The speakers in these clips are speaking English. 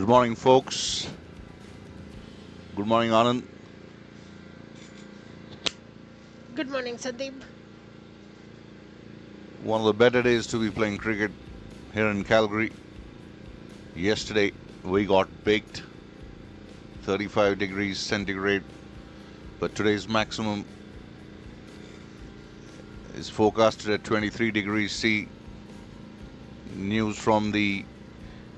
Good morning, folks. Good morning, Anand. Good morning, Sandeep. One of the better days to be playing cricket here in Calgary. Yesterday, we got baked 35 degrees centigrade, but today's maximum is forecasted at 23 degrees C. News from the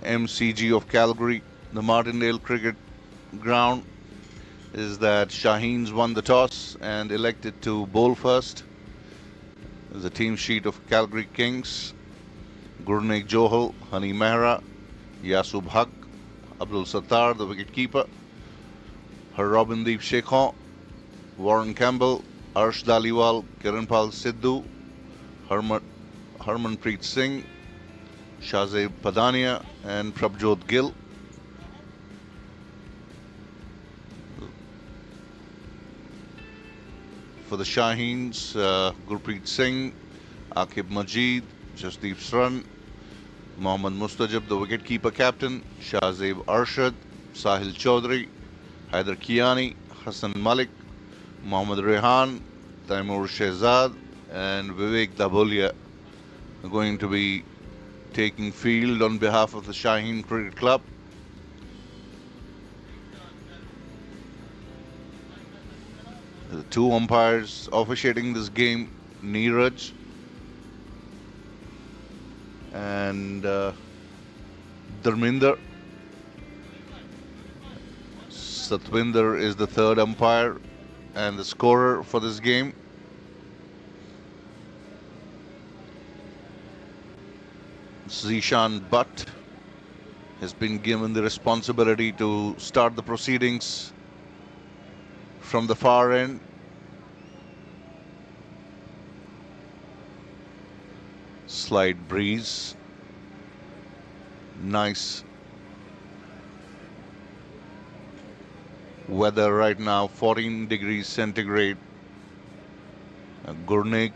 MCG of Calgary, the Martindale Cricket Ground, is that Shaheen's won the toss and elected to bowl first. There's a team sheet of Calgary Kings: Gurneek Johal, Hani Mehra, Yasub Haq, Abdul Sattar, the wicketkeeper, Harobindeep Shekhon, Warren Campbell, Arsh Daliwal, Kiranpal Sidhu, Harmanpreet Singh, Shahzeb Padania, and Prabjot Gill. For the Shaheens, Gurpreet Singh, Akib Majid, Jasdeep Sran, Mohammad Mustajab, the wicketkeeper captain, Shahzeb Arshad, Sahil Chaudhary, Haider Kiani, Hassan Malik, Mohammad Rehan, Taimur Shehzad, and Vivek Dabholia are going to be taking field on behalf of the Shaheen Cricket Club. The two umpires officiating this game, Neeraj and Dharminder. Satwinder is the third umpire and the scorer for this game. Zishan Butt has been given the responsibility to start the proceedings from the far end. Slight breeze. Nice weather right now, 14 degrees centigrade. Gurneek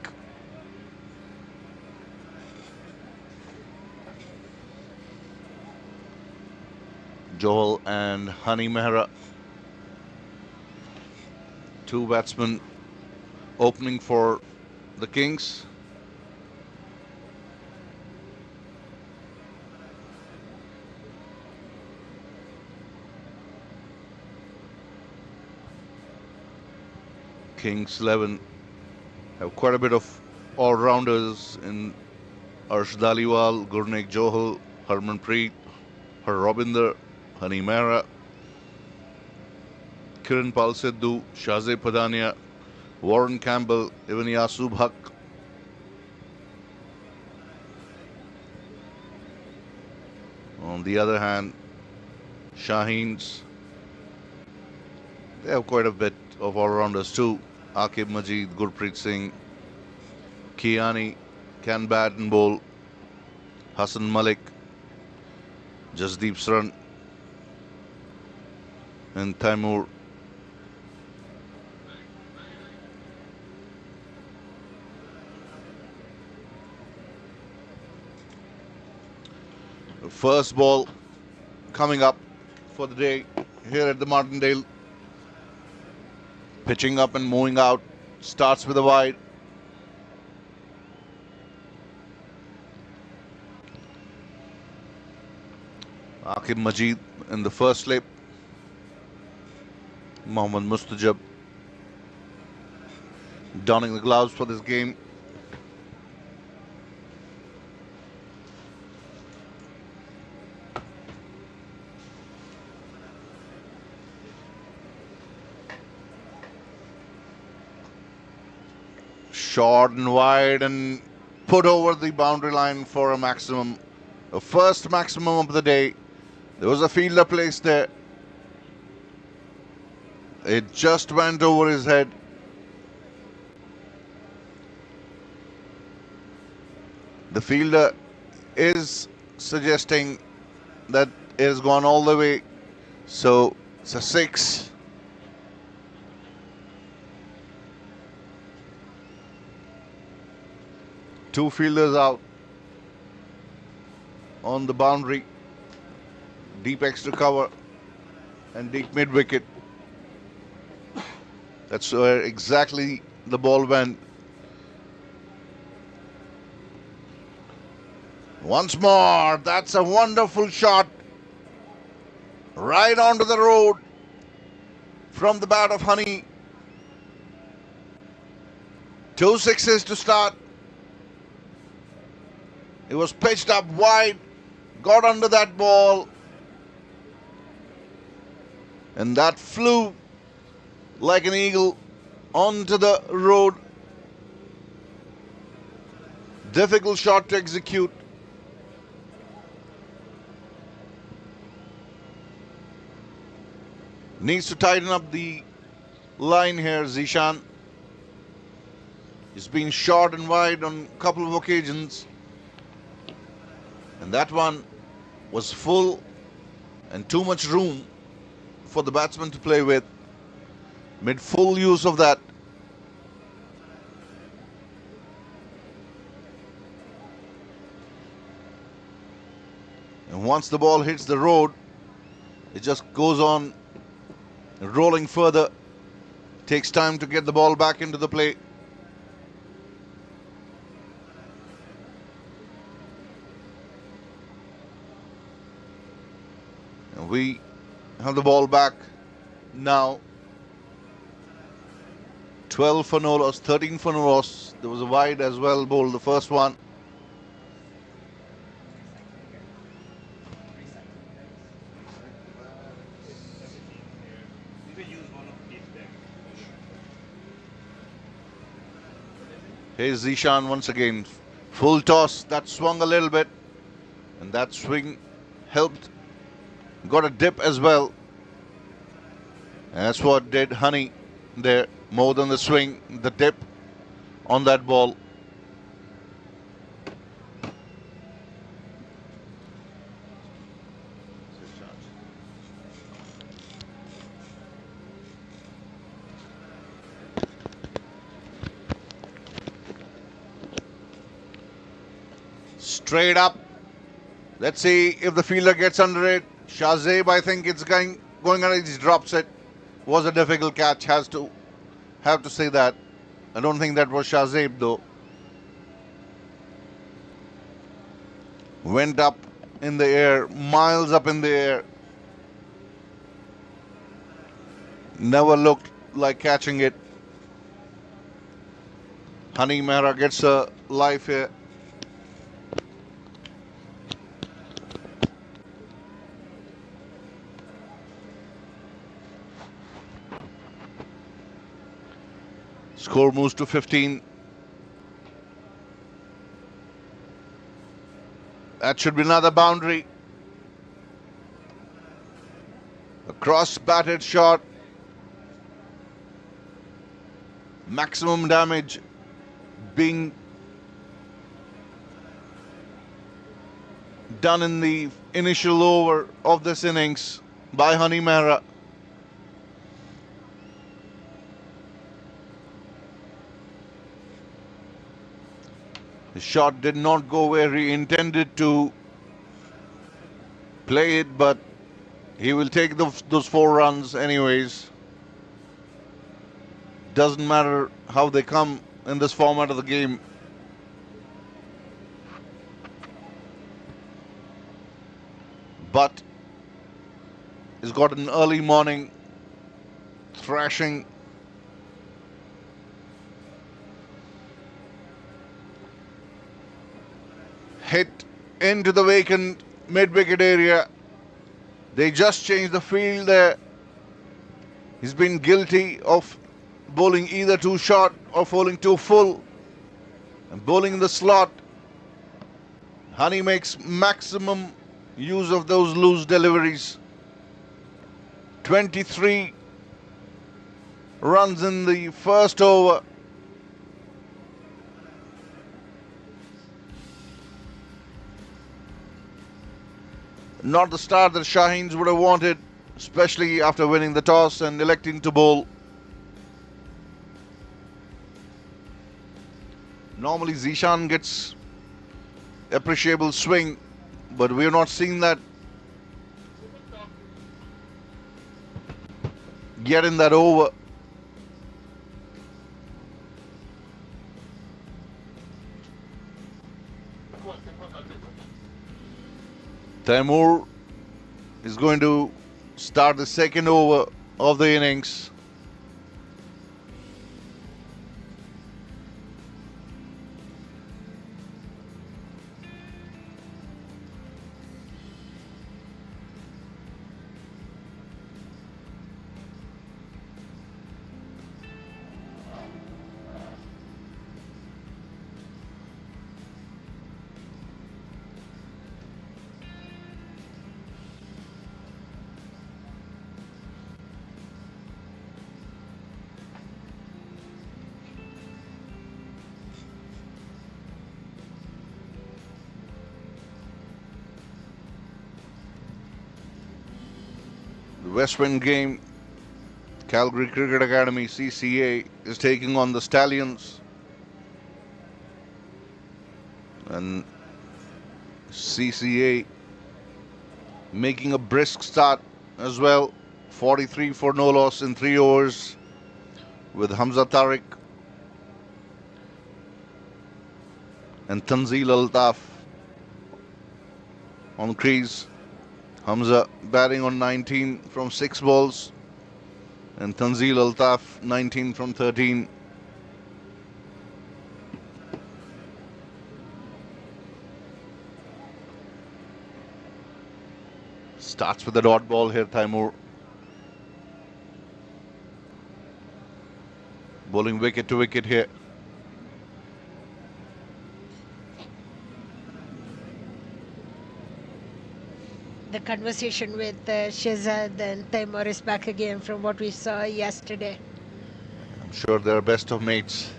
Johal and Hani Mehra, two batsmen opening for the Kings. Kings 11 have quite a bit of all-rounders in Arsh Daliwal, Gurneek Johal, Harmanpreet, Harrobinder, Hani Mehra, Kiranpal Sidhu, Shahzeb Padania, Warren Campbell, even Yasub Haq. On the other hand, Shaheens, they have quite a bit of all-rounders too. Akib Majid, Gurpreet Singh, Kiani can bat and bowl, Hassan Malik, Jasdeep Sran, and Taimur. First ball coming up for the day here at the Martindale. Pitching up and moving out. Starts with a wide. Akib Majid in the first slip. Mohammad Mustajab donning the gloves for this game. Short and wide and put over the boundary line for a maximum. The first maximum of the day. There was a fielder placed there. It just went over his head. The fielder is suggesting that it has gone all the way. So it's a 6. Two fielders out on the boundary. deep extra cover and deep mid wicket. That's where exactly the ball went. Once more, that's a wonderful shot. Right onto the road from the bat of Honey. 2 sixes to start. It was pitched up wide, got under that ball, and that flew like an eagle onto the road. Difficult shot to execute. Needs to tighten up the line here, Zishan. He's been short and wide on a couple of occasions. And that one was full and too much room for the batsman to play with. Made full use of that. And once the ball hits the road, it just goes on rolling further. Takes time to get the ball back into the play. And we have the ball back now. 12 for no loss, 13 for no loss. There was a wide as well, bowled the first one. Here's Zishan once again. Full toss, that swung a little bit. And that swing helped. Got a dip as well. And that's what did Honey there. More than the swing, the dip on that ball. Straight up. Let's see if the fielder gets under it. Shahzeb, I think it's going under it. He drops it. Was a difficult catch. Have to say that. I don't think that was Shahzeb though. Went up in the air, miles up in the air. Never looked like catching it. Honey Mehra gets a life here. Score moves to 15. That should be another boundary. A cross-batted shot. Maximum damage being done in the initial over of this innings by Honey Mehra. The shot did not go where he intended to play it, but he will take those 4 runs anyways. Doesn't matter how they come in this format of the game. But he's got an early morning thrashing. Hit into the vacant mid-wicket area. They just changed the field there. He's been guilty of bowling either too short or bowling too full. And bowling in the slot. Honey makes maximum use of those loose deliveries. 23 runs in the first over. Not the start that Shaheens would have wanted, especially after winning the toss and electing to bowl. Normally Zishan gets appreciable swing, but we're not seeing that get in that over. Taimur is going to start the second over of the innings. The West Wind game, Calgary Cricket Academy CCA is taking on the Stallions. And CCA making a brisk start as well. 43 for no loss in 3 overs with Hamza Tariq and Tanzil Altaf on crease. Hamza batting on 19 from 6 balls and Tanzil Altaf 19 from 13. Starts with a dot ball here, Taimur. Bowling wicket to wicket here. The conversation with Shahzad and Taimur is back again from what we saw yesterday. I'm sure they're best of mates.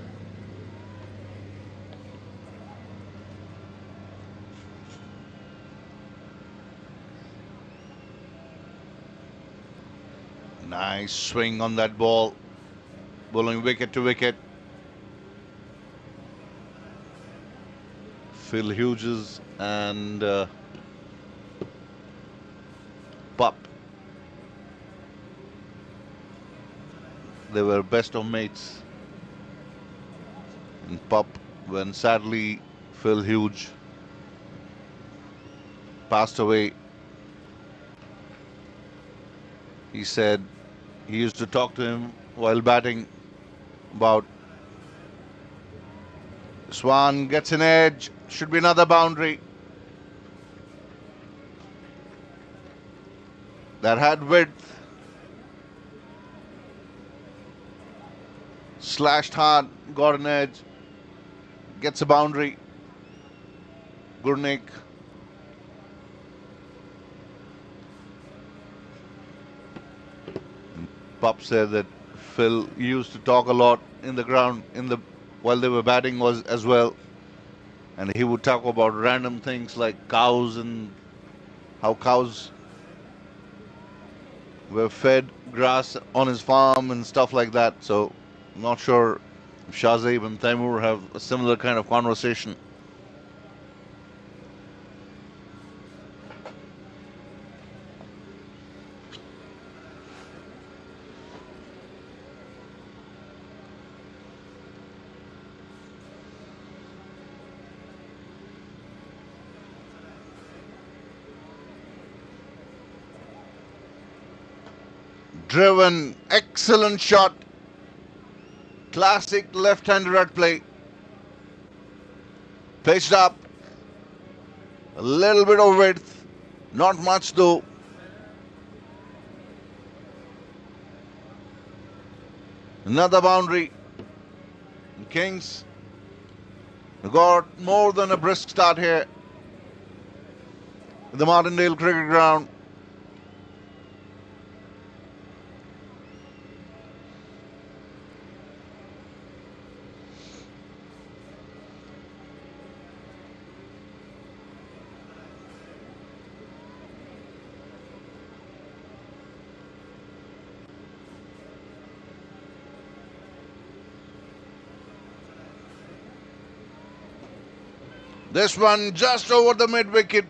Nice swing on that ball. Bowling wicket to wicket. Phil Hughes and Pup. They were best of mates. And Pup, when sadly Phil Hughes passed away, he said he used to talk to him while batting about Swan gets an edge, should be another boundary. That had width. Slashed hard, got an edge, gets a boundary. Gurnik. Pup said that Phil used to talk a lot in the ground while they were batting was as well, and he would talk about random things like cows and how cows were fed grass on his farm and stuff like that. So I'm not sure if Shahzaib and Taimur have a similar kind of conversation. Driven, excellent shot. Classic left-hander at play. Pitched up. A little bit of width. Not much though. Another boundary. Kings got more than a brisk start here at the Martindale Cricket Ground. This one just over the mid-wicket.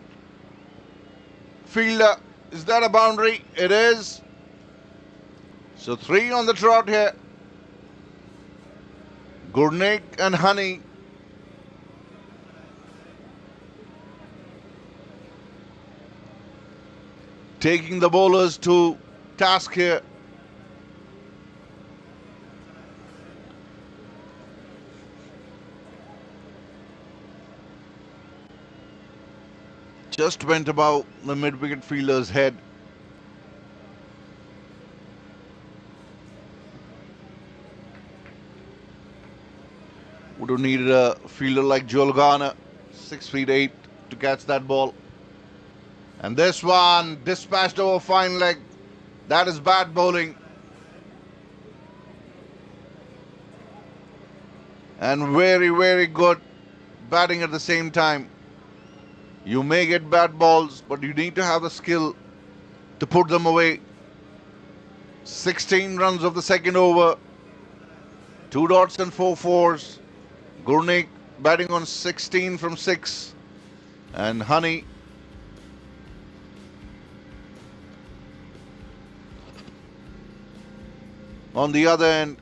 Fielder, is that a boundary? It is. So 3 on the trot here. Gurnik and Honey. Taking the bowlers to task here. Just went above the mid-wicket fielder's head. Would have needed a fielder like Joel Garner, 6 feet 8, to catch that ball. And this one dispatched over fine leg. That is bad bowling. And very, very good batting at the same time. You may get bad balls, but you need to have the skill to put them away. 16 runs of the second over. 2 dots and 4 fours. Gurnik batting on 16 from 6. And Honey on the other end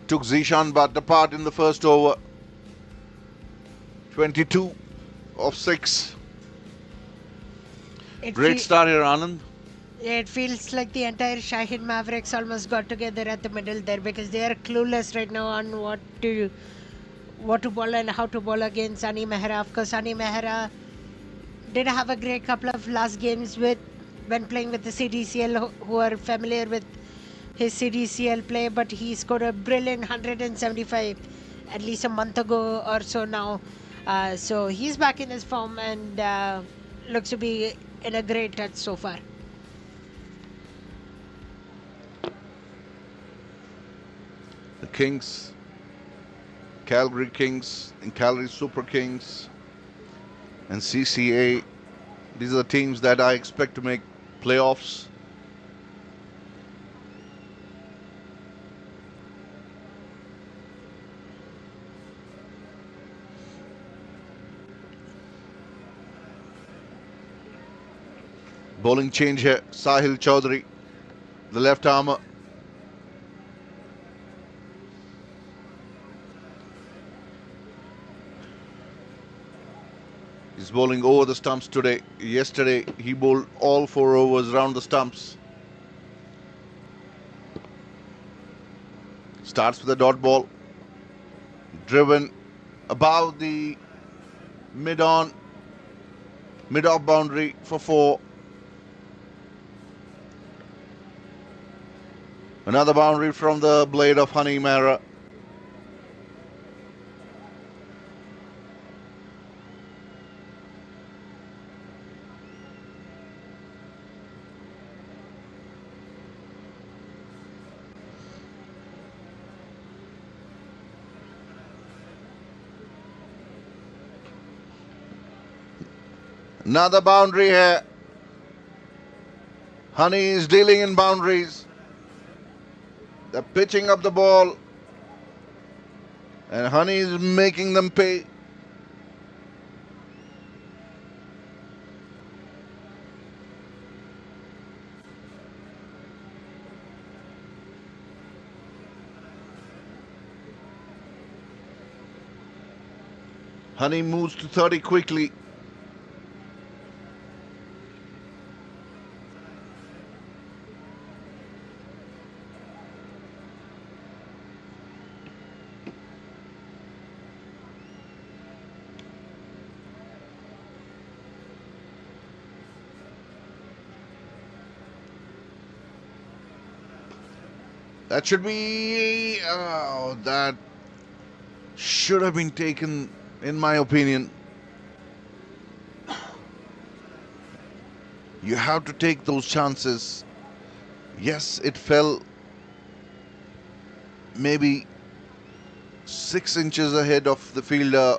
took Zishan Bhatt apart in the first over. 22 of 6. Great start here, Anand. It feels like the entire Shaheen Mavericks almost got together at the middle there, because they are clueless right now on what to bowl and how to bowl against Sunny Mehra. Of course, Sunny Mehra did have a great couple of last games when playing with the C&DCL, who are familiar with his C&DCL play, but he scored a brilliant 175 at least a month ago or so now. So he's back in his form and looks to be in a great touch so far. The Kings, Calgary Kings and Calgary Super Kings and CCA, these are the teams that I expect to make playoffs. Bowling change here, Sahil Chaudhary, the left armer. He's bowling over the stumps today. Yesterday, he bowled all 4 overs around the stumps. Starts with a dot ball. Driven above the mid-off boundary for 4. Another boundary from the blade of Honey Mehra. Another boundary here. Honey is dealing in boundaries. They're pitching up the ball. And Honey is making them pay. Honey moves to 30 quickly. That should be... Oh, that should have been taken, in my opinion. You have to take those chances. Yes, it fell maybe 6 inches ahead of the fielder.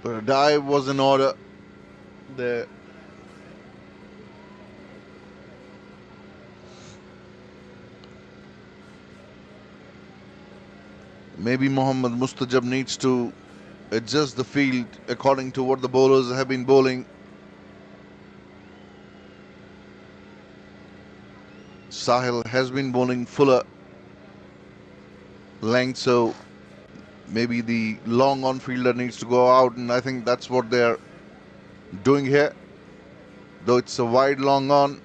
But a dive was in order there. Maybe Mohammad Mustajab needs to adjust the field according to what the bowlers have been bowling. Sahil has been bowling fuller length, so maybe the long on fielder needs to go out, and I think that's what they're doing here. Though it's a wide long on,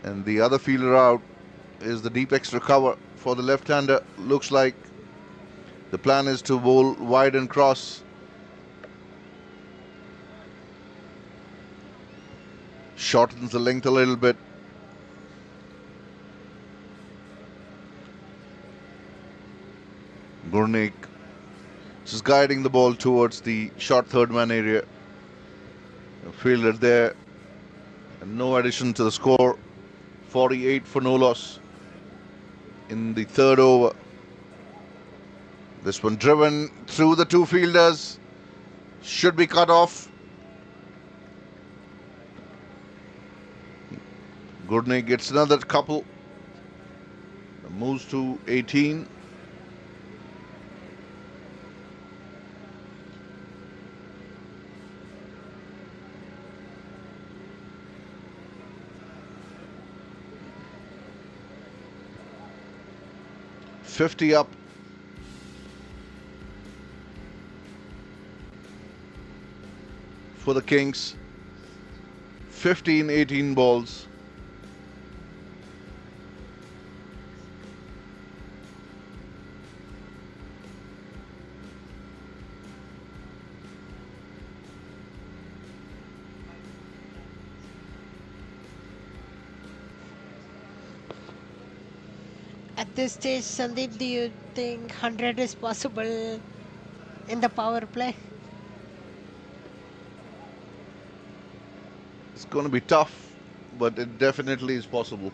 and the other fielder out is the deep extra cover for the left-hander. Looks like the plan is to bowl wide and cross. Shortens the length a little bit. Gurnik just guiding the ball towards the short third man area. A fielder there, and no addition to the score. 48 for no loss in the third over. This one driven through the two fielders, should be cut off. Gurnik gets another couple, moves to 18. $50 up. For the Kings. 15-18 balls. At this stage, Sandeep, do you think 100 is possible in the power play? It's going to be tough, but it definitely is possible.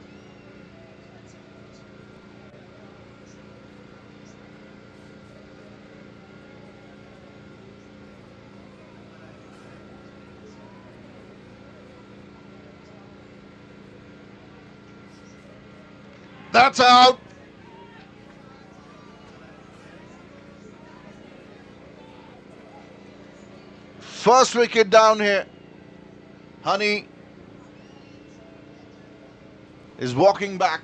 That's out. First wicket down here. Honey is walking back.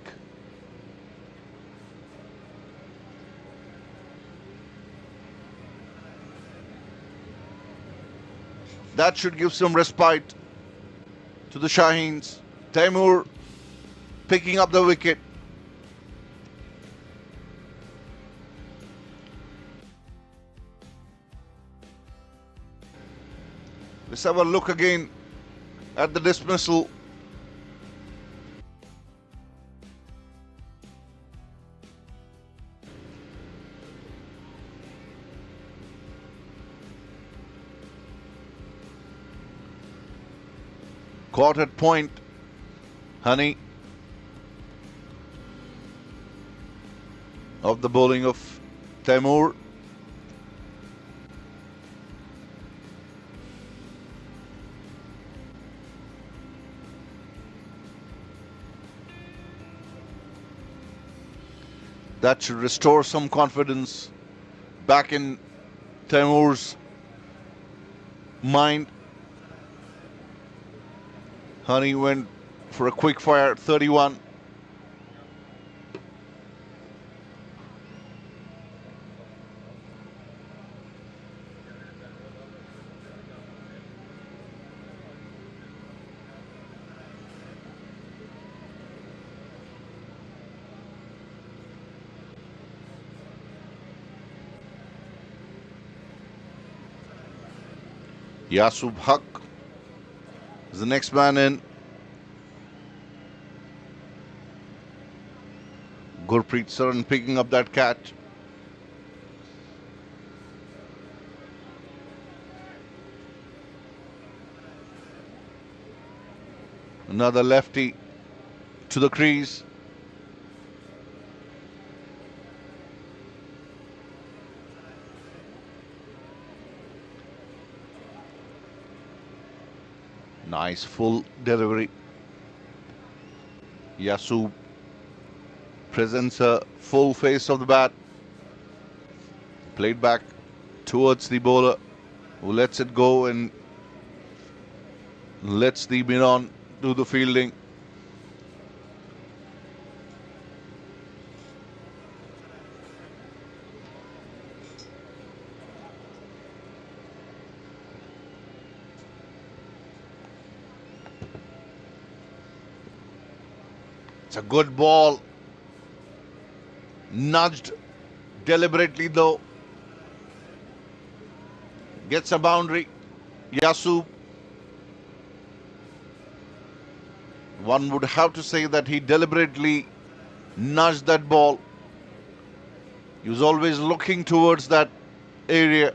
That should give some respite to the Shaheens. Taimur picking up the wicket. Let's have a look again at the dismissal. Caught at point, Honey, of the bowling of Taimur. That should restore some confidence back in Taimur's mind. Honey went for a quick fire, 31. Yasub Haq is the next man in. Gurpreet Saran picking up that catch. Another lefty to the crease. Nice full delivery. Yasub presents a full face of the bat. Played back towards the bowler, who lets it go and lets the Miran do the fielding. It's a good ball. Nudged deliberately though. Gets a boundary. Yasu. One would have to say that he deliberately nudged that ball. He was always looking towards that area.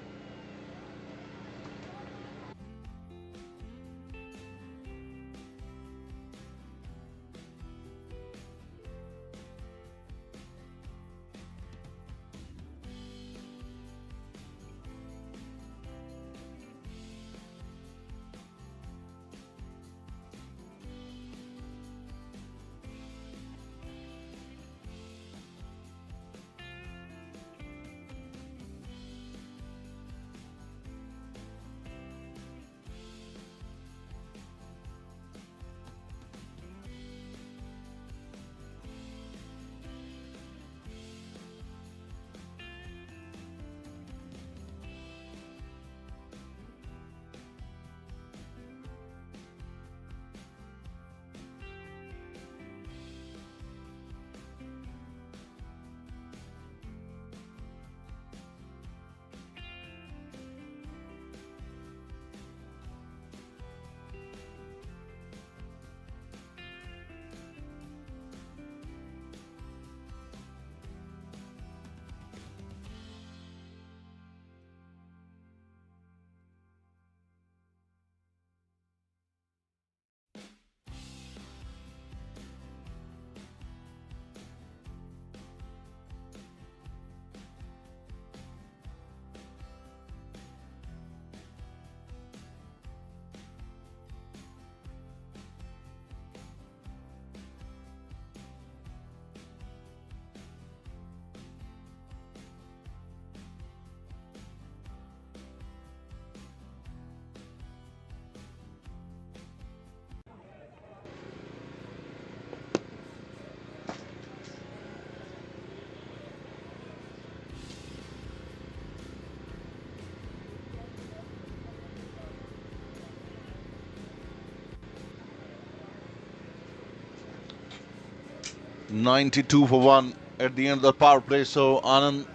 .92 for 1 at the end of the power play. So Anand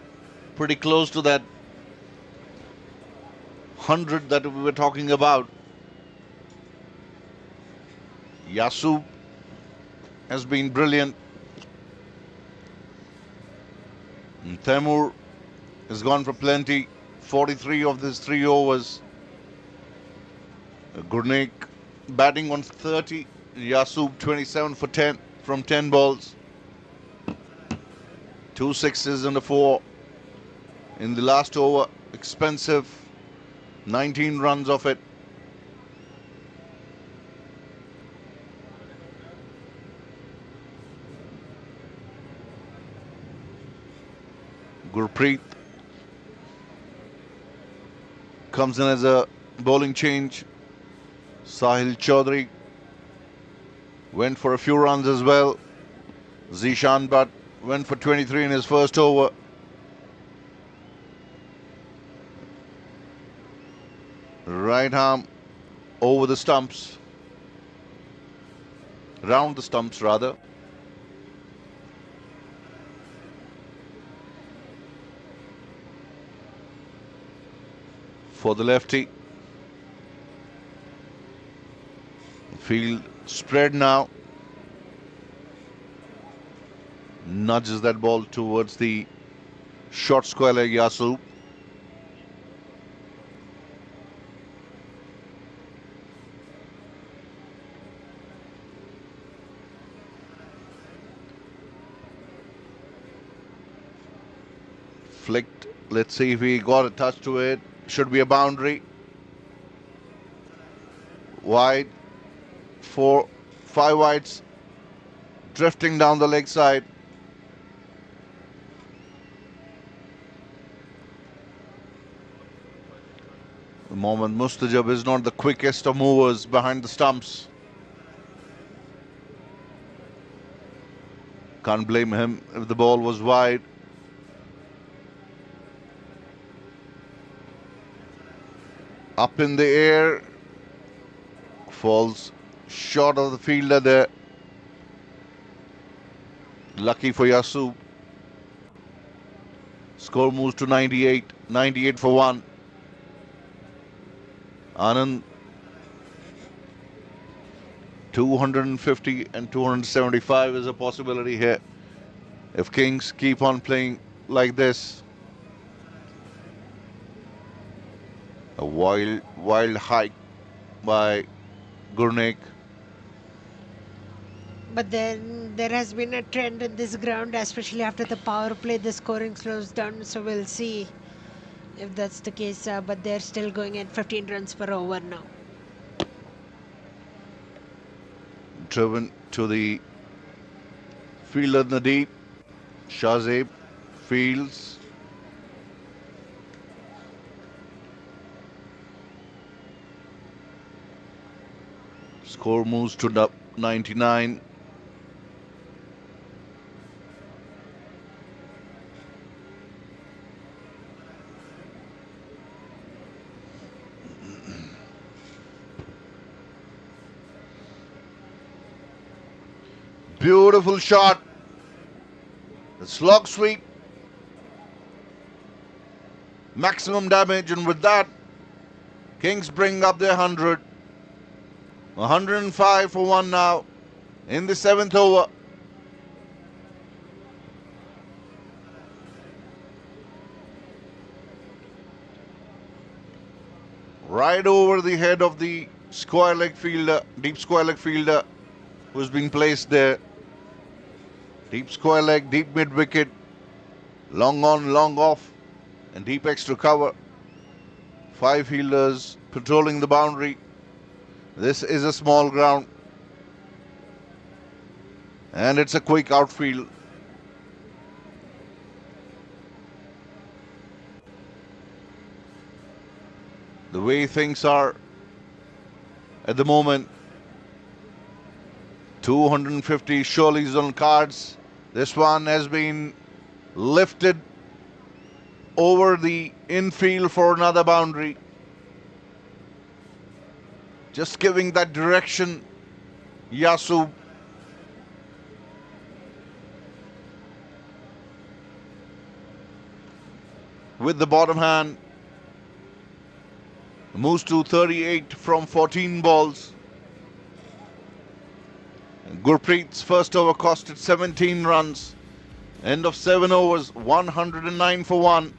pretty close to that 100 that we were talking about. Yasu has been brilliant. And Temur has gone for plenty. 43 of his 3 overs. Gurnik batting on 30. Yasu 27 for 10 from 10 balls. 2 sixes and a 4 in the last over. Expensive. 19 runs off it. Gurpreet comes in as a bowling change. Sahil Chaudhary went for a few runs as well. Zishan Bhatt went for 23 in his first over. Right arm over the stumps. Round the stumps rather. For the lefty. Field spread now. Nudges that ball towards the short square leg Yasu. Flicked. Let's see if he got a touch to it. Should be a boundary. Wide. 4, 5 wides. Drifting down the leg side. Mohammad Mustajab is not the quickest of movers behind the stumps. Can't blame him if the ball was wide. Up in the air. Falls short of the fielder there. Lucky for Yasu. Score moves to 98. 98 for 1. Anand 250 and 275 is a possibility here. If Kings keep on playing like this. A wild hike by Gurnik. But then there has been a trend in this ground, especially after the power play, the scoring slows down. So we'll see if that's the case. But they're still going at 15 runs per over now. Driven to the fielder in the deep. Shahzeb fields. Score moves to 99. Beautiful shot. The slog sweep. Maximum damage, and with that, Kings bring up their 100. 105 for 1 now in the 7th over. Right over the head of the square leg fielder, deep square leg fielder, who's been placed there. Deep square leg, deep mid wicket, long on, long off, and deep extra cover. 5 fielders patrolling the boundary. This is a small ground, and it's a quick outfield. The way things are at the moment, 250 surely is on cards. This one has been lifted over the infield for another boundary. Just giving that direction, Yasu. With the bottom hand. Moves to 38 from 14 balls. Gurpreet's first over costed 17 runs. End of 7 overs, 109 for 1.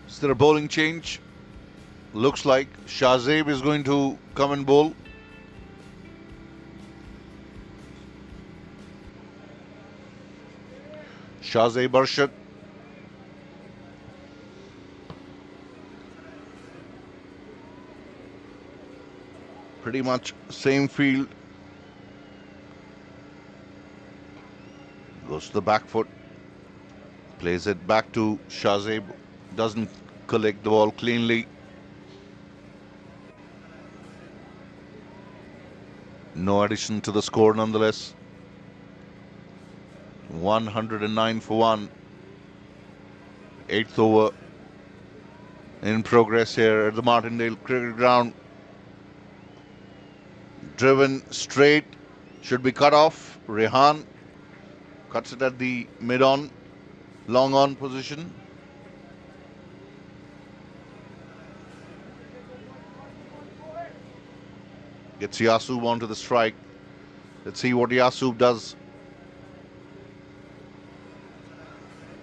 Is there a bowling change? Looks like Shahzeb is going to come and bowl. Shahzeb Arshad. Pretty much same field. Goes to the back foot. Plays it back to Shahzeb. Doesn't collect the ball cleanly. No addition to the score nonetheless. 109 for 1. 8th over in progress here at the Martindale Cricket Ground. Driven straight. Should be cut off. Rehan cuts it at the mid-on, long-on position. Gets Yasub onto the strike. Let's see what Yasub does.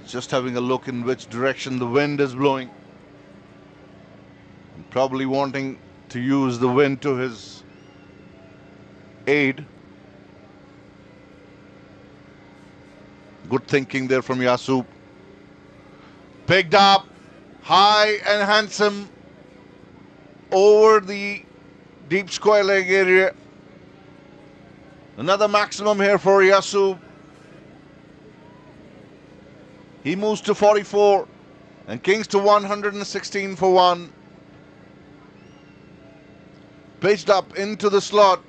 Just having a look in which direction the wind is blowing. And probably wanting to use the wind to his aid. Good thinking there from Yasub. Picked up high and handsome over the deep square leg area. Another maximum here for Yasub. He moves to 44 and Kings to 116 for 1. Pitched up into the slot.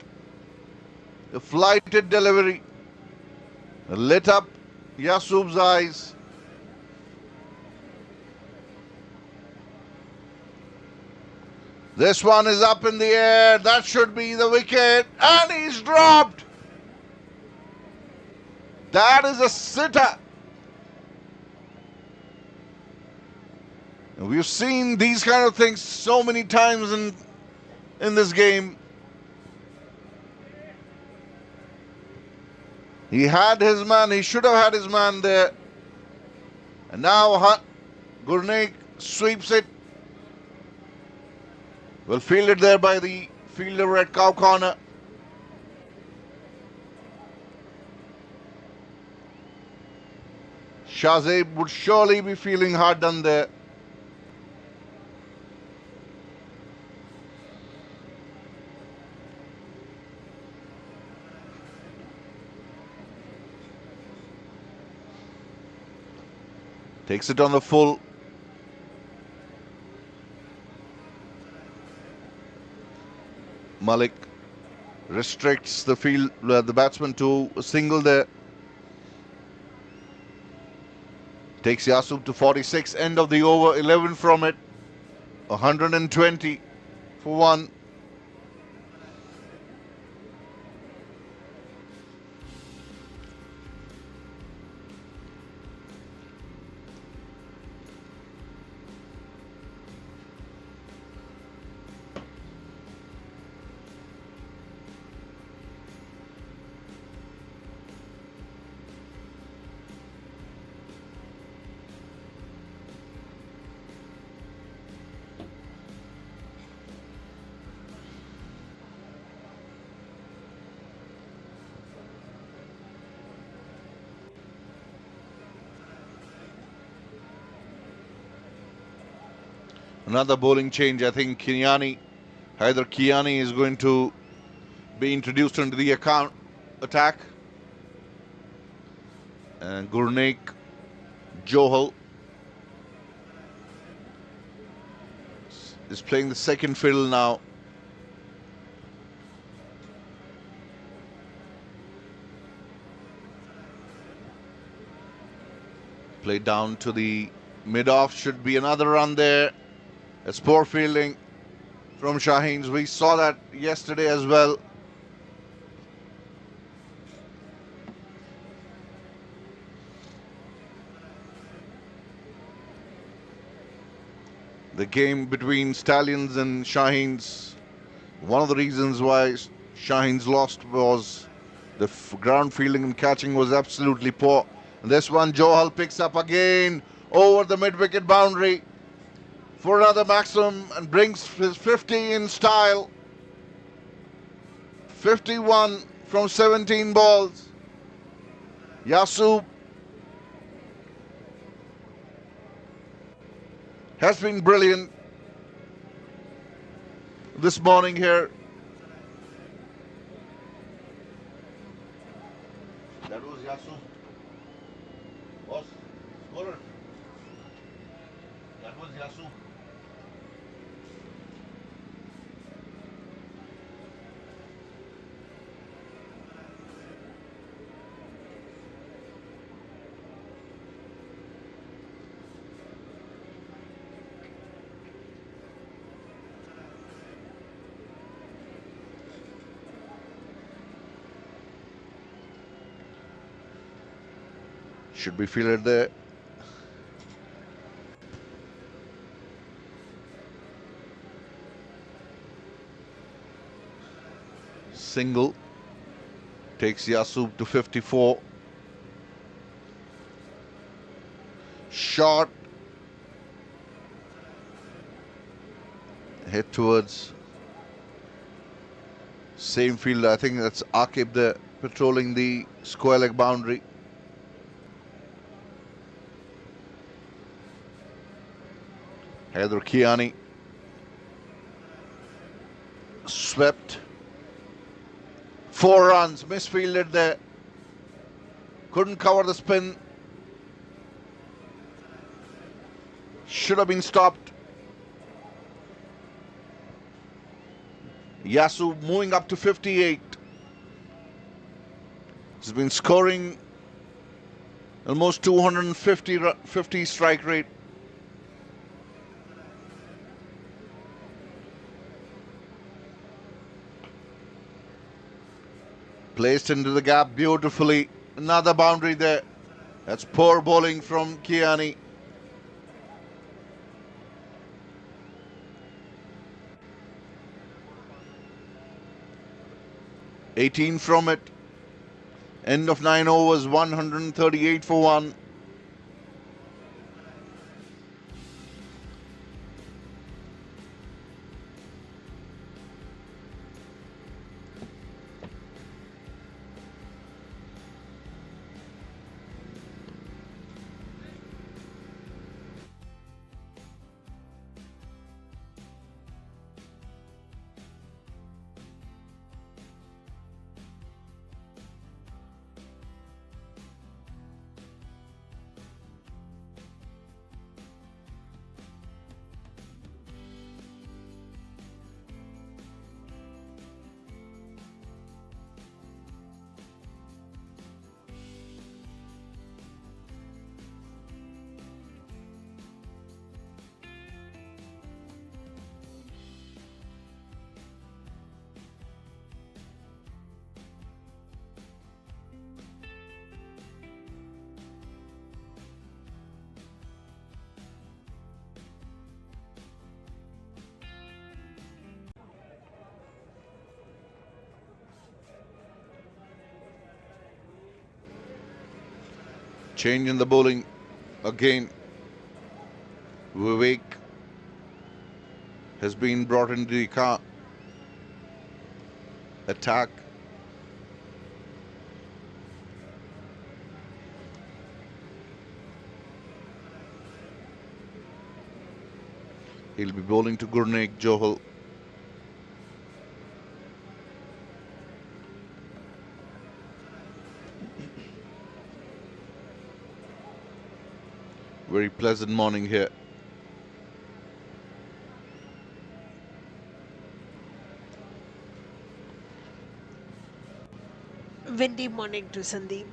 A flighted delivery lit up Yasub's eyes. This one is up in the air. That should be the wicket. And he's dropped. That is a sitter. And we've seen these kind of things so many times in this game. He had his man. He should have had his man there. And now Gurneek sweeps it. Well fielded there by the fielder at cow corner. Shahzeeb would surely be feeling hard done there. Takes it on the full. Malik restricts the field, the batsman to a single there. Takes Yasub to 46. End of the over. 11 from it. 120 for 1. Another bowling change. I think Haider Kiani is going to be introduced into the attack. And Gurneek Johal is playing the second fiddle now. Play down to the mid-off. Should be another run there. It's poor fielding from Shaheen. We saw that yesterday as well. The game between Stallions and Shaheens, one of the reasons why Shaheens lost was the ground fielding and catching was absolutely poor. And this one, Johal picks up again over the mid-wicket boundary for another maximum and brings his 50 in style. 51 from 17 balls. Yasub has been brilliant this morning here. That was Yasub. Boss, scorer. That was Yasub. Should be fielded there. Single takes Yasub to 54. Shot. Head towards same field. I think that's Akib there patrolling the square leg boundary. Heather Kiani swept. 4 runs, misfielded there. Couldn't cover the spin. Should have been stopped. Yasu moving up to 58. He's been scoring almost 250 strike rate. Placed into the gap beautifully. Another boundary there. That's poor bowling from Kiani. $18 from it. End of 9 overs, 138 for 1. Change in the bowling again. Vivek has been brought into the attack. He'll be bowling to Gurneek Johal. Very pleasant morning here. Windy morning to Sandeep.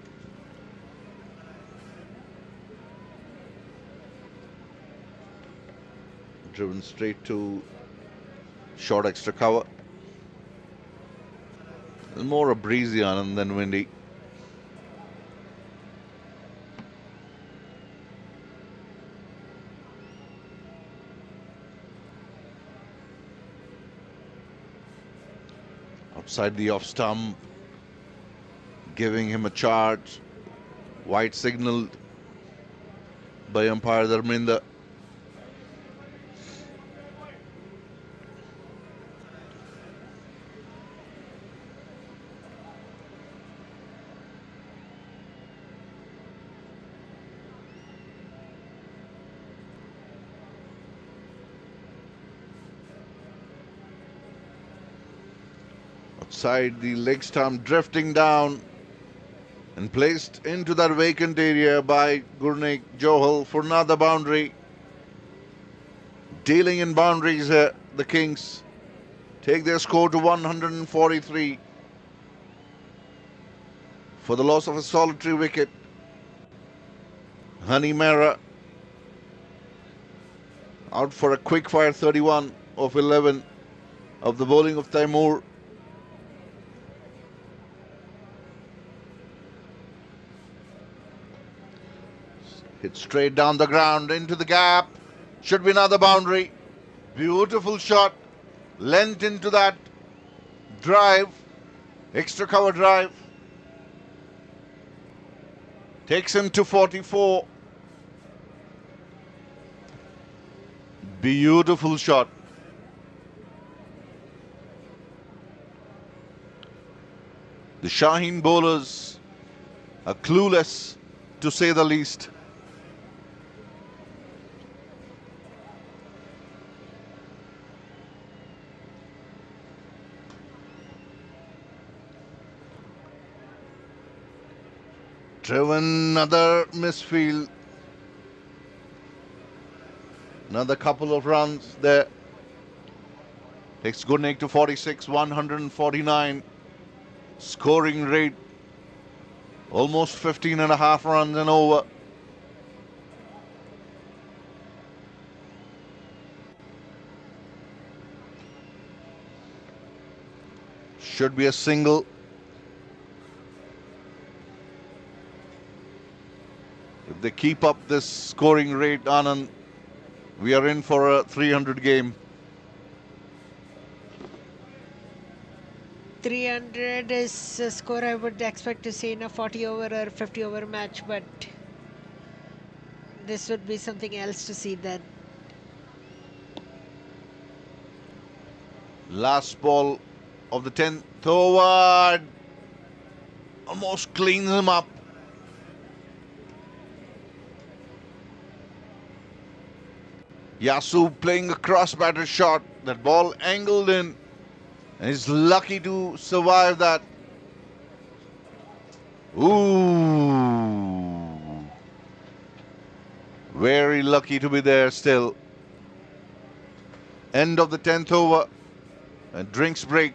Driven straight to short extra cover. More a breezy Anand than windy. Outside the off stump, giving him a charge. White signaled by umpire Dharminder. Outside the leg stump, drifting down and placed into that vacant area by Gurneek Johal for another boundary. Dealing in boundaries here, the Kings take their score to 143 for the loss of a solitary wicket. Honey Mehra out for a quick fire 31 of 11 of the bowling of Taimur. Hit straight down the ground into the gap. Should be another boundary. Beautiful shot. Length into that drive. Extra cover drive. Takes him to 44. Beautiful shot. The Shaheen bowlers are clueless, to say the least. driven another misfield. Another couple of runs there. Takes Goodnick to 46, 149. Scoring rate almost 15 and a half runs and over. Should be a single. If they keep up this scoring rate, Anand, we are in for a 300 game. 300 is a score I would expect to see in a 40 over or 50 over match, but this would be something else to see then. Last ball of the 10th over. Almost cleans him up. Yasu playing a cross-batter shot. That ball angled in. And he's lucky to survive that. Ooh. Very lucky to be there still. End of the 10th over. A drinks break.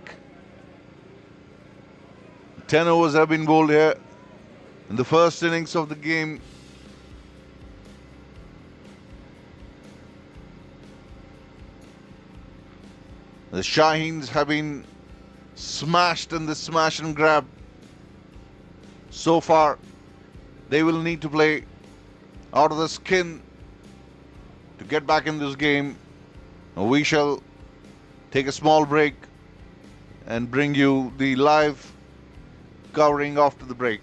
10 overs have been bowled here in the first innings of the game. The Shaheens have been smashed in the smash and grab. So far, they will need to play out of the skin to get back in this game. We shall take a small break and bring you the live covering after the break.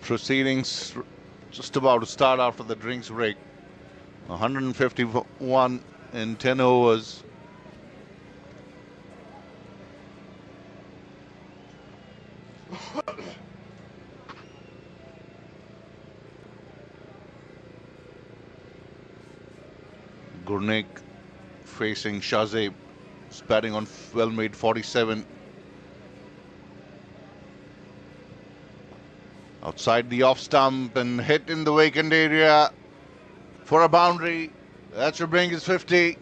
Proceedings just about to start after the drinks break. 151 in 10 overs. Gurnik facing Shaheen, batting on well-made 47. Outside the off stump and hit in the vacant area for a boundary. That should bring his 50.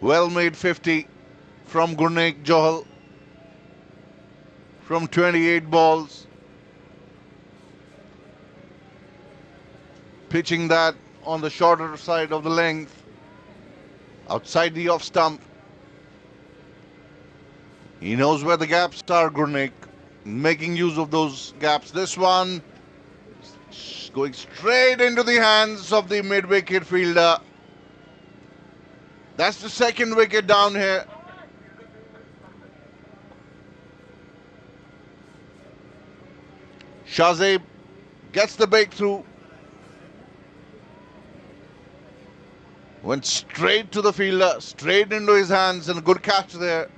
Well-made 50 from Gurnik Johal from 28 balls. Pitching that on the shorter side of the length. Outside the off stump. He knows where the gaps are, Gurnik. Making use of those gaps. This one going straight into the hands of the mid-wicket fielder. That's the second wicket down here. Shaheen gets the breakthrough. Went straight to the fielder, straight into his hands, and a good catch there.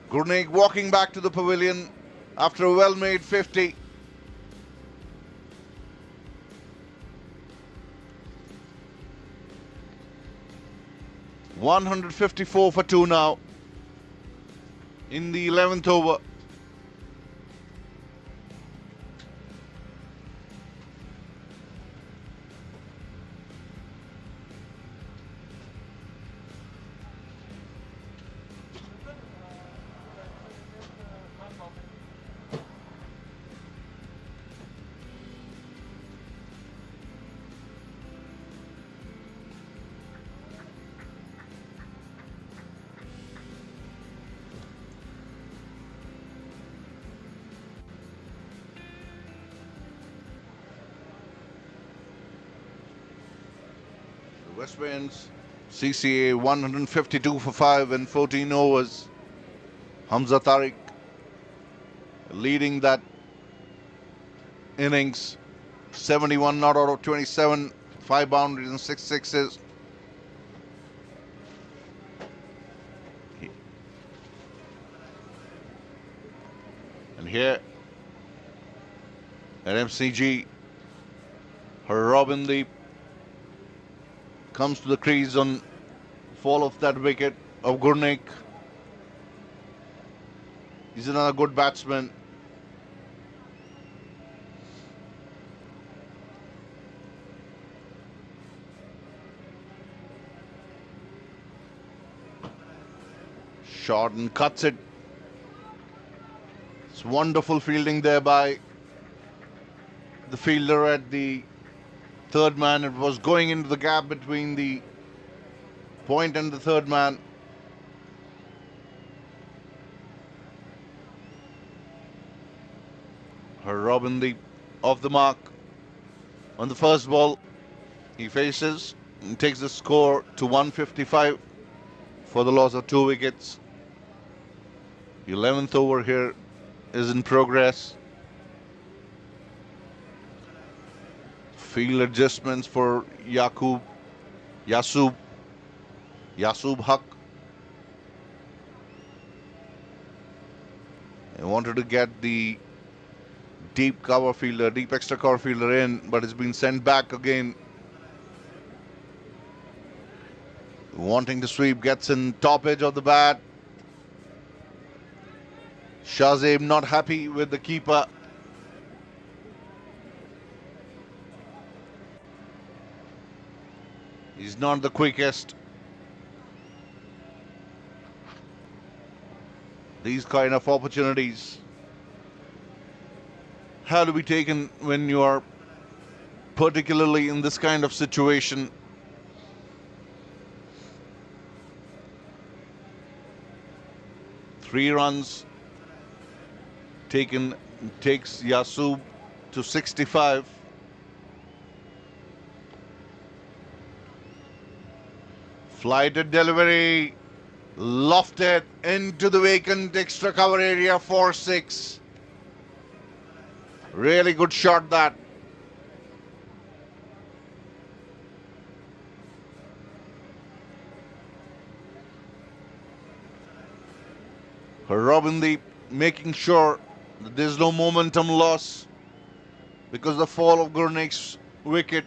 Gurnik walking back to the pavilion after a well-made 50. $154 for 2 now in the 11th over. West Winds, CCA 152 for 5 in 14 overs. Hamza Tariq leading that innings. 71 not out of 27, 5 boundaries and 6 sixes. And here at MCG, Robin comes to the crease on fall of that wicket of Gurnik. He's another good batsman. Shot and cuts it. It's wonderful fielding there by the fielder at the third man. It was going into the gap between the point and the third man. Robin off the mark on the first ball. He faces and takes the score to 155 for the loss of 2 wickets. The 11th over here is in progress. Field adjustments for Yasub Haq. I wanted to get the deep extra cover fielder in, but it's been sent back again. Wanting to sweep, gets in top edge of the bat. Shaheen not happy with the keeper. He's not the quickest. These kind of opportunities have to be taken when you are particularly in this kind of situation. Three runs takes Yasub to 65. Flighted delivery. Lofted into the vacant extra cover area for 6. Really good shot that. Robindeep making sure that there's no momentum loss because the fall of Gurnik's wicket.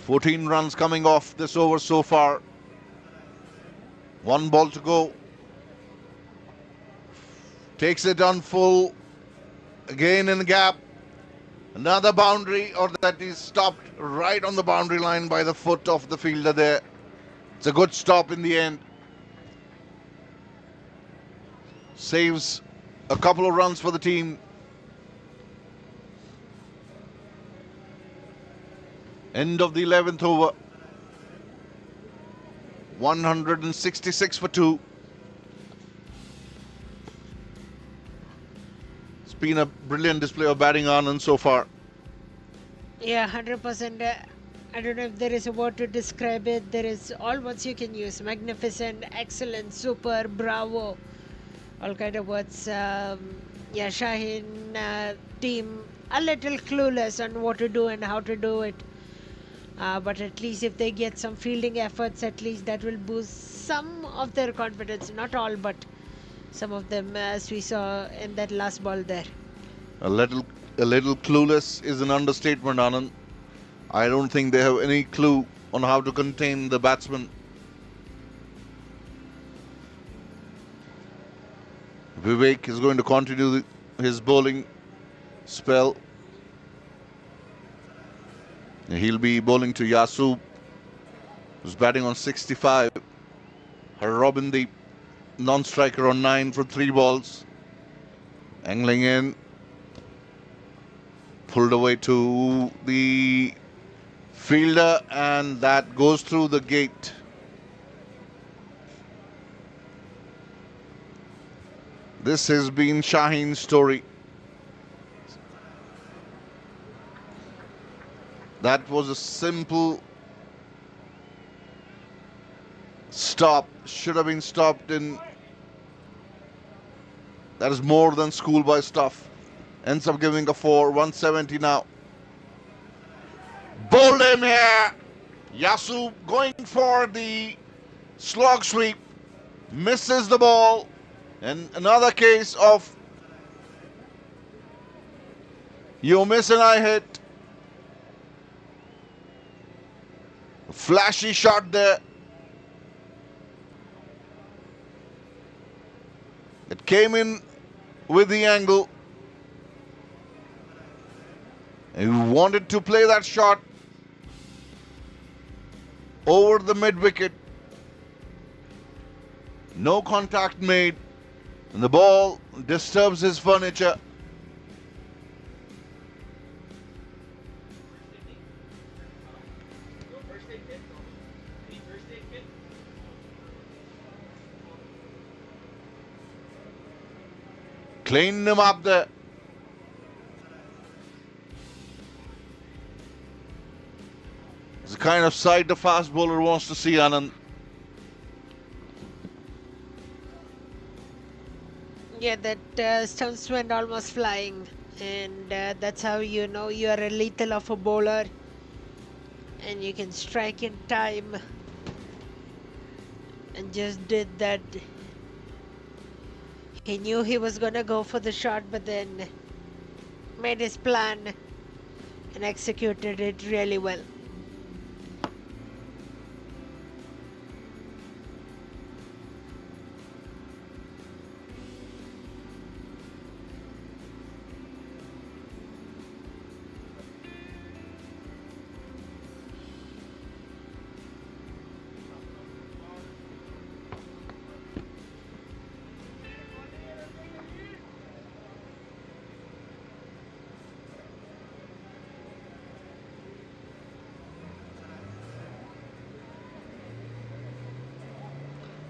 "14 runs coming off this over so far. 1 ball to go. Takes it on full. Again in the gap. Another boundary, or that is stopped right on the boundary line by the foot of the fielder there. It's a good stop in the end. Saves a couple of runs for the team. End of the 11th over. 166 for 2. It's been a brilliant display of batting Anand so far. Yeah, 100%. I don't know if there is a word to describe it. There is all words you can use. Magnificent, excellent, super, bravo. All kind of words. Yeah, Shaheen team a little clueless on what to do and how to do it. But at least if they get some fielding efforts, at least that will boost some of their confidence. Not all, but some of them, as we saw in that last ball there. A little clueless is an understatement, Anand. I don't think they have any clue on how to contain the batsman. Vivek is going to continue his bowling spell. He'll be bowling to Yasu, who's batting on 65. Robindeep, non-striker on 9 for 3 balls. Angling in. Pulled away to the fielder, and that goes through the gate. This has been Shaheen's story. That was a simple stop. Should have been stopped in. That is more than schoolboy stuff. Ends up giving a 4, 170 now. Bowled him here. Yasu going for the slog sweep. Misses the ball. And another case of you miss and I hit. A flashy shot there. It came in with the angle. And he wanted to play that shot over the mid-wicket. No contact made. And the ball disturbs his furniture. Cleaned him up there. It's the kind of sight the fast bowler wants to see, Anand. Yeah, that stumps went almost flying, and that's how you know you are a lethal of a bowler, and you can strike in time. And just did that. He knew he was gonna go for the shot, but then made his plan and executed it really well.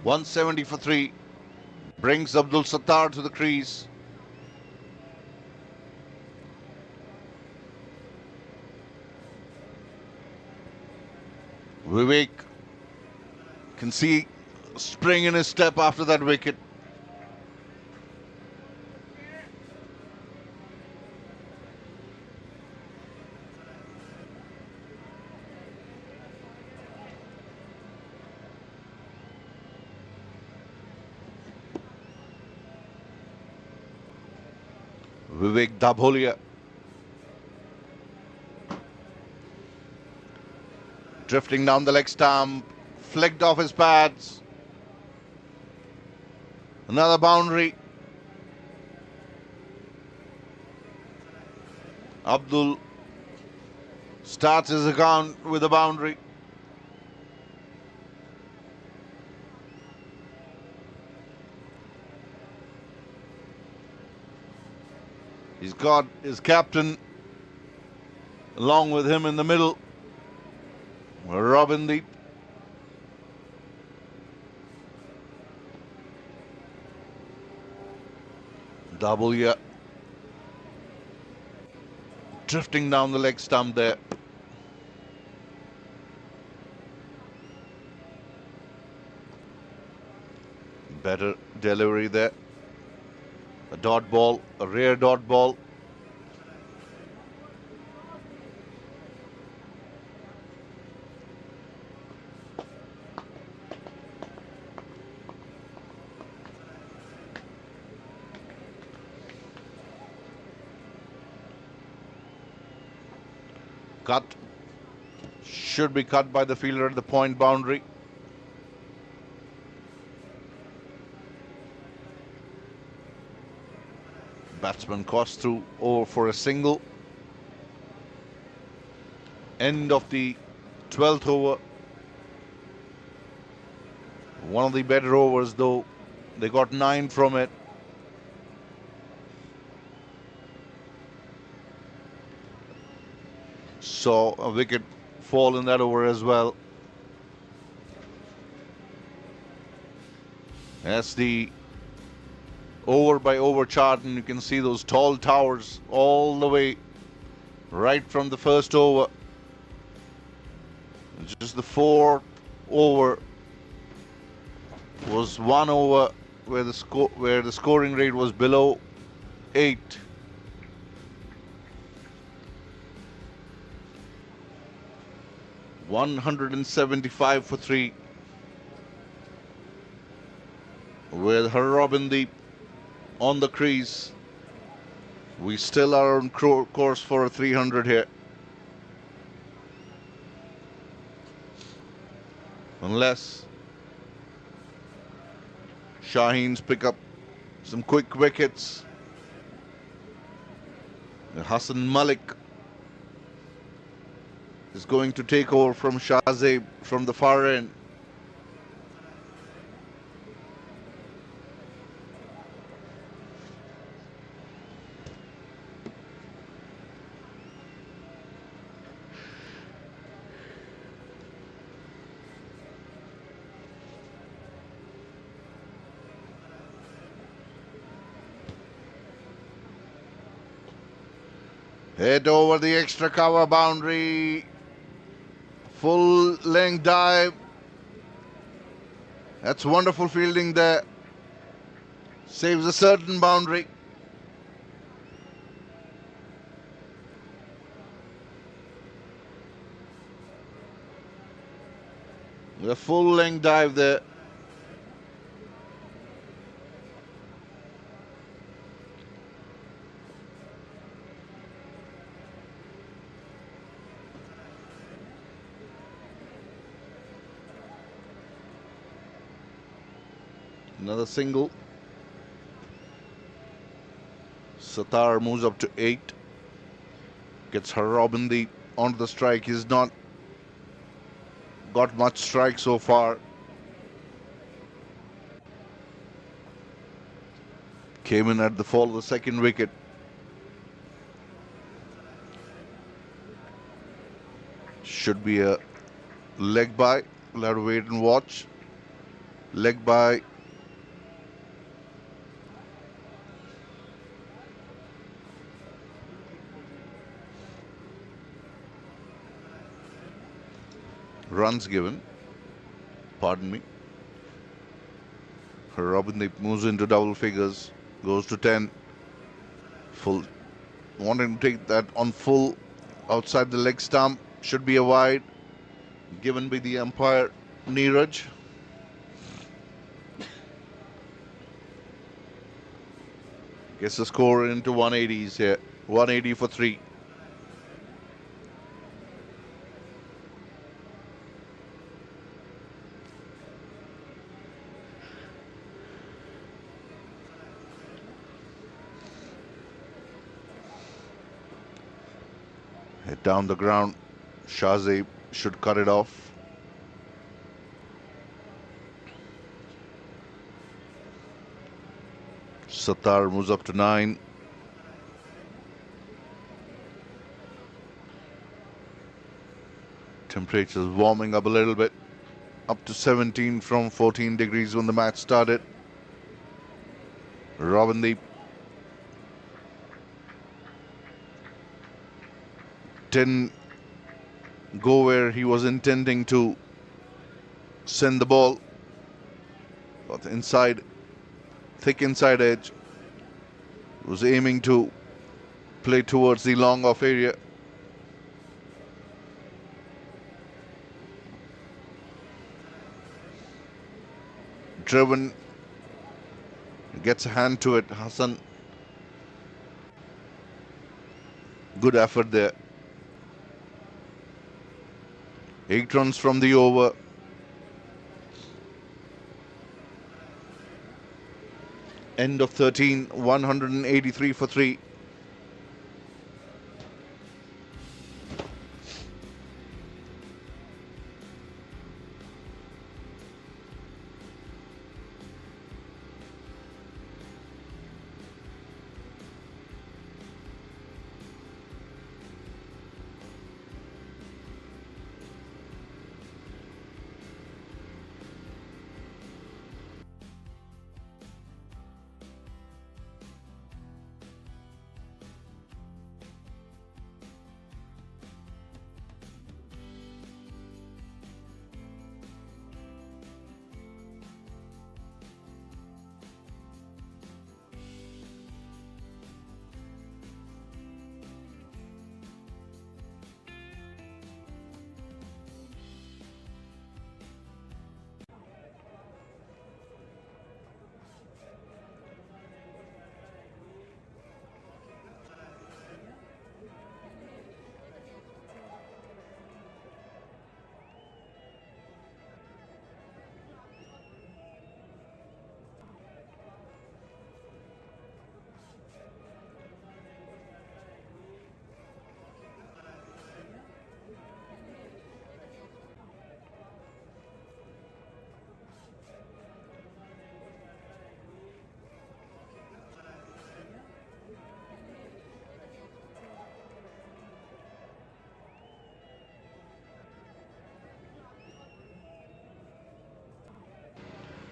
.170 for 3 brings Abdul Sattar to the crease. Vivek can see spring in his step after that wicket. Vivek Dabholia drifting down the leg stump, flicked off his pads. Another boundary. Abdul starts his account with a boundary. He's got his captain along with him in the middle, Robindeep. W drifting down the leg stump there. Better delivery there. A dot ball, a rare dot ball. Cut. Should be cut by the fielder at the point boundary. Batsman crossed through over for a single. End of the 12th over. One of the better overs, though. They got 9 from it. Saw a wicket fall in that over as well. That's the over by over chart, and you can see those tall towers all the way right from the first over. Just the 4th over was 1 over where the scoring rate was below 8. $175 for 3 with Robindeep on the crease. We still are on course for a 300 here. Unless Shaheen's pick up some quick wickets. Hassan Malik is going to take over from Shahzeb from the far end. Head over the extra cover boundary. Full length dive. That's wonderful fielding there. Saves a certain boundary. The full length dive there. Another single. Sattar moves up to 8. Gets Robindeep onto the strike. He's not got much strike so far. Came in at the fall of the second wicket. Should be a leg by. We'll have to wait and watch. Leg by. runs given. Pardon me. Robindeep moves into double figures, goes to 10. Full, wanting to take that on full, outside the leg stump. Should be a wide, given by the umpire Neeraj. Gets the score into 180s here. 180 for 3. Hit down the ground. Shahzeb should cut it off. Sattar moves up to 9. Temperatures warming up a little bit. Up to 17 from 14 degrees when the match started. Robindeep didn't go where he was intending to send the ball. But inside, thick inside edge. Was aiming to play towards the long off area. Driven, gets a hand to it. Hassan, good effort there. 8 runs from the over. End of 13, 183 for 3.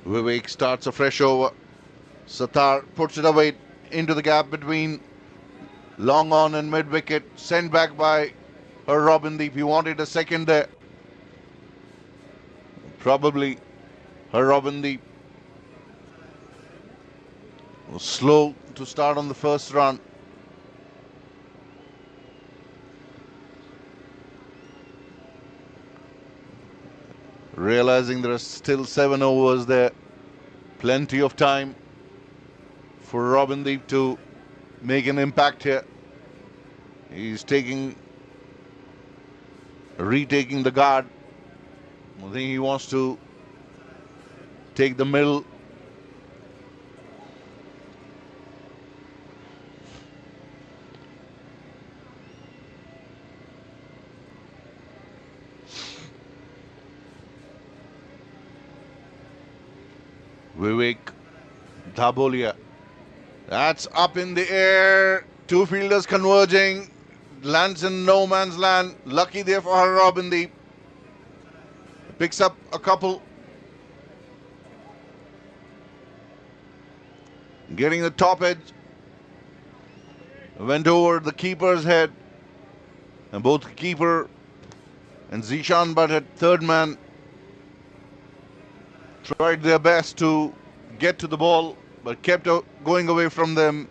Vivek starts a fresh over. Sattar puts it away into the gap between long on and mid wicket. Sent back by Robindeep. He wanted a second there. Probably Robindeep was slow to start on the first run. Realizing there are still 7 overs there. Plenty of time for Robindeep to make an impact here. He's retaking the guard. I think he wants to take the middle. Vivek Dhabolia. That's up in the air. 2 fielders converging. Lands in no man's land. Lucky there for Robindeep. Picks up a couple. Getting the top edge. Went over the keeper's head. And both keeper And Zishan Bhatt at third man tried their best to get to the ball, but kept going away from them.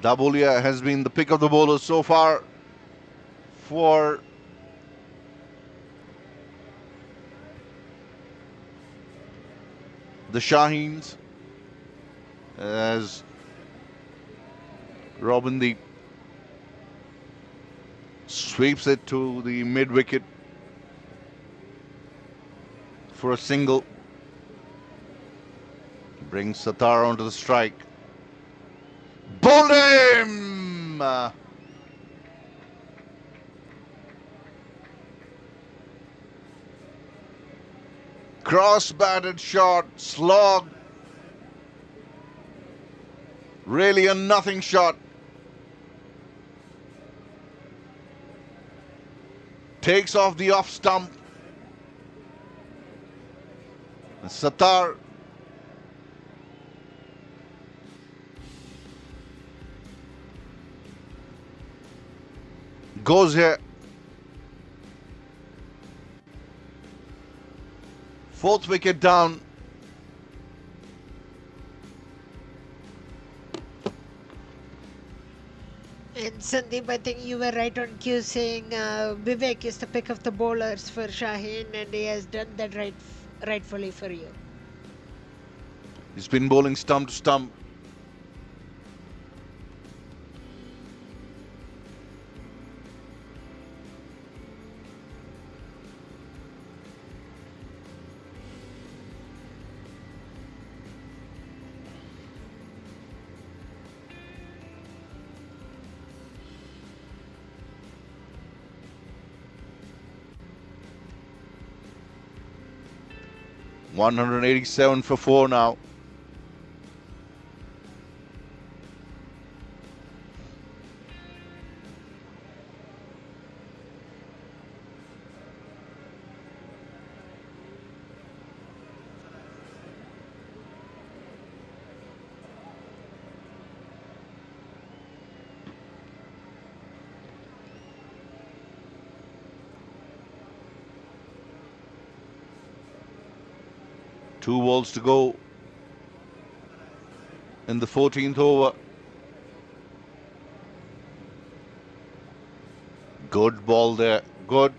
Dabolia has been the pick of the bowlers so far for the Shaheens, as Robin Deep sweeps it to the mid wicket for a single. Brings Sattar onto the strike. Bowled him! Cross-batted shot, slog. Really a nothing shot. Takes off the off stump. And Sattar goes here. Fourth wicket down. And Sandeep, I think you were right on cue saying Vivek is the pick of the bowlers for Shaheen, and he has done that rightfully for you. He's been bowling stump to stump. $187 for 4 now. Two balls to go in the 14th over. Good ball there. Good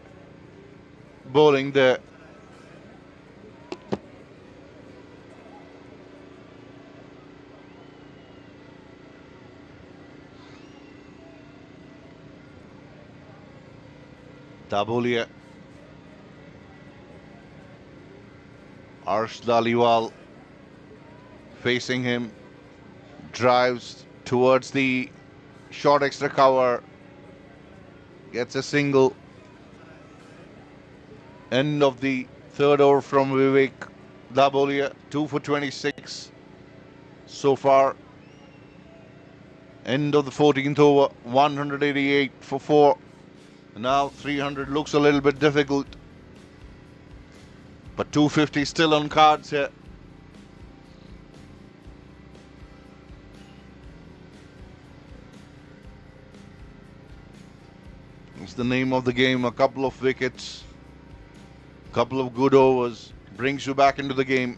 bowling there. Dabolia. Arsh Dhaliwal facing him, drives towards the short extra cover, gets a single. End of the third over from Vivek Dabolia, 2 for 26 so far. End of the 14th over, 188 for 4. Now 300 looks a little bit difficult, but 250 still on cards here. It's the name of the game. A couple of wickets, a couple of good overs brings you back into the game.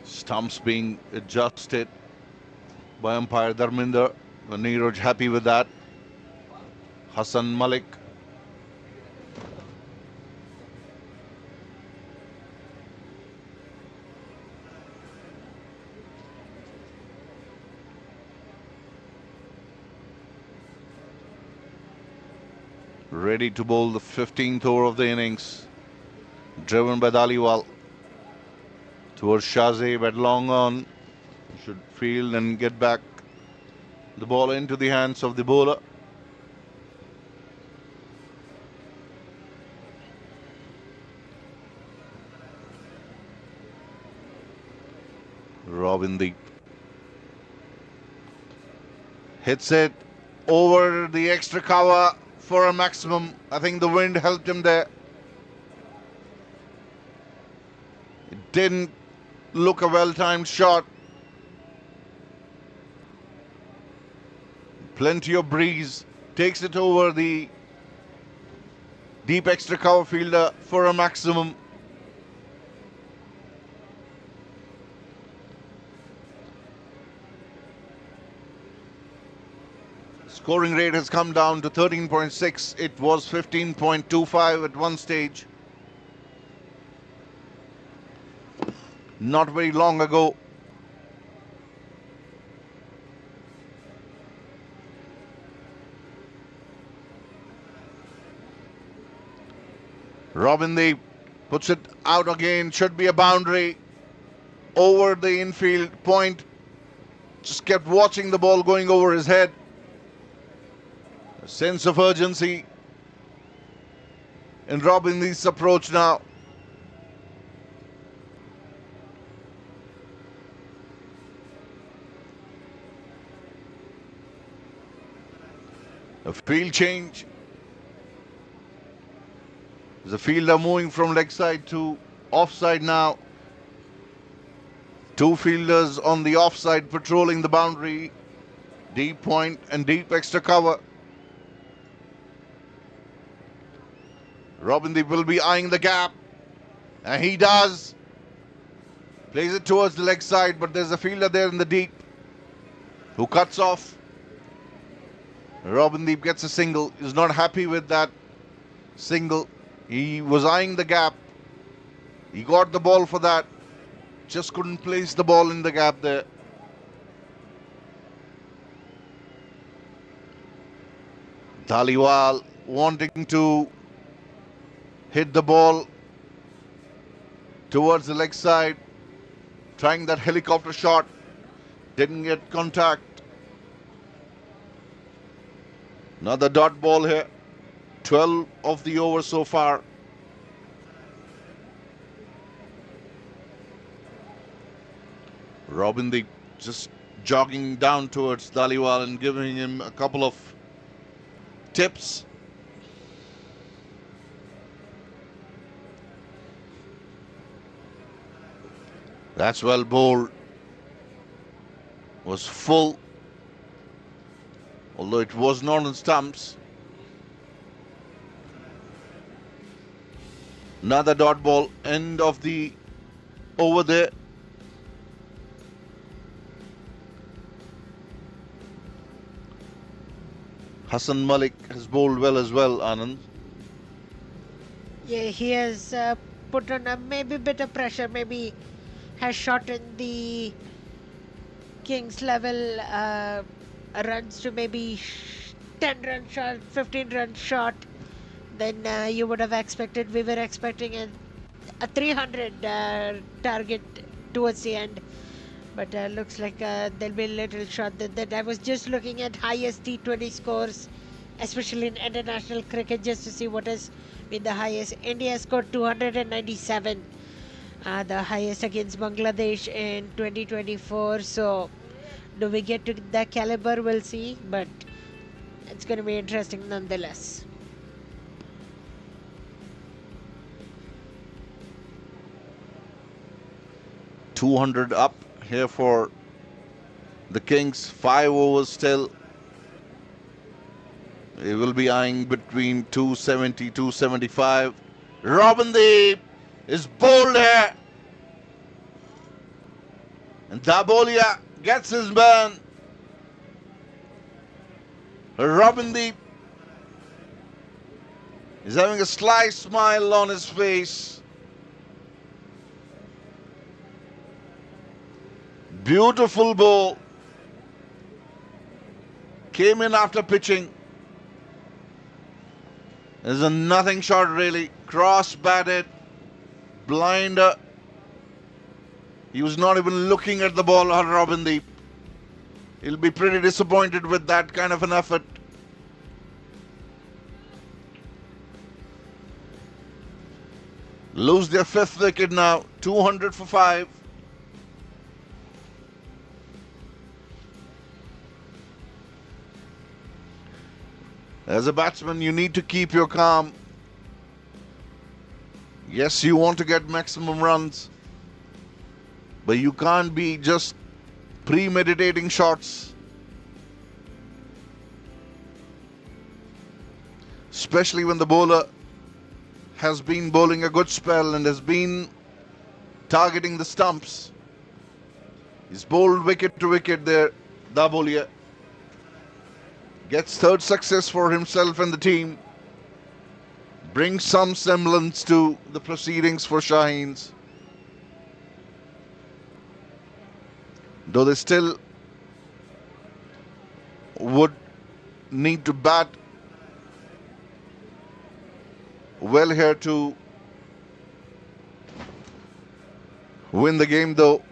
Stumps being adjusted by umpire Dharminder. Neeraj happy with that. Hassan Malik. ready to bowl the 15th over of the innings. Driven by Dhaliwal towards Shahzeb at long on. Should field and get back the ball into the hands of the bowler. Robindeep hits it over the extra cover for a maximum. I think the wind helped him there. It didn't look a well-timed shot. Plenty of breeze. Takes it over the deep extra cover fielder for a maximum. Scoring rate has come down to 13.6. It was 15.25 at one stage. Not very long ago. Robindeep puts it out again. Should be a boundary over the infield point. Just kept watching the ball going over his head. A sense of urgency in Robindeep's approach now. A field change. There's a fielder moving from leg side to offside now. Two fielders on the offside patrolling the boundary. Deep point and deep extra cover. Robindeep will be eyeing the gap. And he does. Plays it towards the leg side, but there's a fielder there in the deep who cuts off. Robindeep gets a single. He's not happy with that single. He was eyeing the gap. He got the ball for that. Just couldn't place the ball in the gap there. Dhaliwal wanting to hit the ball towards the leg side. Trying that helicopter shot. Didn't get contact. Another dot ball here. 12 of the over so far. Robindeep just jogging down towards Dhaliwal and giving him a couple of tips. That's well bowled. Was full. Although it was not on stumps. Another dot ball, end of the over there. Hassan Malik has bowled well as well, Anand. Yeah, he has put on maybe a bit of pressure, maybe has shortened the Kings level runs to maybe 10 run short, 15 run short than you would have expected. We were expecting a 300 target towards the end, but looks like there'll be a little short than that. I was just looking at highest T20 scores, especially in international cricket, just to see what has been the highest. India scored 297, the highest against Bangladesh in 2024. So do we get to that caliber? We'll see, but it's going to be interesting nonetheless. $200 up here for the Kings. 5 overs still. They will be eyeing between 270, 275. Robindeep is bowled here. And Dabolia gets his man. Robindeep is having a sly smile on his face. Beautiful ball. Came in after pitching. Is a nothing shot really. Cross batted. Blinder. He was not even looking at the ball, Robindeep. He'll be pretty disappointed with that kind of an effort. Lose their 5th wicket now. 200 for 5. As a batsman, you need to keep your calm. Yes, you want to get maximum runs, but you can't be just premeditating shots. Especially when the bowler has been bowling a good spell and has been targeting the stumps. He's bowled wicket to wicket there, Dabolia. Gets 3rd success for himself and the team. Brings some semblance to the proceedings for Shaheens. Though they still would need to bat well here to win the game though.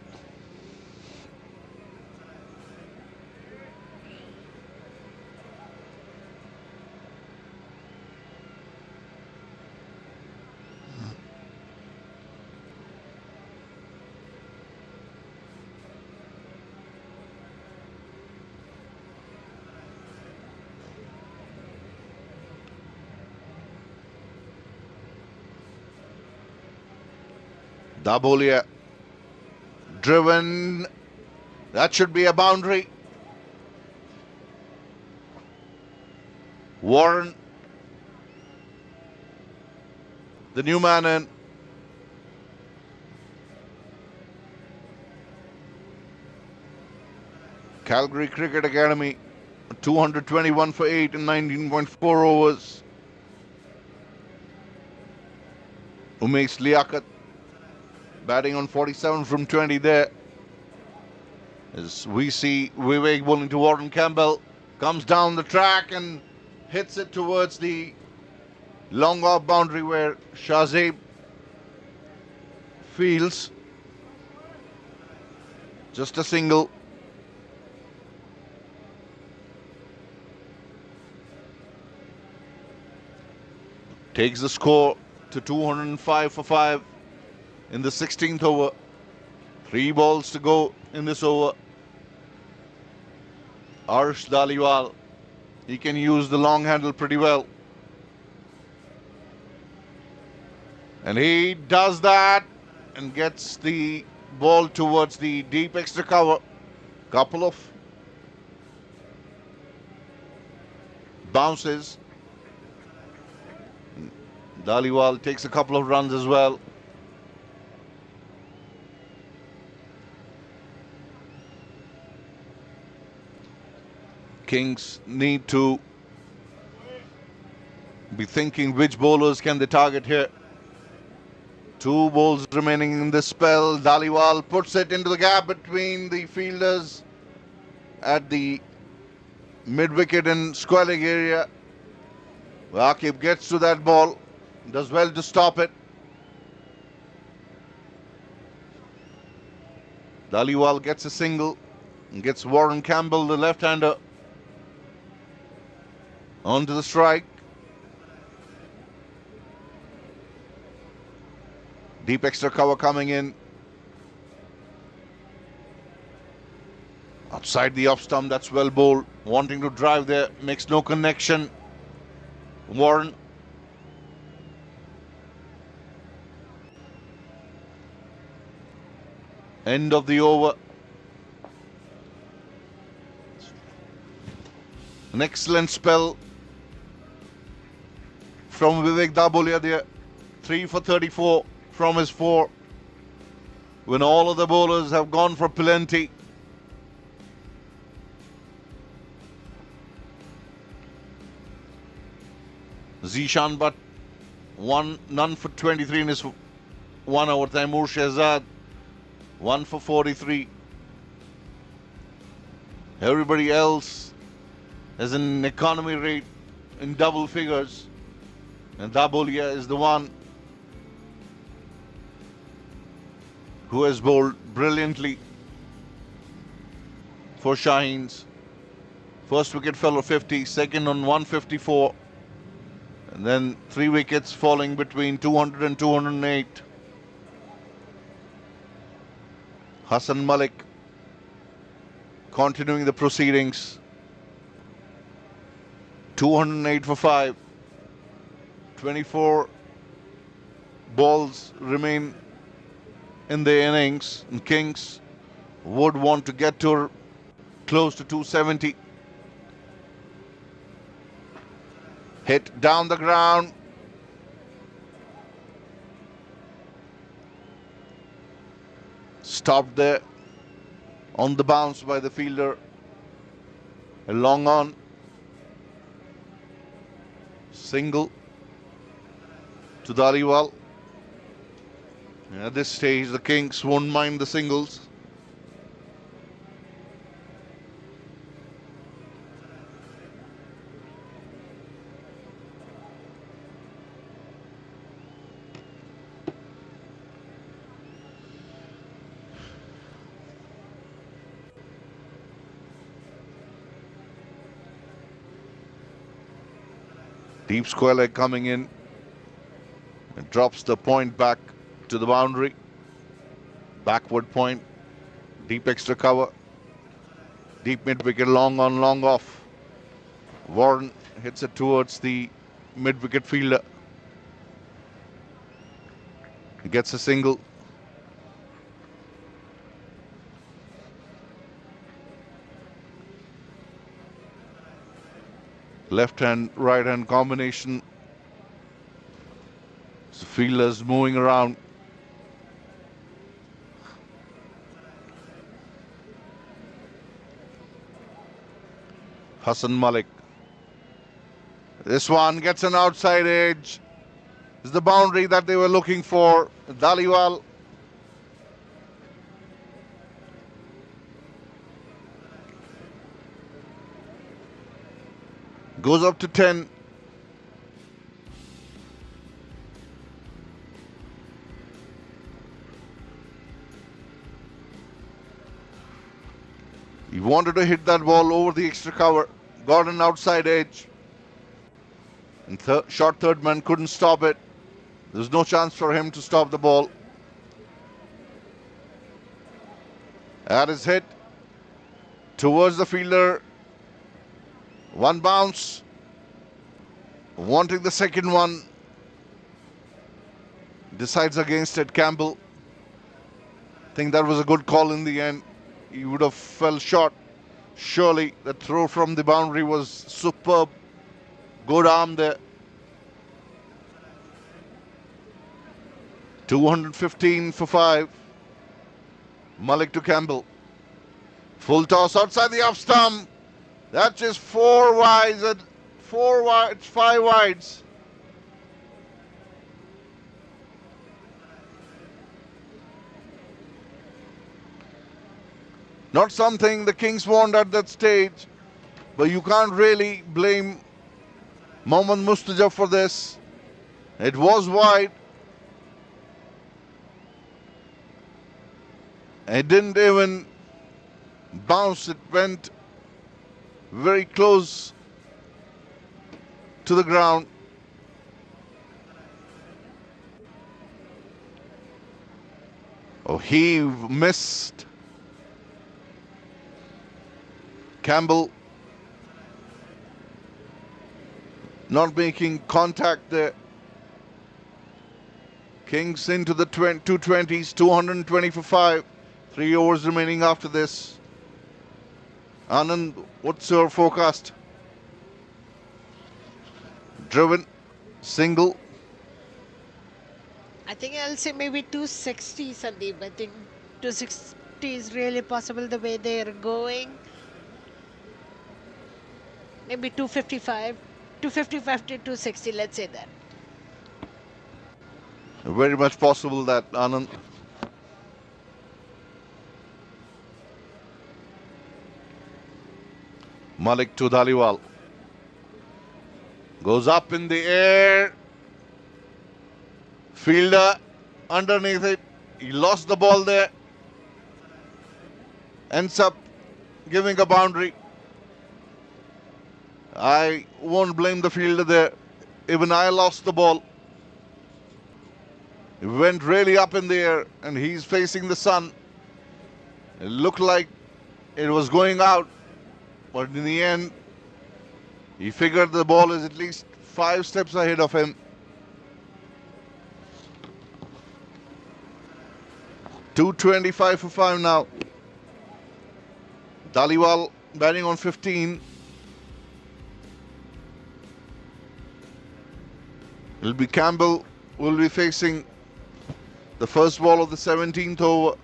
Dabolia driven. That should be a boundary. Warren, the new man in. Calgary Cricket Academy, 221 for 8 in 19.4 overs. Umesh Liaquat batting on 47 from 20 there. As we see Vivek bowling to Warren Campbell. Comes down the track and hits it towards the long off boundary where Shahzeeb fields. Just a single. Takes the score to 205 for 5 in the 16th over. 3 balls to go in this over. Arsh Dhaliwal, he can use the long handle pretty well. And he does that and gets the ball towards the deep extra cover. Couple of bounces. Dhaliwal takes a couple of runs as well. Kings need to be thinking which bowlers can they target here. 2 balls remaining in this spell. Dhaliwal puts it into the gap between the fielders at the mid-wicket and square leg area. Waqib gets to that ball, does well to stop it. Dhaliwal gets a single and gets Warren Campbell, the left-hander, onto the strike. Deep extra cover coming in. Outside the off stump, that's well bowled. Wanting to drive there, makes no connection. Warren. End of the over. An excellent spell from Vivek Dabolia there. 3 for 34 from his 4. When all of the bowlers have gone for plenty. Zishan Butt, none for 23 in his 1 over. Taimur Shehzad, 1 for 43. Everybody else has an economy rate in double figures. And Dabolia is the one who has bowled brilliantly for Shaheens. First wicket fell on 50, second on 154. And then 3 wickets falling between 200 and 208. Hassan Malik continuing the proceedings. 208 for 5. 24 balls remain in the innings, and Kings would want to get to close to 270. Hit down the ground. Stopped there on the bounce by the fielder. A long on. Single to Dhaliwal. At this stage, the Kings won't mind the singles. Deep square leg coming in. It drops the point back to the boundary. Backward point. Deep extra cover. Deep mid wicket, long on, long off. Warren hits it towards the mid wicket fielder. He gets a single. Left hand, right hand combination. So fielders moving around. Hassan Malik. This one gets an outside edge. This is the boundary that they were looking for. Dhaliwal. Goes up to 10. He wanted to hit that ball over the extra cover. Got an outside edge. And short third man couldn't stop it. There's no chance for him to stop the ball. That is hit towards the fielder. One bounce. Wanting the second one. Decides against it, Campbell. Think that was a good call in the end. He would have fell short. Surely the throw from the boundary was superb. Good arm there. 215 for 5. Malik to Campbell. Full toss outside the off stump. That's just 4 wides and 4 wides, 5 wides. Not something the Kings want at that stage, but you can't really blame Mohammad Mustaja for this. It was wide. It didn't even bounce, it went very close to the ground. Oh, he missed. Campbell not making contact there. Kings into the 220s, 220 for 5. 3 overs remaining after this. Anand, what's your forecast? Driven, single. I think I'll say maybe 260, Sandeep. I think 260 is really possible the way they're going. Maybe 255. 255 to 260, let's say that. Very much possible that, Anand. Malik to Dhaliwal. Goes up in the air. Fielder underneath it. He lost the ball there. Ends up giving a boundary. I won't blame the fielder there. Even I lost the ball. It went really up in the air and he's facing the sun. It looked like it was going out, but in the end, he figured the ball is at least 5 steps ahead of him. 225 for 5 now. Dhaliwal batting on 15. It'll be Campbell will be facing the first ball of the 17th over.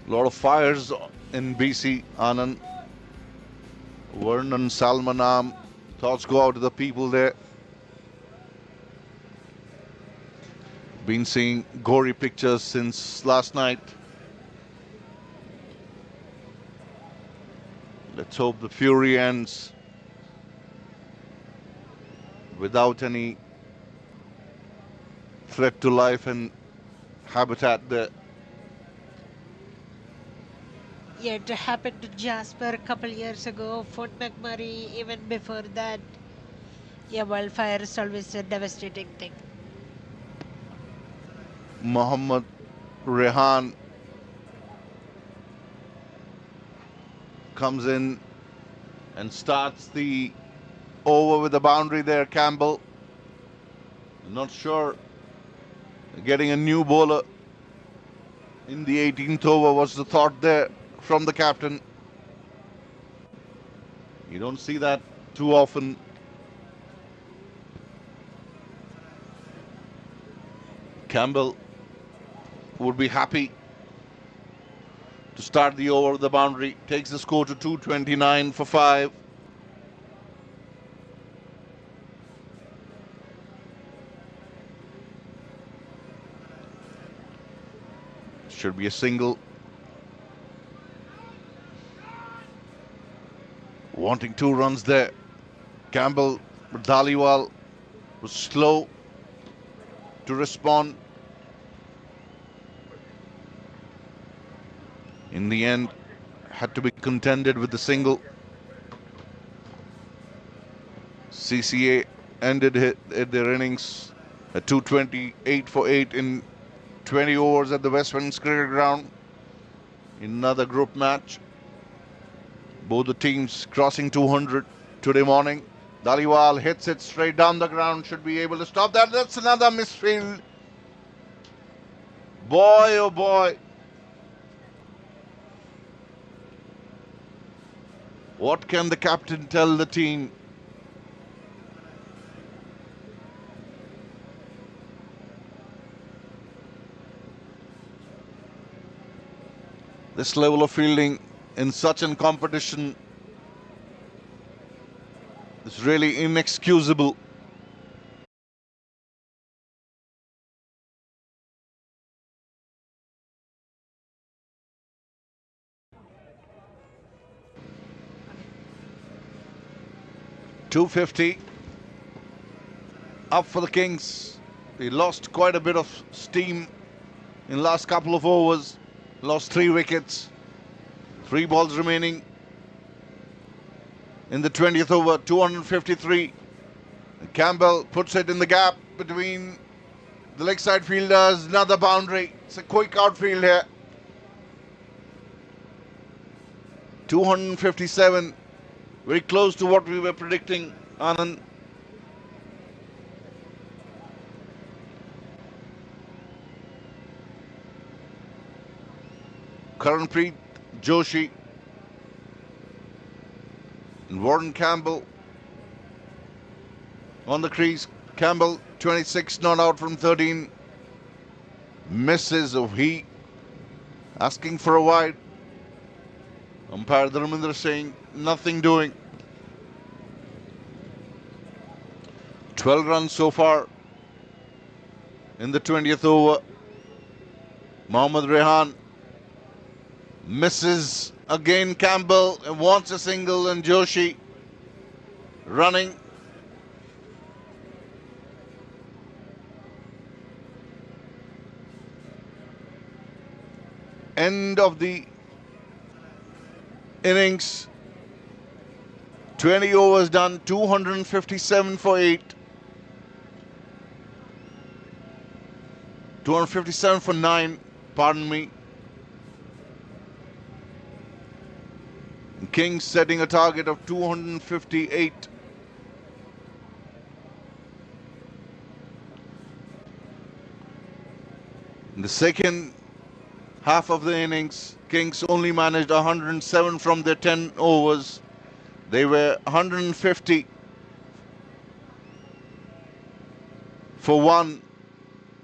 A lot of fires in BC, Anand. Vernon, Salmanam. Thoughts go out to the people there. Been seeing gory pictures since last night. Let's hope the fury ends without any threat to life and habitat there. Yeah, it happened to Jasper a couple years ago, Fort McMurray, even before that. Yeah, wildfire is always a devastating thing. Mohammad Rehan comes in and starts the over with a boundary there. Campbell, not sure, getting a new bowler in the 18th over was the thought there from the captain. You don't see that too often. Campbell would be happy to start the over with the boundary. Takes the score to 229 for 5. Should be a single. Wanting 2 runs there. Campbell, Dhaliwal was slow to respond. In the end, had to be contended with the single. CCA ended their innings at 228 for 8 in 20 overs at the Westlands Cricket Ground in another group match. Both the teams crossing 200 today morning. Dhaliwal hits it straight down the ground, should be able to stop that. That's another misfield. Boy, oh boy. What can the captain tell the team? This level of fielding in such a competition is really inexcusable. .250 up for the Kings. They lost quite a bit of steam in last couple of overs. Lost 3 wickets. 3 balls remaining in the 20th over. 253. And Campbell puts it in the gap between the leg side fielders. Another boundary. It's a quick outfield here. 257. Very close to what we were predicting, Anand. Karanpreet Joshi and Warren Campbell on the crease. Campbell 26 not out from 13. Misses of he asking for a wide. Umpire Dharmendra saying nothing doing. 12 runs so far in the 20th over. Mohammad Rehan misses again. Campbell wants a single, and Joshi running. End of the innings. 20 overs done, 257 for 8. 257 for 9, pardon me. Kings setting a target of 258. In the second half of the innings, Kings only managed 107 from their 10 overs. They were 150 for 1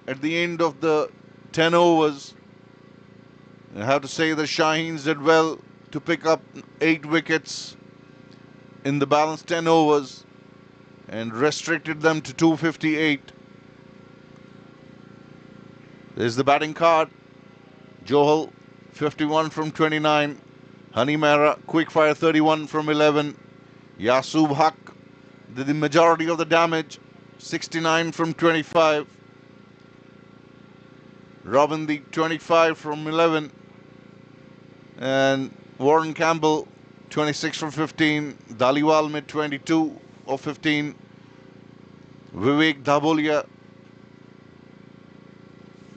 at the end of the 10 overs. I have to say the Shaheens did well to pick up 8 wickets in the balanced 10 overs and restricted them to 258. There's the batting card. Johal, 51 from 29. Hani Mehra, quickfire 31 from 11. Yasub Haq did the majority of the damage, 69 from 25. Robin the 25 from 11. And Warren Campbell, 26 from 15. Dhaliwal made 22 of 15. Vivek Dhabolia,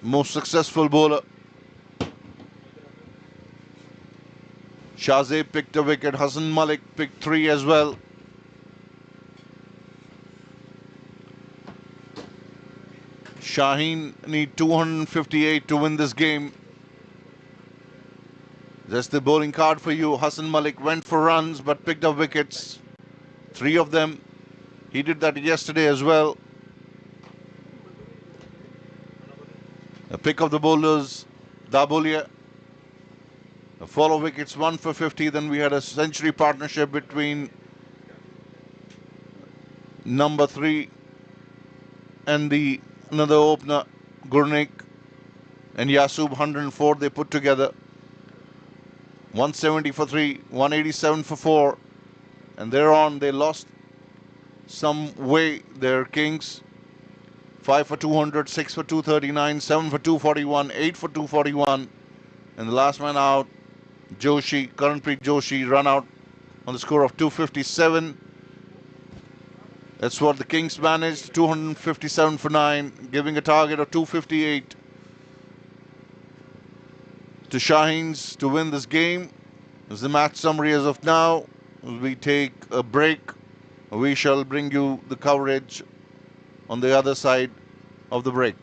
most successful bowler. Shahzeb picked a wicket. Hassan Malik picked 3 as well. Shaheen need 258 to win this game. That's the bowling card for you. Hassan Malik went for runs but picked up wickets. 3 of them. He did that yesterday as well. A pick of the bowlers, Dabolia. A follow wickets, 1 for 50. Then we had a century partnership between number 3 and the another opener, Gurnik, and Yasub, 104 they put together. 170 for 3, 187 for 4. And thereon they lost some way, their Kings. 5 for 200, 6 for 239, 7 for 241, 8 for 241. And the last man out, Joshi, Karanpreet Joshi, run out on the score of 257. That's what the Kings managed, 257 for 9, giving a target of 258 to Shaheens to win this game. This is the match summary as of now. As we take a break, we shall bring you the coverage on the other side of the break.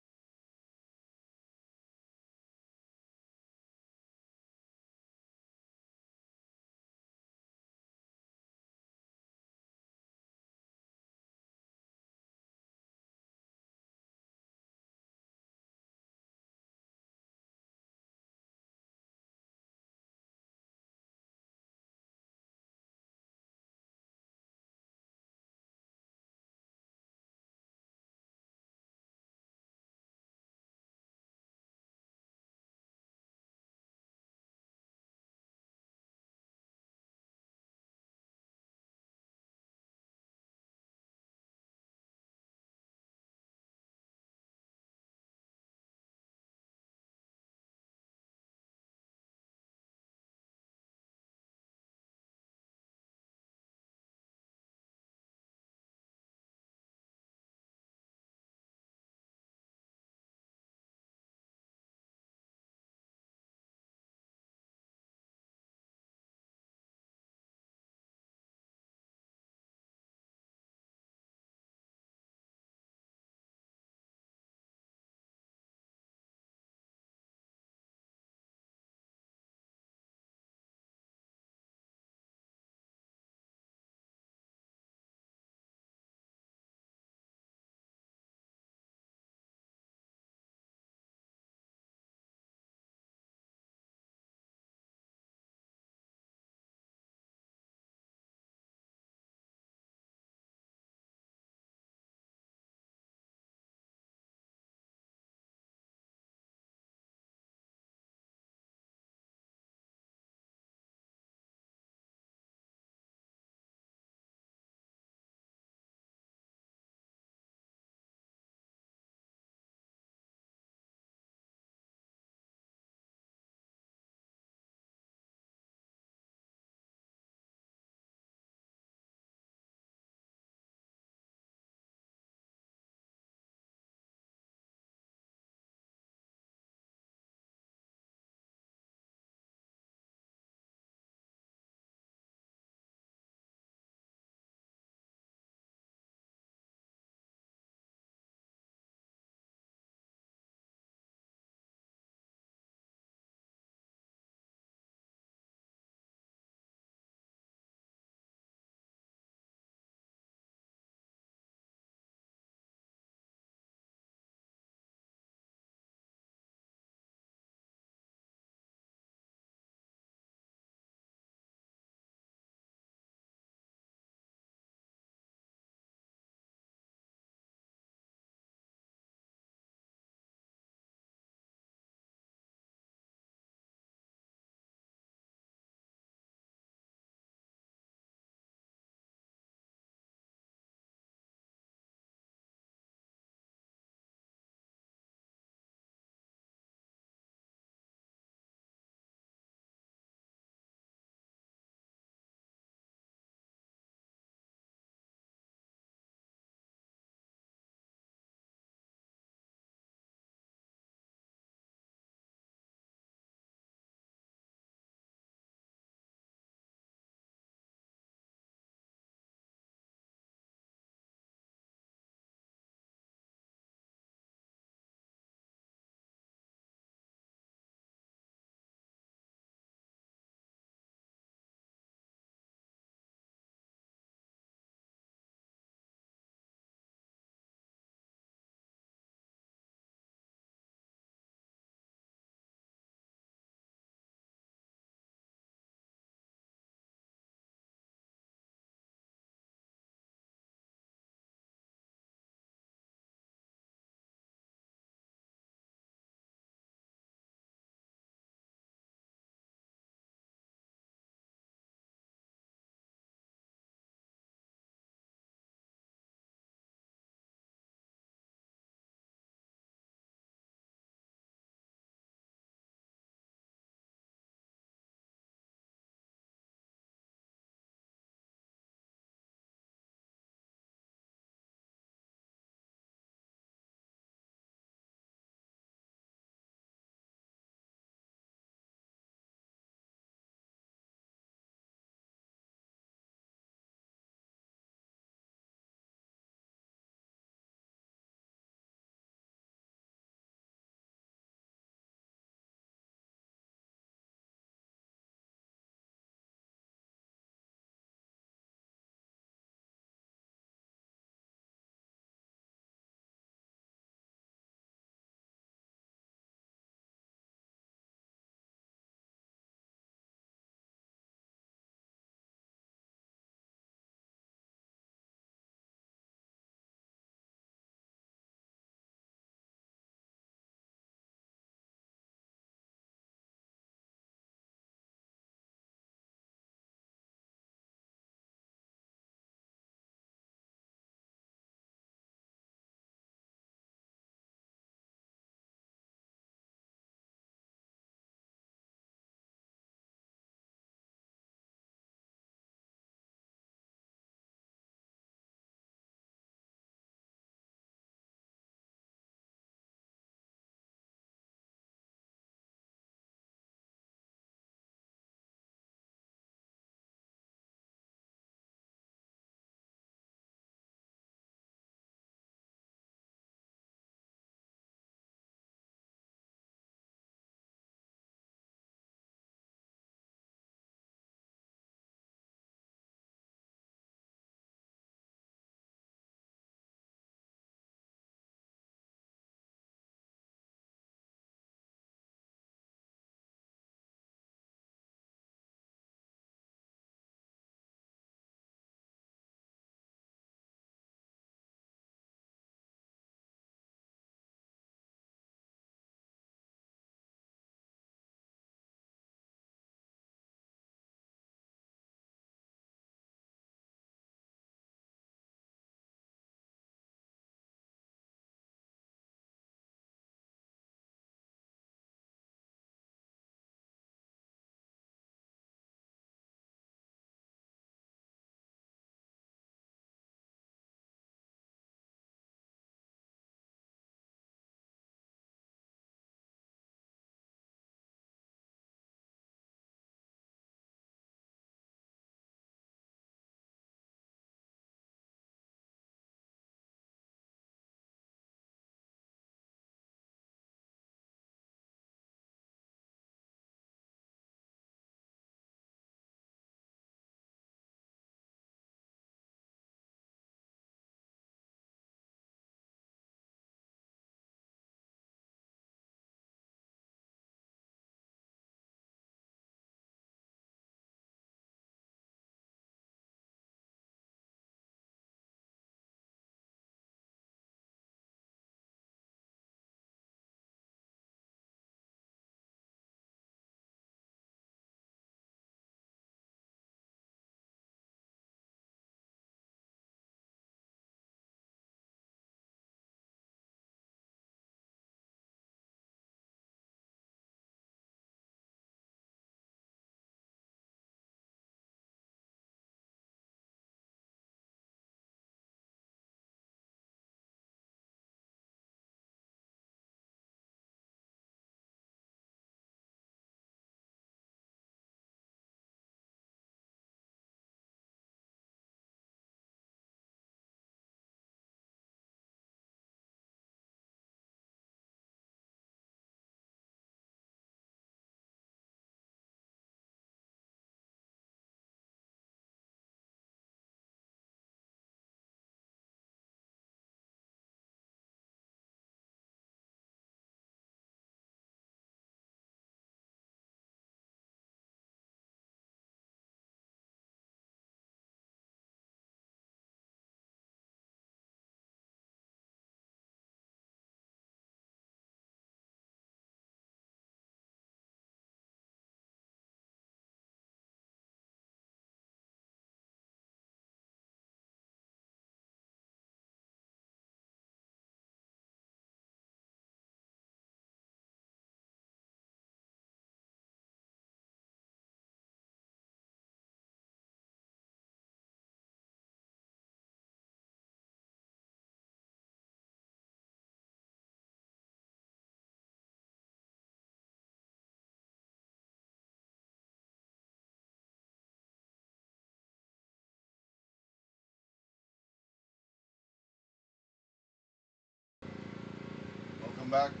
Welcome back.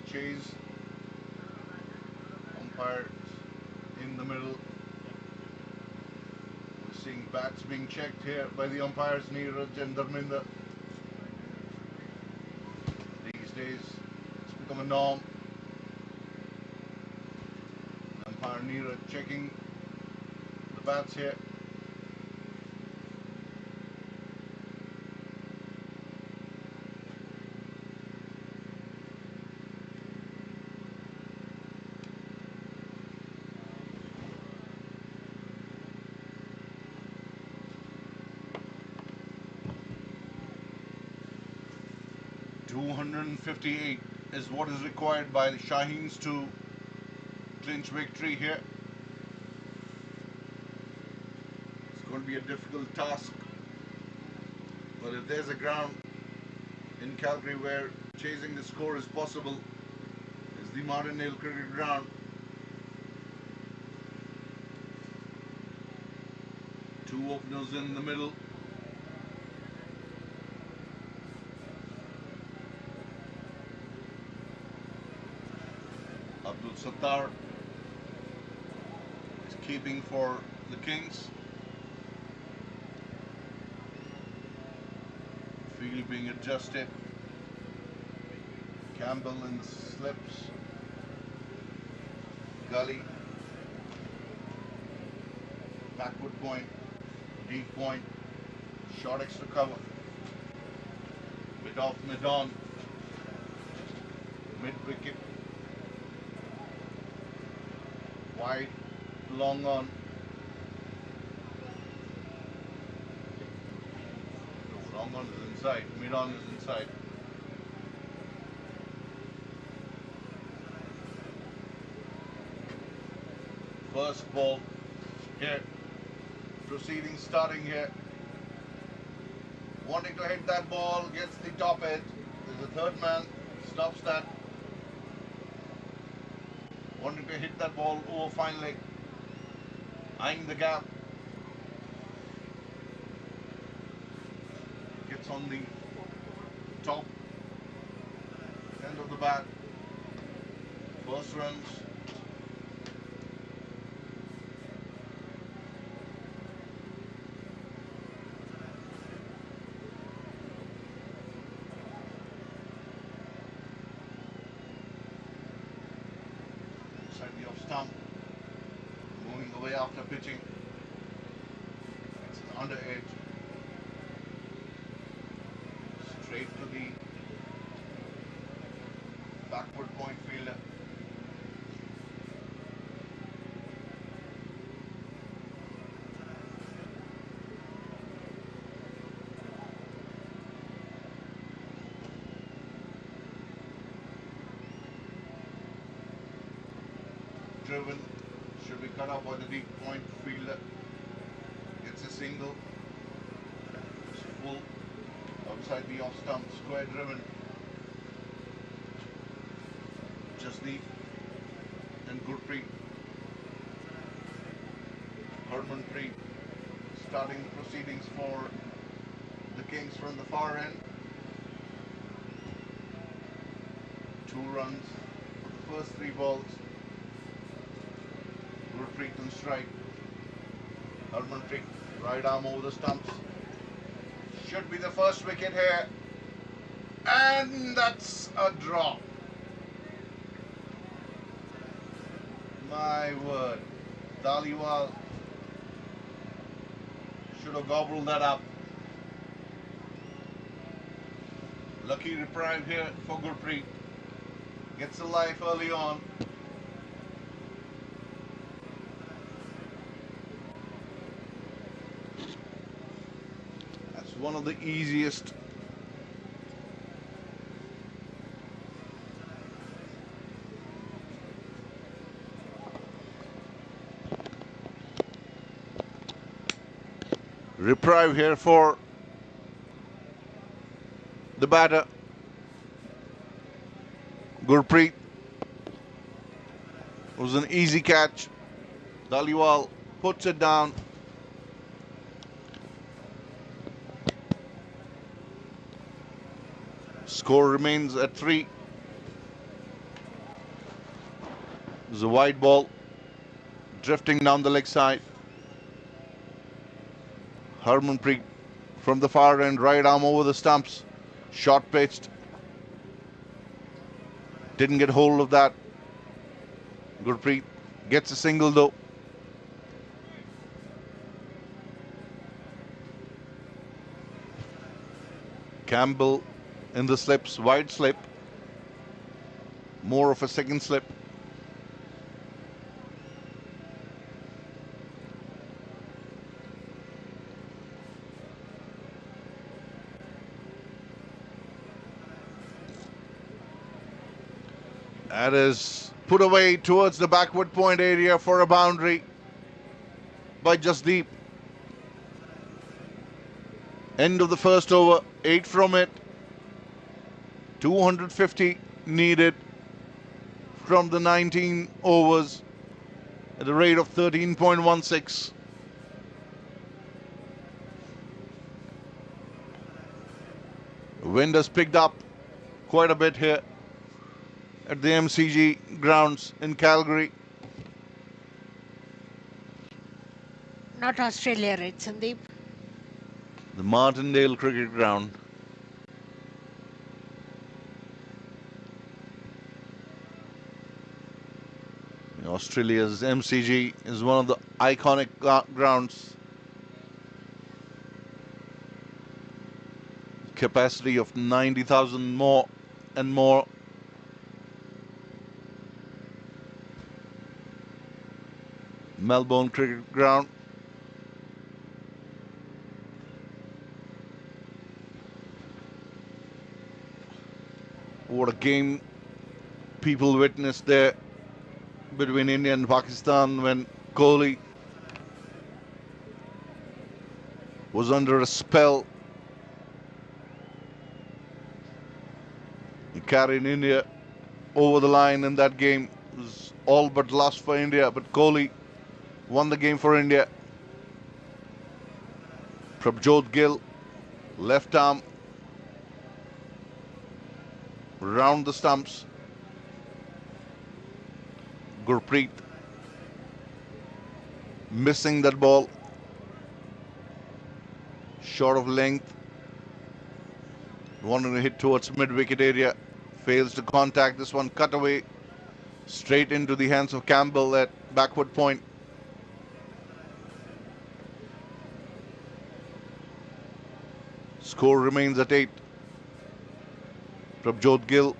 The chase. Umpires in the middle. We're seeing bats being checked here by the umpires Neeraj and Dharminder. These days it's become a norm. Umpire Neeraj checking the bats here. .258 is what is required by the Shaheens to clinch victory here. It's going to be a difficult task, but if there's a ground in Calgary where chasing the score is possible, is the Martindale Cricket Ground. Two openers in the middle. Abdul Sattar is keeping for the Kings. Field being adjusted. Campbell in the slips. Gully. Backward point. Deep point. Short extra cover. Mid off, mid on. Mid wicket. Wide, long on. No, long on is inside. Mid on is inside. First ball here. Proceeding starting here. Wanting to hit that ball, gets the top edge. There's a third man, stops that. Wanting to hit that ball over finally. Eyeing the gap. Gets on the top end of the bat. First runs. Slightly off stump. Moving away after pitching. It's an under edge. Straight to the backward point fielder. Driven, should be cut off by the deep point fielder. Gets a single. It's full outside the off stump, square driven. Jasdeep and Gurpreet. Harmanpreet starting the proceedings for the Kings from the far end. 2 runs for the first 3 balls. Gurpreet on strike. Harmanpreet, right arm over the stumps. Should be the first wicket here. And that's a drop. My word. Dhaliwal should have gobbled that up. Lucky reprieve here for Gurpreet. Gets a life early on. That's one of the easiest reprieve here for the batter. Gurpreet. It was an easy catch. Dhaliwal puts it down. Score remains at 3. There's a wide ball drifting down the leg side. Harmanpreet from the far end, right arm over the stumps. Short pitched. Didn't get hold of that. Gurpreet gets a single though. Campbell in the slips, wide slip. More of a second slip. That is put away towards the backward point area for a boundary by Jasdeep. End of the first over, 8 from it. 250 needed from the 19 overs at a rate of 13.16. Wind has picked up quite a bit here at the MCG grounds in Calgary. Not Australia, right, Sandeep? The Martindale Cricket Ground. Australia's MCG is one of the iconic grounds. Capacity of 90,000 more and more. Melbourne Cricket Ground. What a game people witnessed there between India and Pakistan when Kohli was under a spell. He carried India over the line in that game. It was all but lost for India, but Kohli won the game for India. Prabjot Gill, left arm, round the stumps. Gurpreet missing that ball, short of length, wanting to hit towards mid-wicket area, fails to contact this one, cut away straight into the hands of Campbell at backward point. Score remains at 8. Prabjot Gill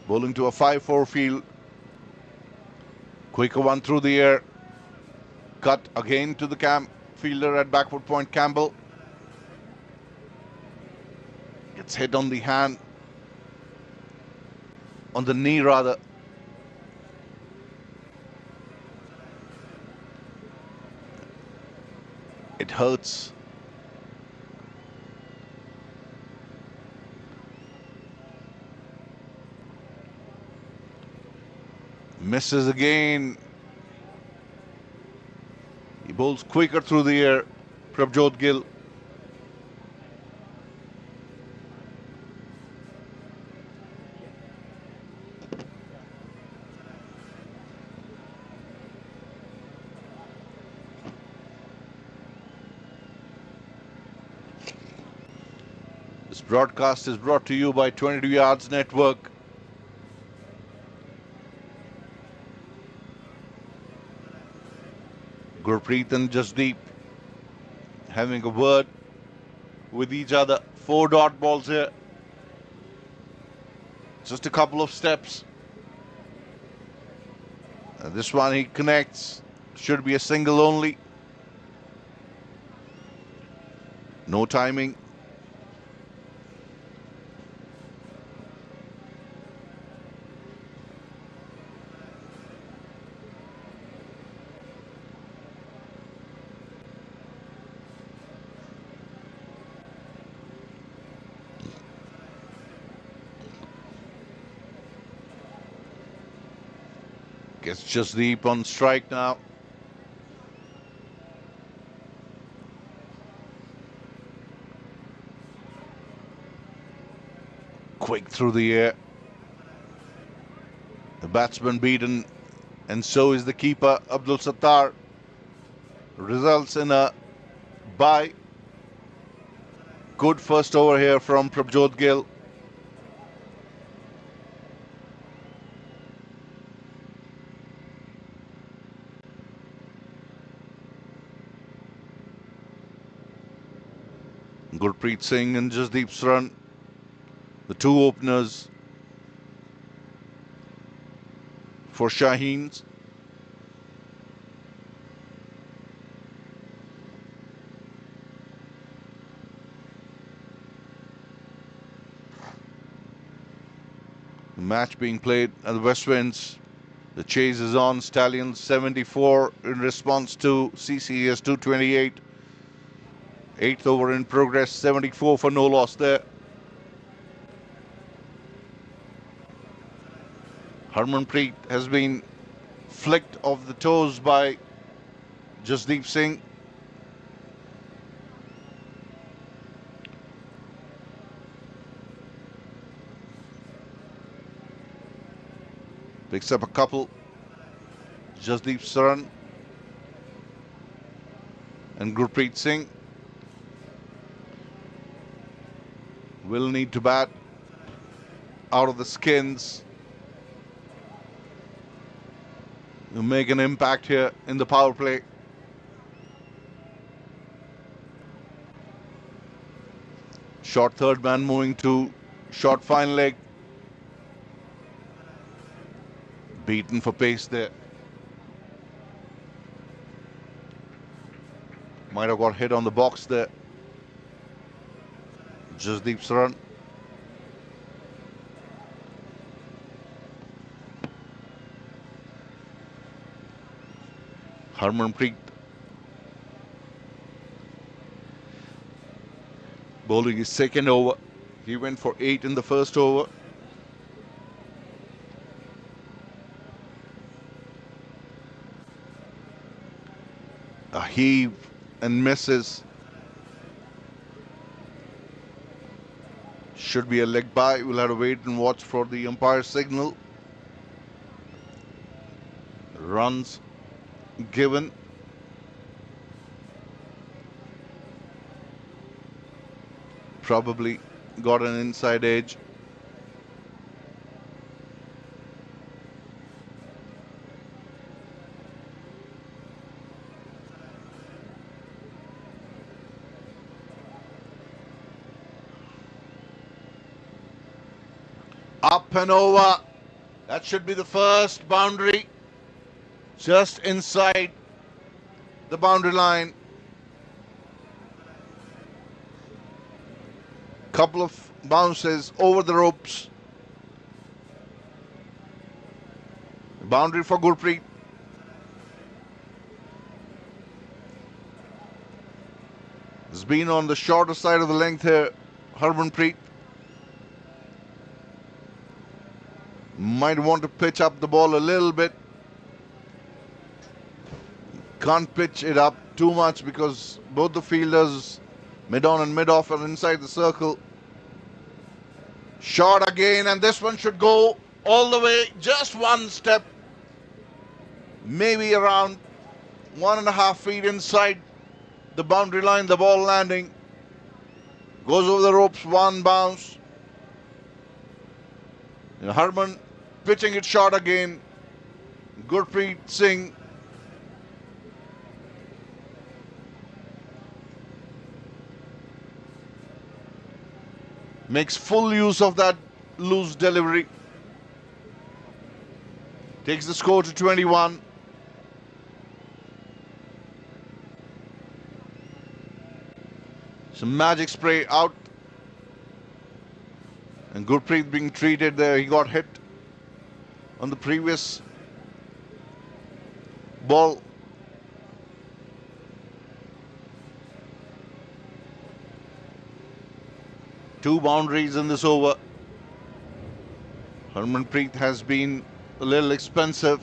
bowling to a 5-4 field. Quicker one through the air. Cut again to the fielder at backward point, Campbell. Gets hit on the hand. On the knee rather. It hurts. Misses again. He bowls quicker through the air, Prabjot Gill. This broadcast is brought to you by 22 Yards Network. Gurpreet and Jasdeep having a word with each other. 4 dot balls here. Just a couple of steps. This one he connects. Should be a single only. No timing. Gets just deep on strike now. Quick through the air. The batsman beaten, and so is the keeper, Abdul Sattar. Results in a bye. Good first over here from Prabjot Gill. Gurpreet Singh and Jasdeep Sran, the two openers for Shaheen. The match being played at the West Winds. The chase is on. Stallions 74 in response to CCS 228. 8th over in progress, 74 for no loss there. Harmanpreet has been flicked off the toes by Jasdeep Singh. Picks up a couple. Jasdeep Sran and Gurpreet Singh will need to bat out of the skins to make an impact here in the power play. Short third man moving to short fine leg. Beaten for pace there. Might have got hit on the box there. Jasdeep Sran. Harmanpreet bowling his second over. He went for 8 in the first over. A heave and misses. Should be a leg bye. We'll have to wait and watch for the umpire signal. Runs given. Probably got an inside edge. Up and over. That should be the first boundary. Just inside the boundary line. Couple of bounces over the ropes. Boundary for Gurpreet. Has been on the shorter side of the length here, Harmanpreet. Might want to pitch up the ball a little bit. Can't pitch it up too much because both the fielders, mid-on and mid-off, are inside the circle. Shot again, and this one should go all the way, just one step. Maybe around 1.5 feet inside the boundary line, the ball landing. Goes over the ropes, one bounce. And Harman pitching it short again. Gurpreet Singh makes full use of that loose delivery. Takes the score to 21. Some magic spray out. And Gurpreet being treated there. He got hit on the previous ball. Two boundaries in this over. Harmanpreet has been a little expensive.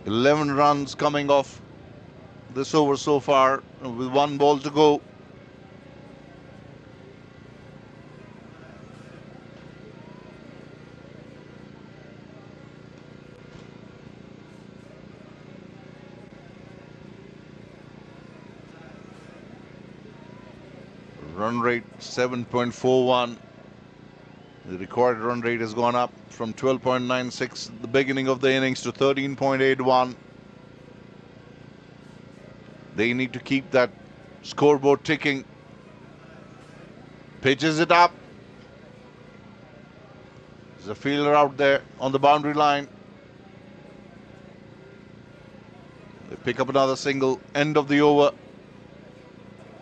11 runs coming off this over so far with 1 ball to go. Run rate 7.41. The recorded run rate has gone up from 12.96 at the beginning of the innings to 13.81. They need to keep that scoreboard ticking. Pitches it up. There's a fielder out there on the boundary line. They pick up another single. End of the over.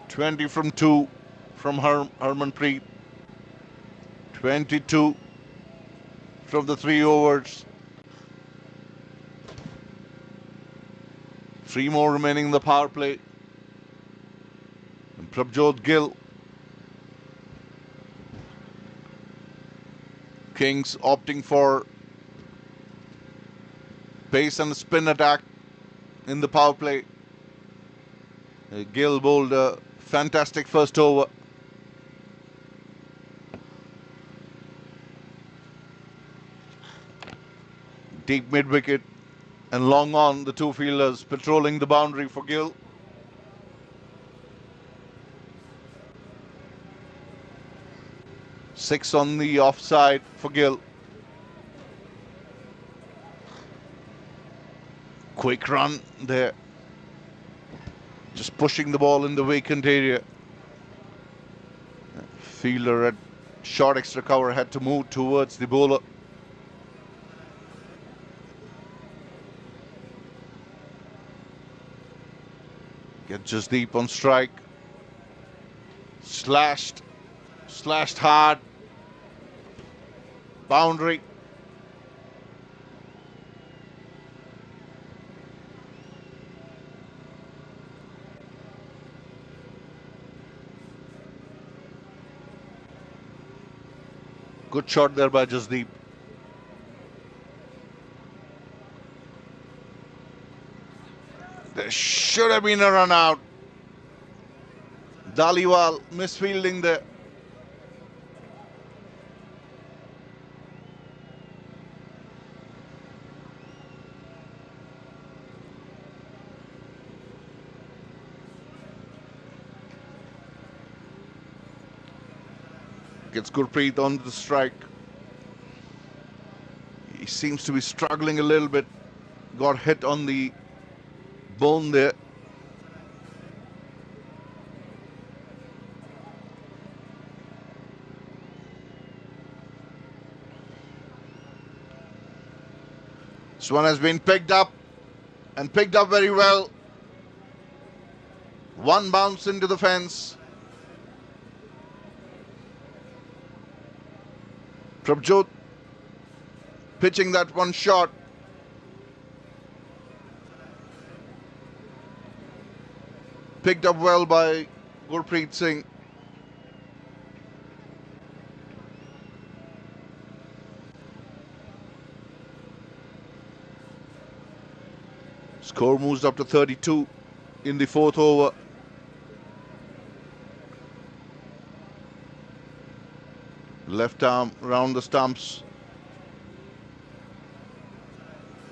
20 from 2 from Harmanpreet. 22 from the 3 overs. 3 more remaining in the power play. And Prabjot Gill. Kings opting for pace and spin attack in the power play. Gill bowled a fantastic first over. Deep mid-wicket and long on, the 2 fielders patrolling the boundary for Gill. Six on the offside for Gill. Quick run there. Just pushing the ball in the vacant area. Fielder at short extra cover had to move towards the bowler. Get just deep on strike. Slashed hard. Boundary. Good shot there by Jasdeep. There should have been a run out. Dhaliwal misfielding there. Gets Gurpreet on the strike. He seems to be struggling a little bit. Got hit on the bone there. This one has been picked up and picked up very well. One bounce into the fence. Prabjot pitching that one shot. Picked up well by Gurpreet Singh. Score moves up to 32 in the 4th over. Left arm round the stumps.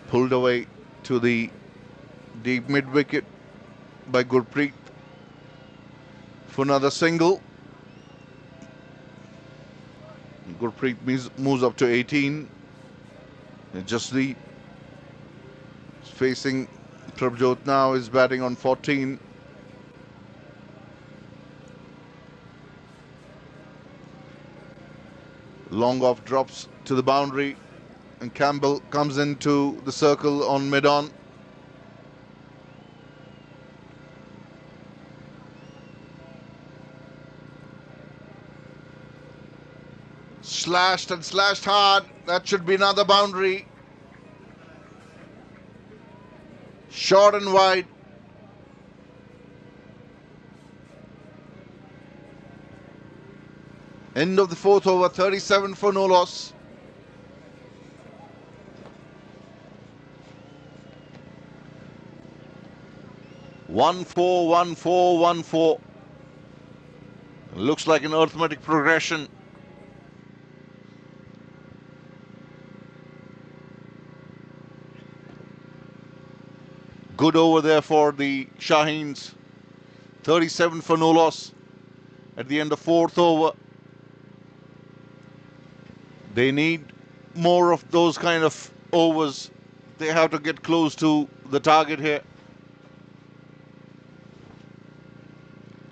Pulled away to the deep mid-wicket by Gurpreet for another single. Gurpreet moves up to 18. Jasdeep is facing Prabjot now, is batting on 14. Long off drops to the boundary and Campbell comes into the circle on mid-on. Slashed and slashed hard. That should be another boundary. Short and wide. End of the 4th over, 37 for no loss. 1-4, 1-4, 1-4. Looks like an arithmetic progression. Good over there for the Shaheens. 37 for no loss at the end of fourth over. They need more of those kind of overs. They have to get close to the target here.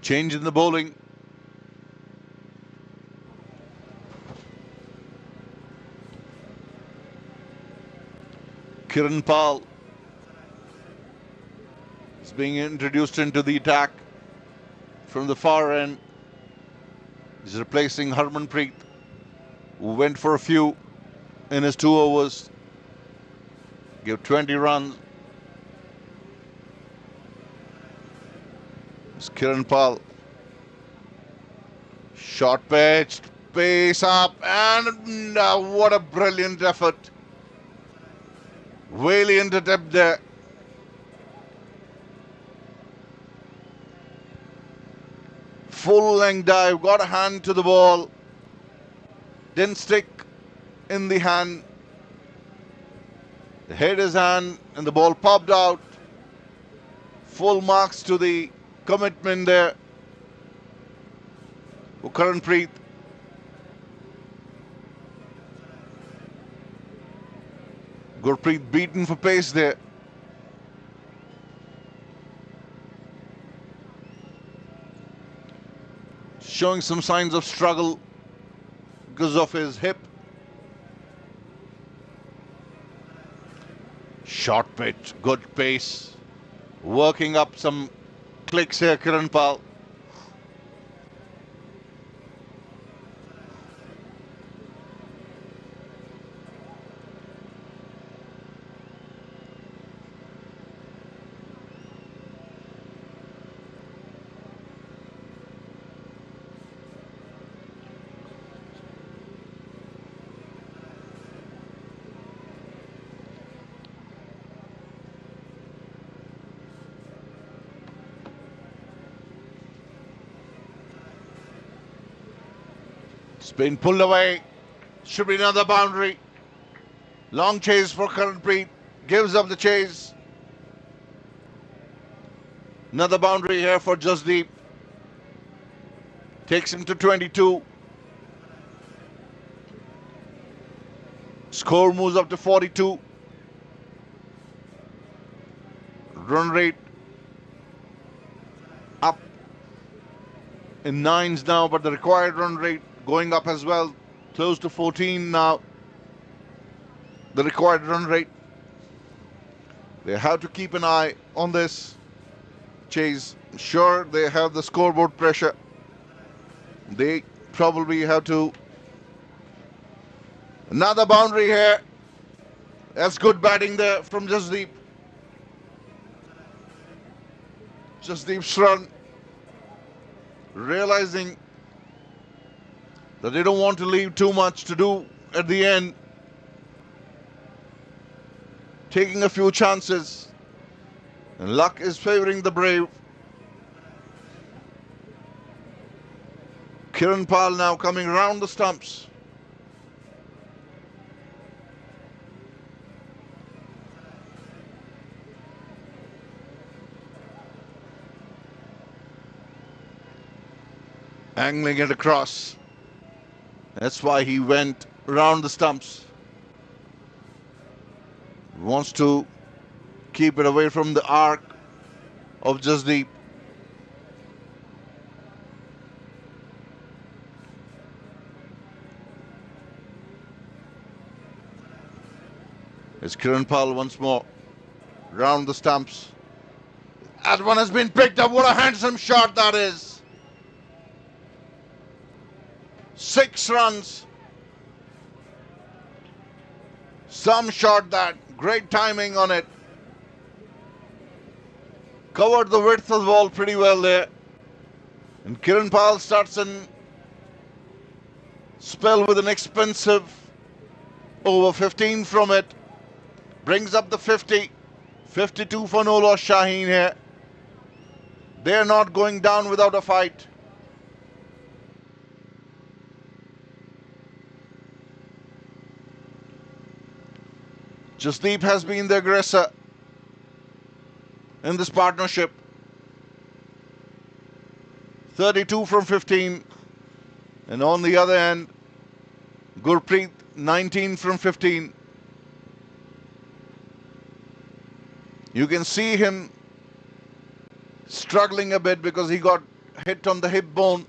Change in the bowling. Kiran Pal is being introduced into the attack from the far end. He's replacing Harmanpreet, who went for a few in his 2 overs. Give 20 runs. It's Kiran Pal. Short pitch, pace up, and what a brilliant effort. Valiant attempt there. Full length dive, got a hand to the ball. Didn't stick in the hand. Hit his hand and the ball popped out. Full marks to the commitment there. Harmanpreet. Gurpreet beaten for pace there. Showing some signs of struggle because of his hip. Short pitch, good pace. Working up some clicks here, Kiran Pal. It's been pulled away. Should be another boundary. Long chase for Harmanpreet. Gives up the chase. Another boundary here for Jasdeep. Takes him to 22. Score moves up to 42. Run rate up in 9s now, but the required run rate going up as well, close to 14 now. The required run rate. They have to keep an eye on this chase. Sure, they have the scoreboard pressure. They probably have to. Another boundary here. That's good batting there from Jasdeep. Jasdeep's run. Realizing that they don't want to leave too much to do at the end. Taking a few chances. And luck is favoring the brave. Kiran Pal now coming around the stumps. Angling it across. That's why he went around the stumps. Wants to keep it away from the arc of Jasdeep. It's Kiran Pal once more. Round the stumps. That one has been picked up. What a handsome shot that is. 6 runs. Some shot that. Great timing on it. Covered the width of the ball pretty well there. And Kiran Pal starts an spell with an expensive over 15 from it. Brings up the 50. 52 for no loss Shaheen here. They're not going down without a fight. Jasdeep has been the aggressor in this partnership. 32 from 15. And on the other end, Gurpreet 19 from 15. You can see him struggling a bit because he got hit on the hip bone.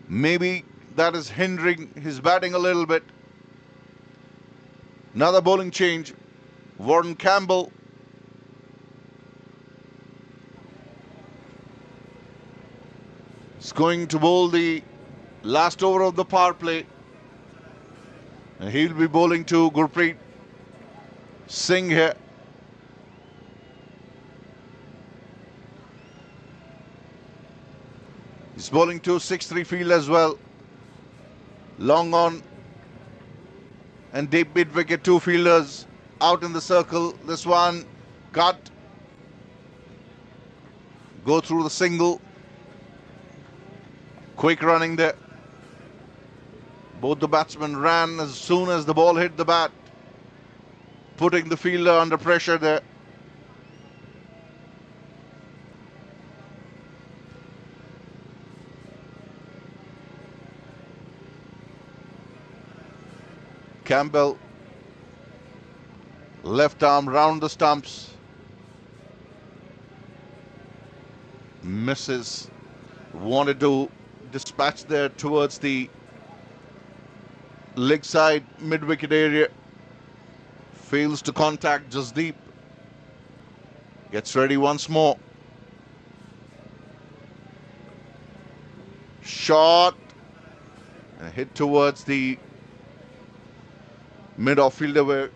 Maybe that is hindering his batting a little bit. Another bowling change. Warren Campbell is going to bowl the last over of the power play. And he'll be bowling to Gurpreet Singh here. He's bowling to 6-3 field as well. Long on and deep mid wicket, two fielders out in the circle. This one cut. Go through the single. Quick running there. Both the batsmen ran as soon as the ball hit the bat, putting the fielder under pressure there. Campbell, left arm round the stumps. Misses. Wanted to dispatch there towards the leg side mid-wicket area. Fails to contact Jasdeep. Gets ready once more. Shot. And hit towards the mid-off fielder where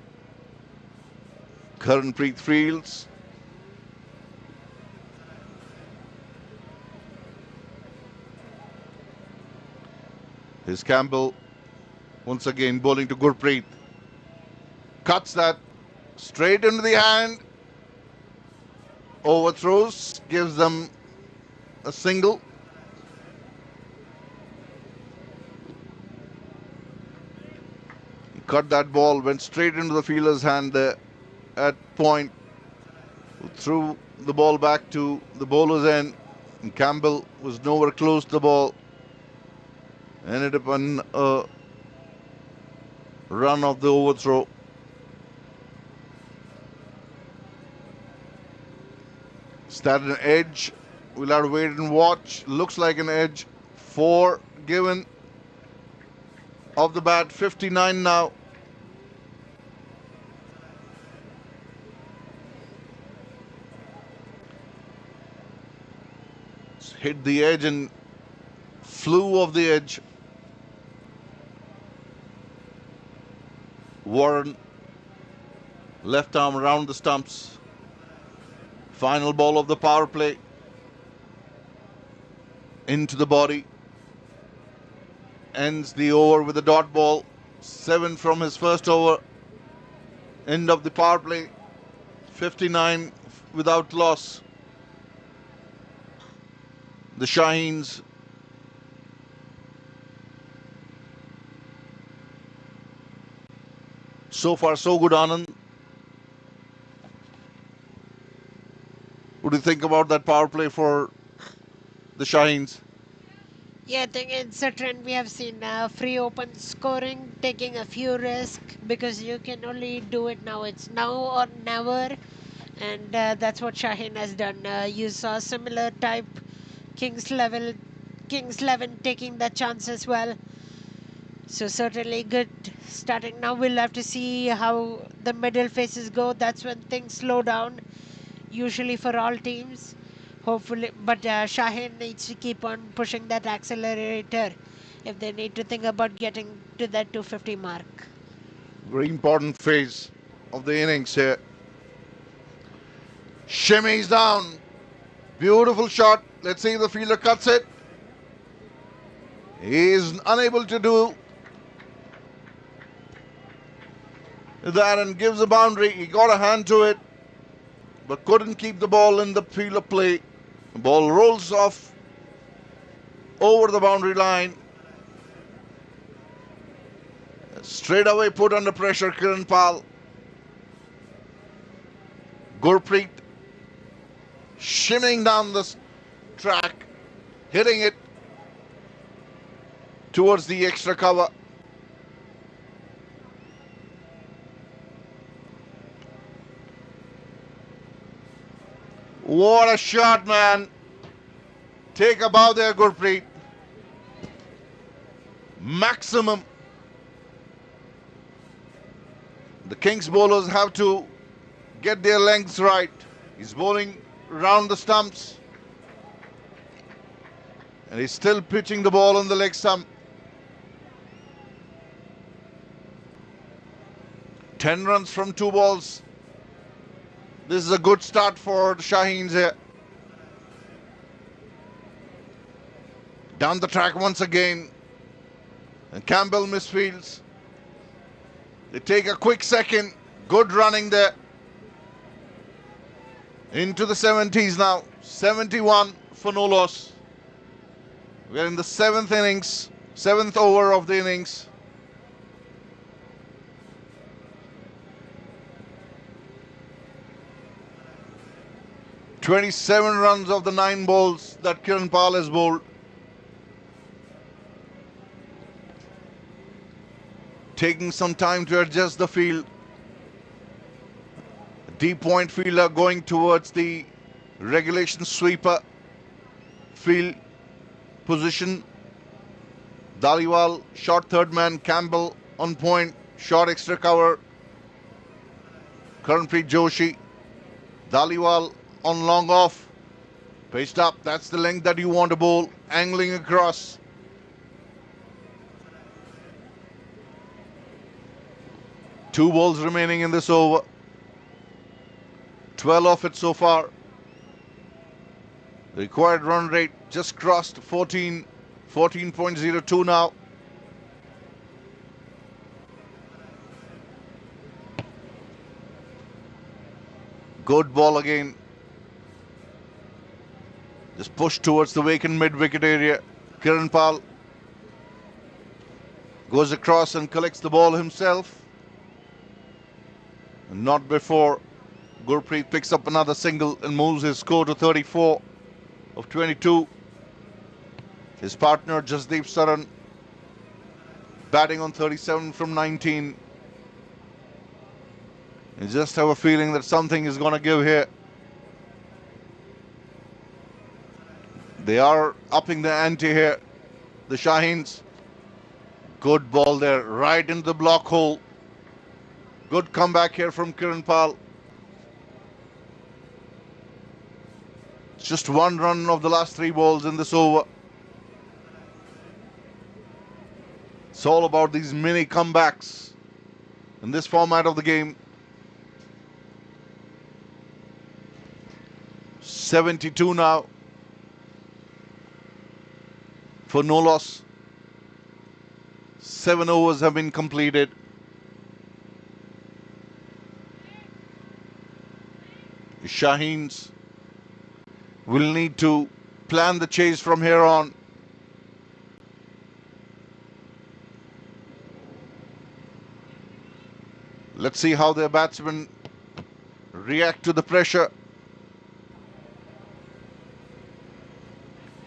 Karanpreet fields. Here's Campbell once again bowling to Gurpreet. Cuts that straight into the hand. Overthrows, gives them a single. He cut that ball, went straight into the fielder's hand there at point. Threw the ball back to the bowler's end. And Campbell was nowhere close to the ball. Ended up on a run of the overthrow. Is that an edge? We'll have to wait and watch. Looks like an edge. 4 given of the bat. 59 now. It's hit the edge and flew off the edge. Warren, left arm around the stumps. Final ball of the power play. Into the body. Ends the over with a dot ball. 7 from his first over. End of the power play. 59 without loss. The Shaheens so far so good, Anand. What do you think about that power play for the Shaheens? Yeah, I think it's a trend we have seen. Free open scoring, taking a few risks because you can only do it now. It's now or never, and that's what Shaheen has done. You saw similar type Kings 11 taking that chance as well. So certainly good starting. Now we'll have to see how the middle phases go. That's when things slow down, usually for all teams. Hopefully, but Shaheen needs to keep on pushing that accelerator if they need to think about getting to that 250 mark. Very important phase of the innings here. Shimmies down. Beautiful shot. Let's see if the fielder cuts it. He is unable to do that and gives a boundary. He got a hand to it. but couldn't keep the ball in the field of play. The ball rolls off over the boundary line. Straight away put under pressure, Kiran Pal. Gurpreet shimming down the track, hitting it towards the extra cover. What a shot, man. Take a bow there, Gurpreet. Maximum. The Kings bowlers have to get their lengths right. He's bowling round the stumps. And he's still pitching the ball on the leg stump. 10 runs from 2 balls. This is a good start for the Shaheens here. Down the track once again. And Campbell misfields. They take a quick second. Good running there. Into the 70s now. 71 for no loss. We're in the 7th innings. 7th over of the innings. "27 runs of the 9 balls that Kiran Pal has bowled. Taking some time to adjust the field. Deep point fielder going towards the regulation sweeper field position. Dhaliwal, short third man. Campbell on point, short extra cover. Karanpreet Joshi. Dhaliwal on long off. Paced up, that's the length that you want to bowl. Angling across. Two balls remaining in this over. 12 off it so far. The required run rate just crossed 14.02 now. Good ball again. Just pushed towards the vacant mid-wicket area. Kiran Pal goes across and collects the ball himself. And not before Gurpreet picks up another single and moves his score to 34 of 22. His partner Jasdeep Saran batting on 37 from 19. You just have a feeling that something is going to give here. They are upping the ante here, the Shaheens. Good ball there, right into the block hole. Good comeback here from Kiran Pal. It's just 1 run of the last 3 balls in this over. It's all about these mini comebacks in this format of the game. 72 now for no loss. 7 overs have been completed. The Shaheens will need to plan the chase from here on. Let's see how their batsmen react to the pressure.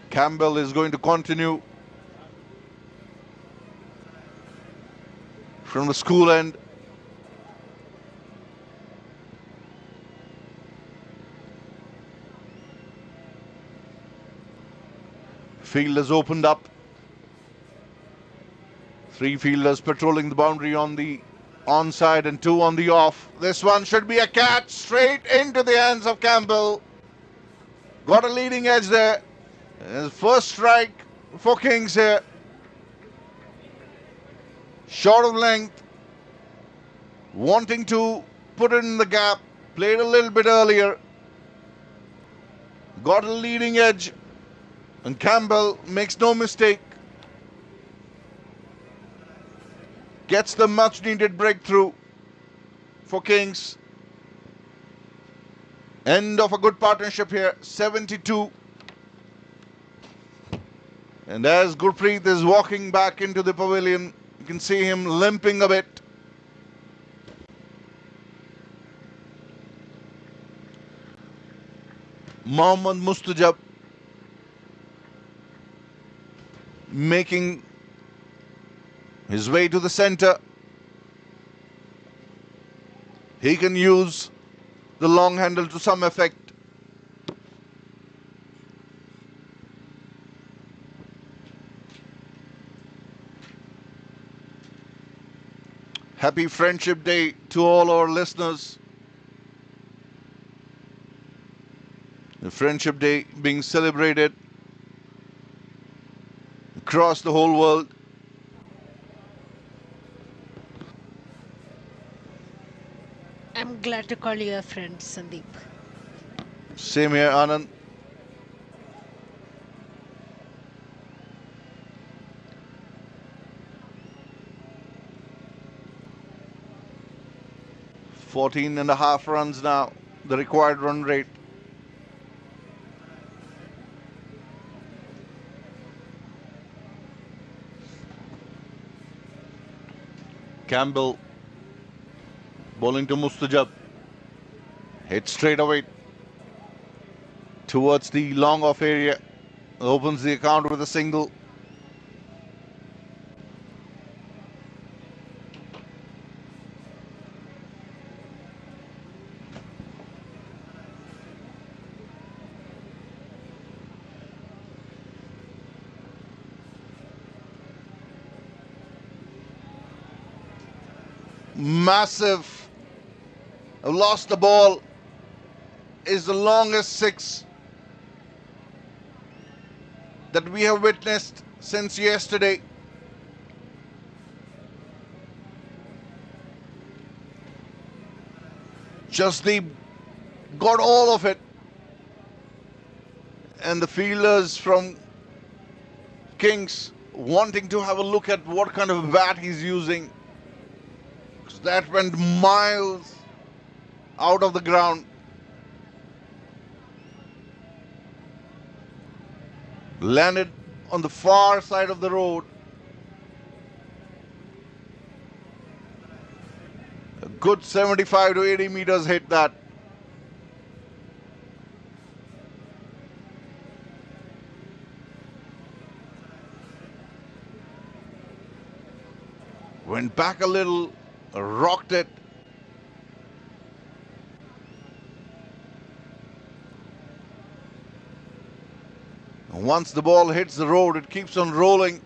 Campbell is going to continue from the school end. Field has opened up. 3 fielders patrolling the boundary on the onside and 2 on the off. This one should be a catch straight into the hands of Campbell. Got a leading edge there. His first strike for Kings here. Short of length. Wanting to put it in the gap. Played a little bit earlier. Got a leading edge. And Campbell makes no mistake. Gets the much needed breakthrough for Kings. End of a good partnership here, 72. And as Gurpreet is walking back into the pavilion, you can see him limping a bit. Mohammad Mustajab making his way to the center. He can use the long handle to some effect. Happy Friendship Day to all our listeners. The Friendship Day being celebrated across the whole world. I'm glad to call you a friend, Sandeep. Same here, Anand. .14.5 runs now, the required run rate. Campbell bowling to Mustajab. Hit straight away towards the long off area. Opens the account with a single. Massive. Lost the ball. Is the longest six that we have witnessed since yesterday. Jasdeep got all of it. And the fielders from Kings wanting to have a look at what kind of bat he's using. Because that went miles out of the ground. Landed on the far side of the road. A good 75 to 80 meters hit that. Went back a little, rocked it. And once the ball hits the road, it keeps on rolling.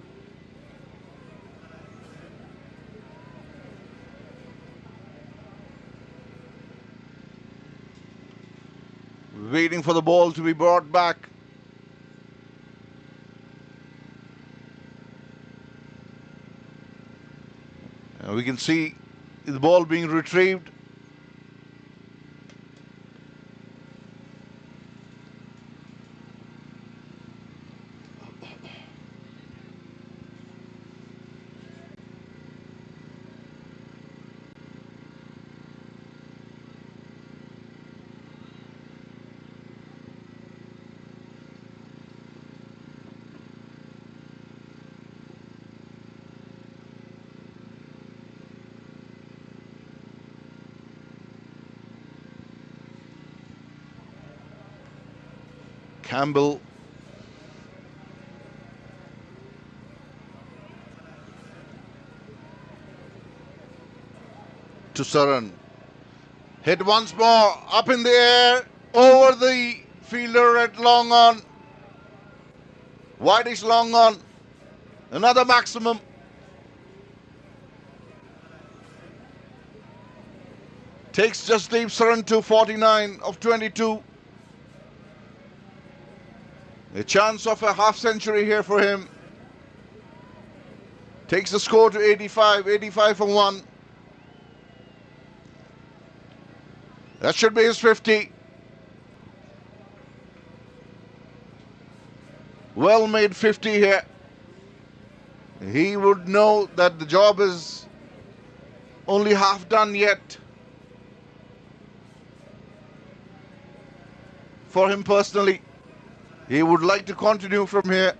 Waiting for the ball to be brought back. And we can see the ball being retrieved. Campbell to Saran. Hit once more, up in the air, over the fielder at long on. Whitish long on. Another maximum. Takes Jasdeep Saran to 49 of 22. A chance of a half century here for him. Takes the score to 85, 85 for 1. That should be his 50. Well made 50 here. He would know that the job is only half done yet. for him personally. He would like to continue from here.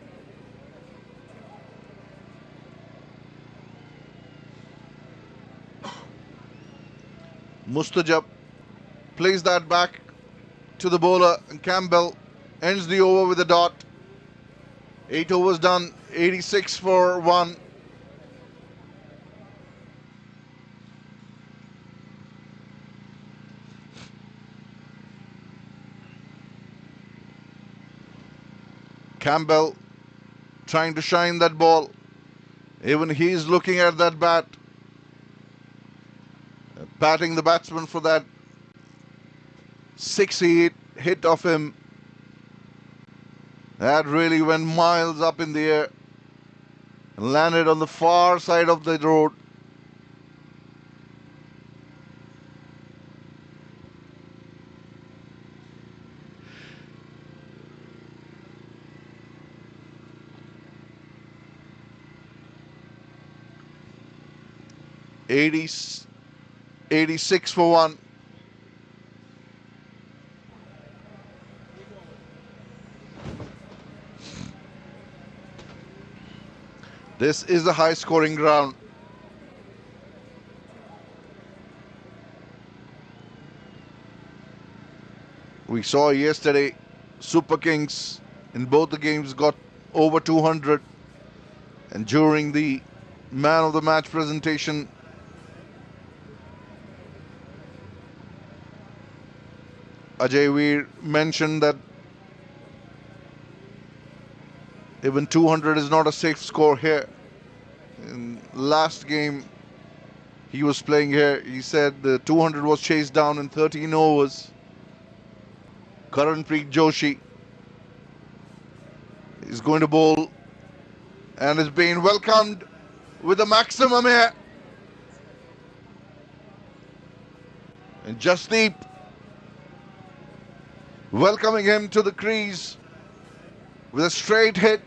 Mustajab plays that back to the bowler, and Campbell ends the over with a dot. 8 overs done, 86 for 1. Campbell trying to shine that ball. Even he's looking at that bat, patting the batsman for that 6 hit of him. That really went miles up in the air and landed on the far side of the road. Eighty 86 for 1. This is a high scoring ground. We saw yesterday Super Kings in both the games got over 200, and during the man of the match presentation, Ajay Veer mentioned that even 200 is not a safe score here. In last game he was playing here, he said the 200 was chased down in 13 overs. Karanpreet Joshi is going to bowl and is being welcomed with a maximum here. And Jasdeep welcoming him to the crease with a straight hit,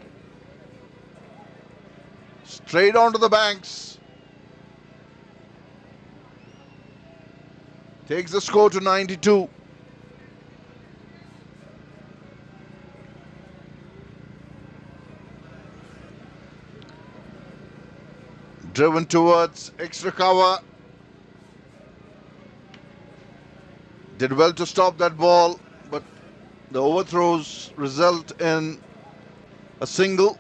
straight onto the banks. Takes the score to 92. Driven towards extra cover. Did well to stop that ball, but the overthrows result in a single.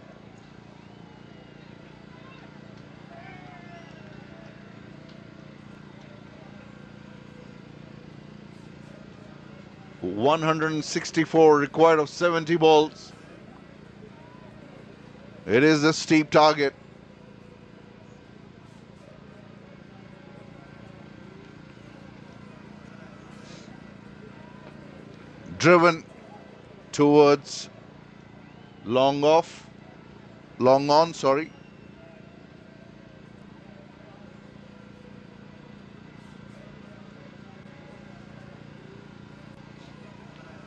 .164 required of 70 balls. It is a steep target. Driven towards long on, sorry.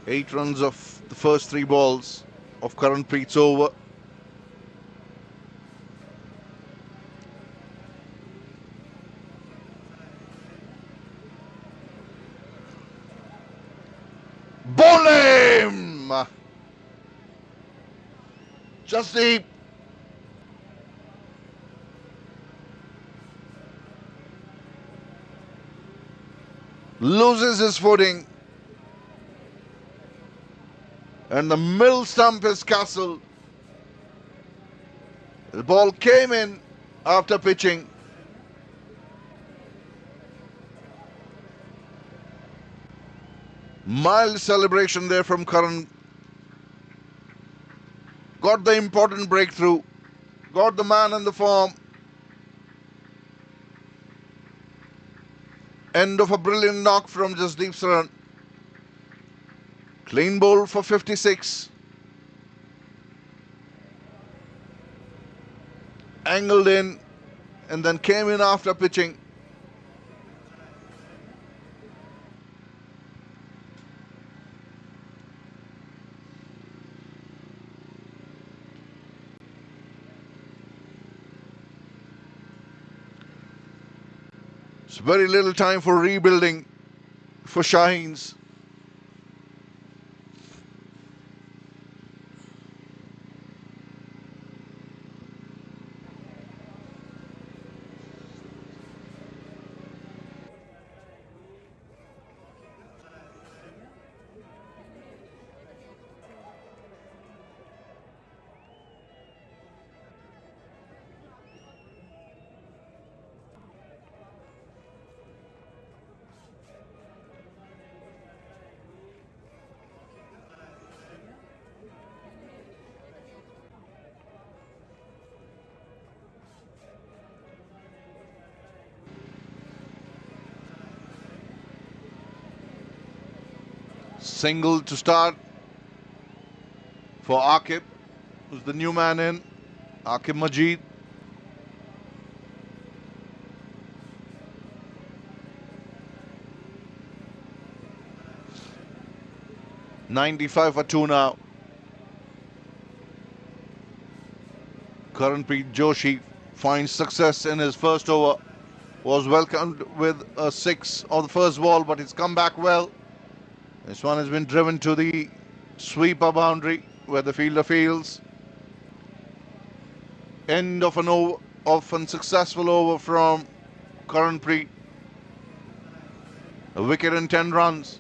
Eight runs of the first 3 balls of Karanpreet's over. Bowl him! Jasdeep. Loses his footing. And the middle stump is castled. The ball came in after pitching. Mild celebration there from Karan. Got the important breakthrough. Got the man in the form. End of a brilliant knock from Jasdeep run. Clean bowl for 56. Angled in and then came in after pitching. It's very little time for rebuilding for Shaheens. Single to start for Akib, who's the new man in. Akib Majid. .95 for 2 now. Karanpreet Joshi finds success in his first over. Was welcomed with a 6 on the first ball, but it's come back well. This one has been driven to the sweeper boundary where the fielder fields. End of an unsuccessful over from Karanpreet. A wicket and 10 runs.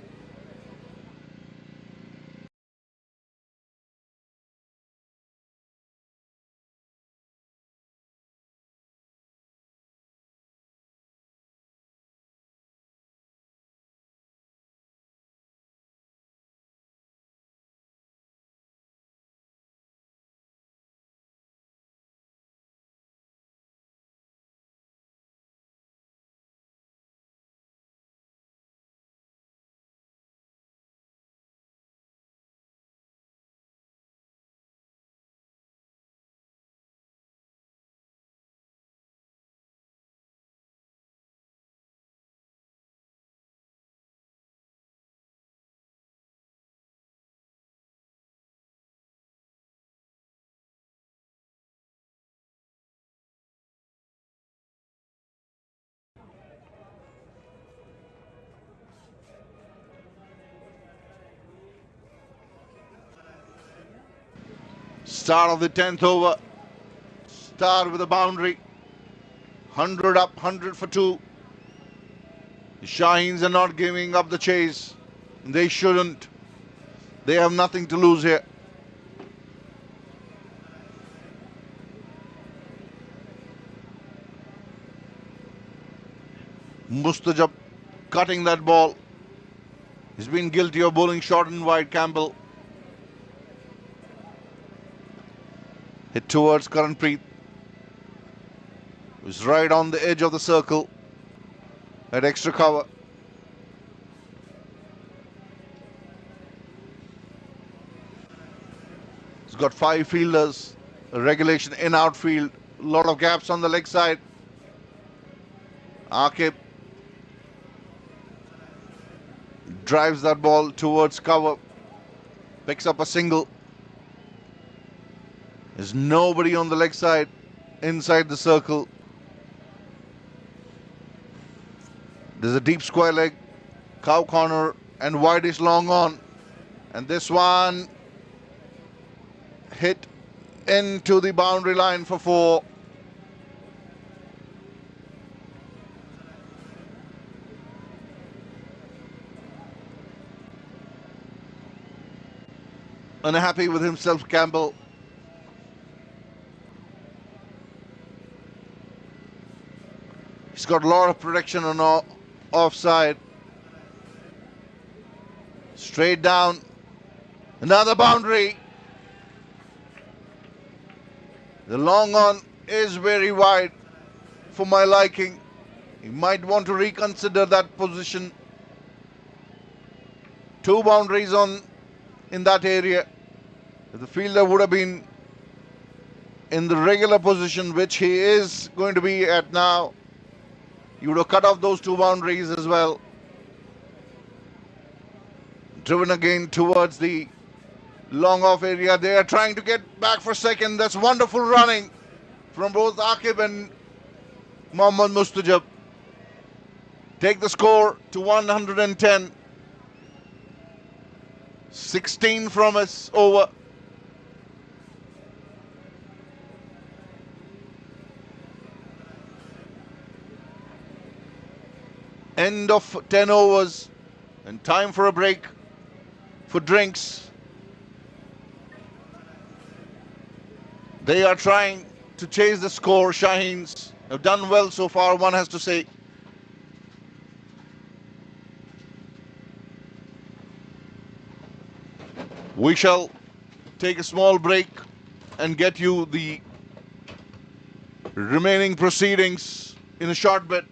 Start of the 10th over. Start with a boundary. 100 up, 100 for 2. The Shaheens are not giving up the chase. They shouldn't. They have nothing to lose here. Mustajab cutting that ball. He's been guilty of bowling short and wide. Campbell. Hit towards Karanpreet. Who's right on the edge of the circle. At extra cover. He's got 5 fielders. A regulation in outfield. A lot of gaps on the leg side. Akib drives that ball towards cover. Picks up a single. There's nobody on the leg side inside the circle. There's a deep square leg, cow corner, and wideish long on. And this one hit into the boundary line for 4. Unhappy with himself, Campbell. He's got a lot of protection on offside. Straight down. Another boundary. The long on is very wide for my liking. He might want to reconsider that position. 2 boundaries in that area. If the fielder would have been in the regular position, which he is going to be at now, you would have cut off those 2 boundaries as well. Driven again towards the long off area. They are trying to get back for second. That's wonderful running from both Akib and Mohammad Mustajab. Take the score to 110. 16 from us over. End of 10 overs and time for a break for drinks. They are trying to chase the score. Shaheens have done well so far, one has to say. We shall take a small break and get you the remaining proceedings in a short bit.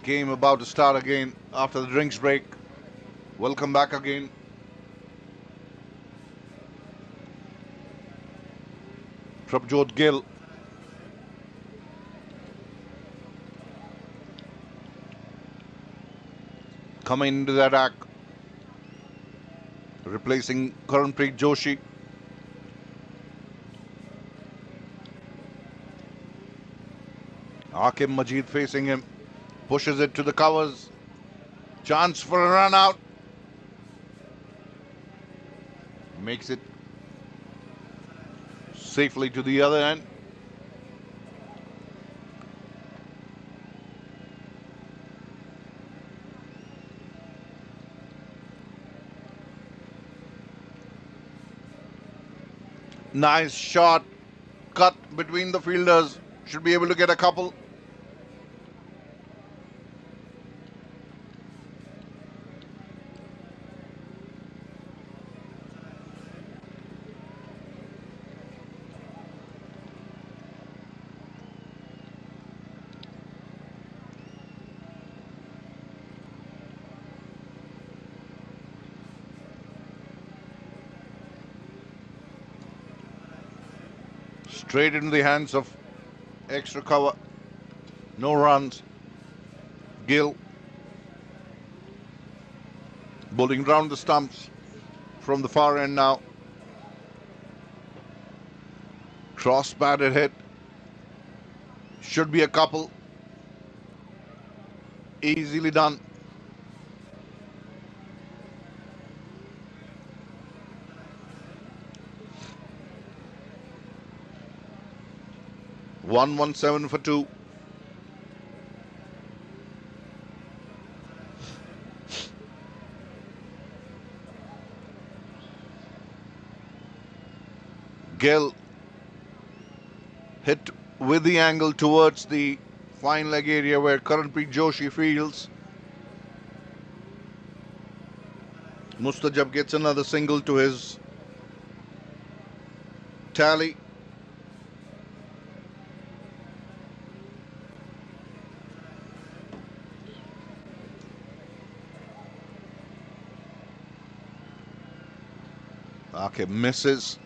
Game about to start again after the drinks break. Welcome back again. Prabjot Gill. Coming into the attack. Replacing Karanpreet Joshi. Akim Majid facing him. Pushes it to the covers. Chance for a run out. Makes it safely to the other end. Nice shot. Cut between the fielders. Should be able to get a couple. Straight into the hands of extra cover. No runs. Gill bowling round the stumps from the far end now. Cross batted hit. Should be a couple. Easily done. One 7 for 2. Gill hit with the angle towards the fine leg area where Karanpreet Joshi fields. Mustajab gets another single to his tally. Okay, misses.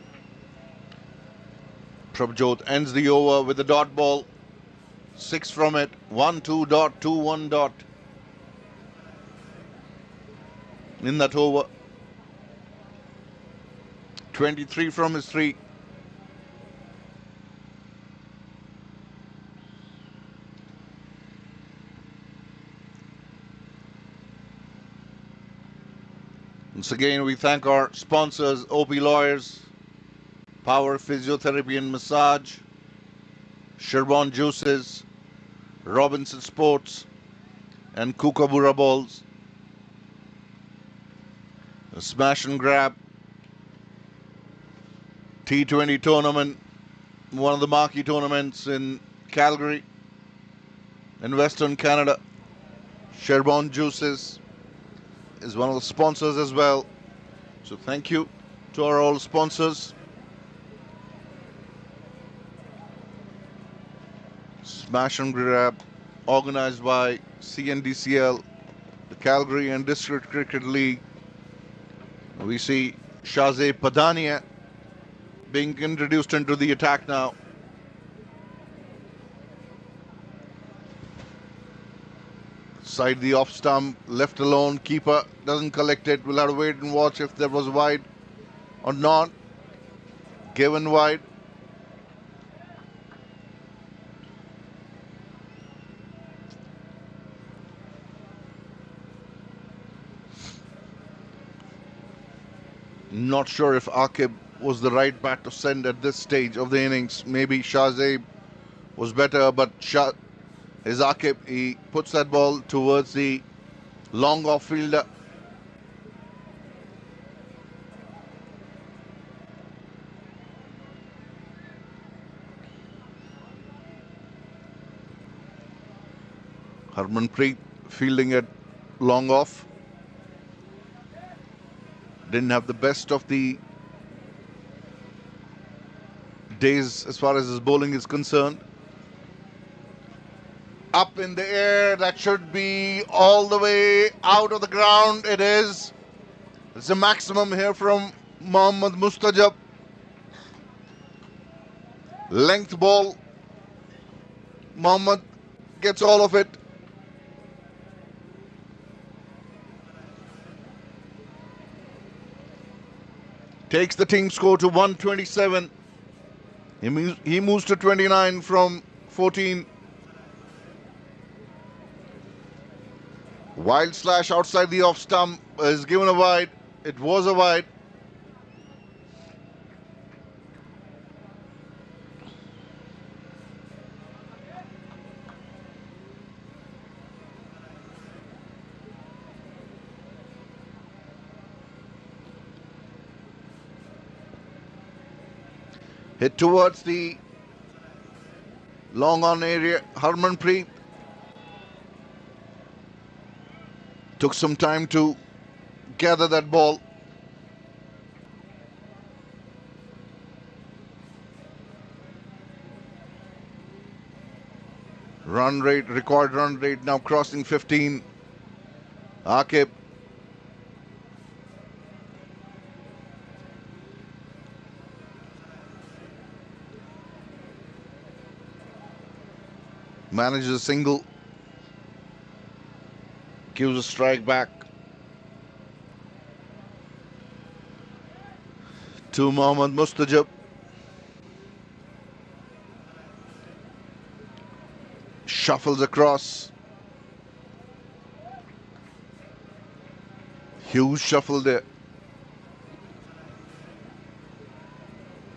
Prabjot ends the over with a dot ball. 6 from it. 1-2 dot, 2-1 dot. In that over. 23 from his 3. Once again, we thank our sponsors, OP Lawyers, Power Physiotherapy and Massage, Sherbon Juices, Robinson Sports, and Kookaburra Balls. A smash and grab T20 tournament, one of the marquee tournaments in Calgary, in Western Canada. Sherbon Juices is one of the sponsors as well. So thank you to our all sponsors. Smash and grab organized by C&DCL, the Calgary and District Cricket League. We see Shahzad Padania being introduced into the attack now. Side the off stump, left alone, keeper doesn't collect it. We'll have to wait and watch if there was wide or not. Given wide. Not sure if Akib was the right bat to send at this stage of the innings. Maybe Shahzad was better, but his Akib, he puts that ball towards the long off fielder. Harmanpreet fielding at long off. Didn't have the best of the days as far as his bowling is concerned. Up in the air, that should be all the way out of the ground. It is. It's a maximum here from Mohammad Mustajab. Length ball. Mohammad gets all of it. Takes the team score to 127. He moves to 29 from 14. Wild slash outside the off stump is given a wide. It was a wide. Hit towards the long on area. Harmanpreet took some time to gather that ball. Run rate, required run rate now crossing 15. Akib. Manages a single. Gives a strike back to Mohammad Mustajab. Shuffles across. Huge shuffle there.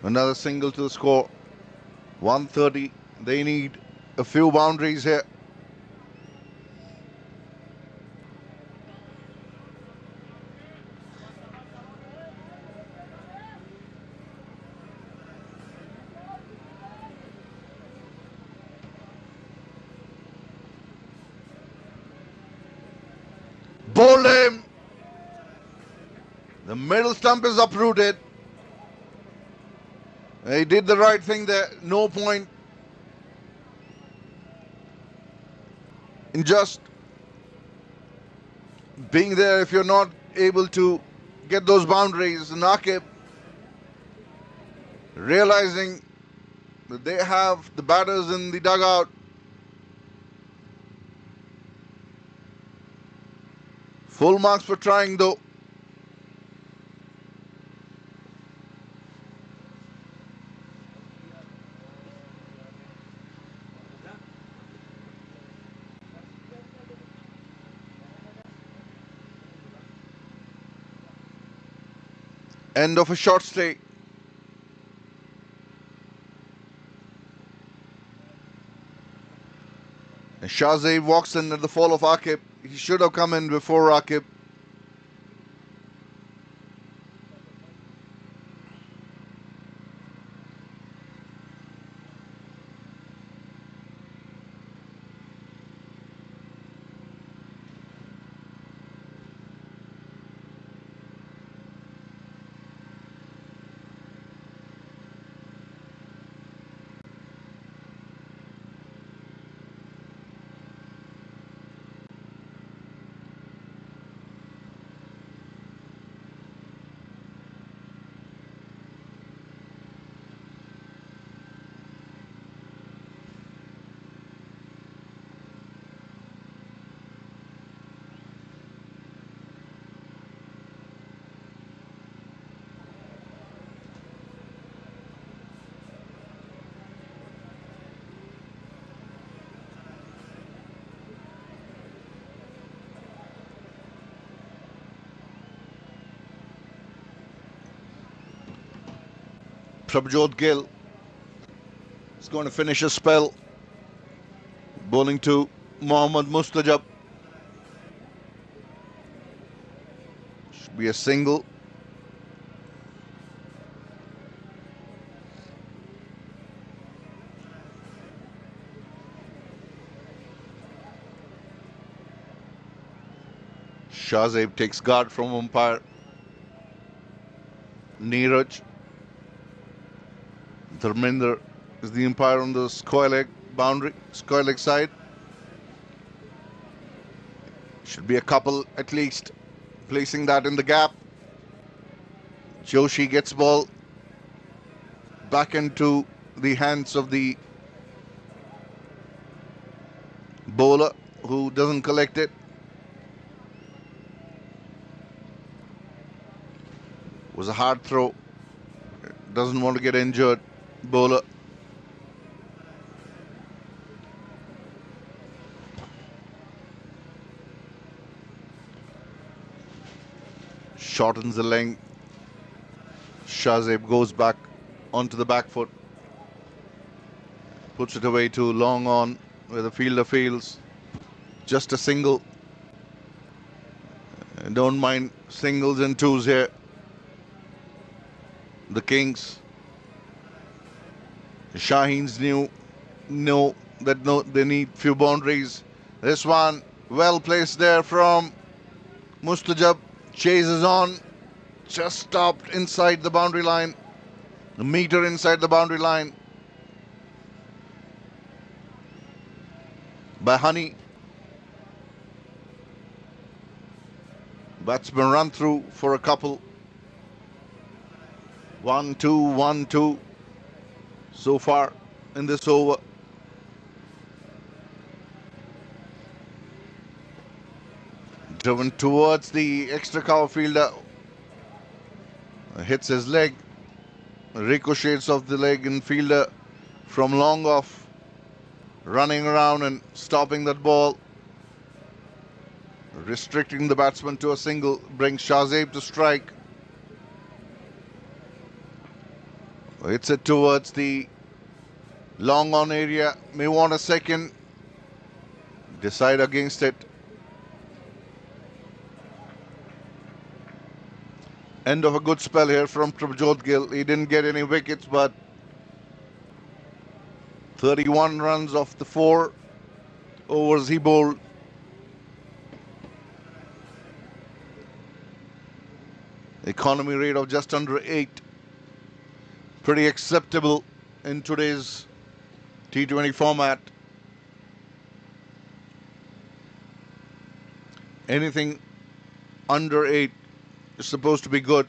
Another single to the score. 130. They need a few boundaries here. Bowled him. The middle stump is uprooted. He did the right thing there. No point in just being there if you're not able to get those boundaries. Nakib realizing that they have the batters in the dugout. Full marks for trying though. End of a short stay. And Shahzaid walks in at the fall of Akib. He should have come in before Akib. Prabhjot Gill is going to finish a spell. Bowling to Mohammad Mustajab. Should be a single. Shahzaid takes guard from umpire Neeraj. Dharmender is the umpire on the square leg boundary, square leg side. Should be a couple at least. Placing that in the gap. Joshi gets ball back into the hands of the bowler, who doesn't collect it. Was a hard throw. Doesn't want to get injured. Bowler. Shortens the length. Shahzeb goes back onto the back foot. Puts it away too long on where the fielder feels. Just a single. Don't mind singles and twos here. The Kings. Shaheen's know that they need few boundaries. This one well placed there from Mustajab. Chases on. Just stopped inside the boundary line. A meter inside the boundary line. By Honey. Batsman run through for a couple. 1-2, 1-2 so far in this over. Driven towards the extra cover fielder. Hits his leg. Ricochets off the leg and fielder from long off. Running around and stopping that ball. Restricting the batsman to a single. Brings Shahzeb to strike. Hits it towards the long on area. May want a second. Decide against it. End of a good spell here from Prabhjot Gill. He didn't get any wickets, but 31 runs off the 4 overs he bowled. Economy rate of just under 8. Pretty acceptable in today's T20 format. Anything under 8 is supposed to be good.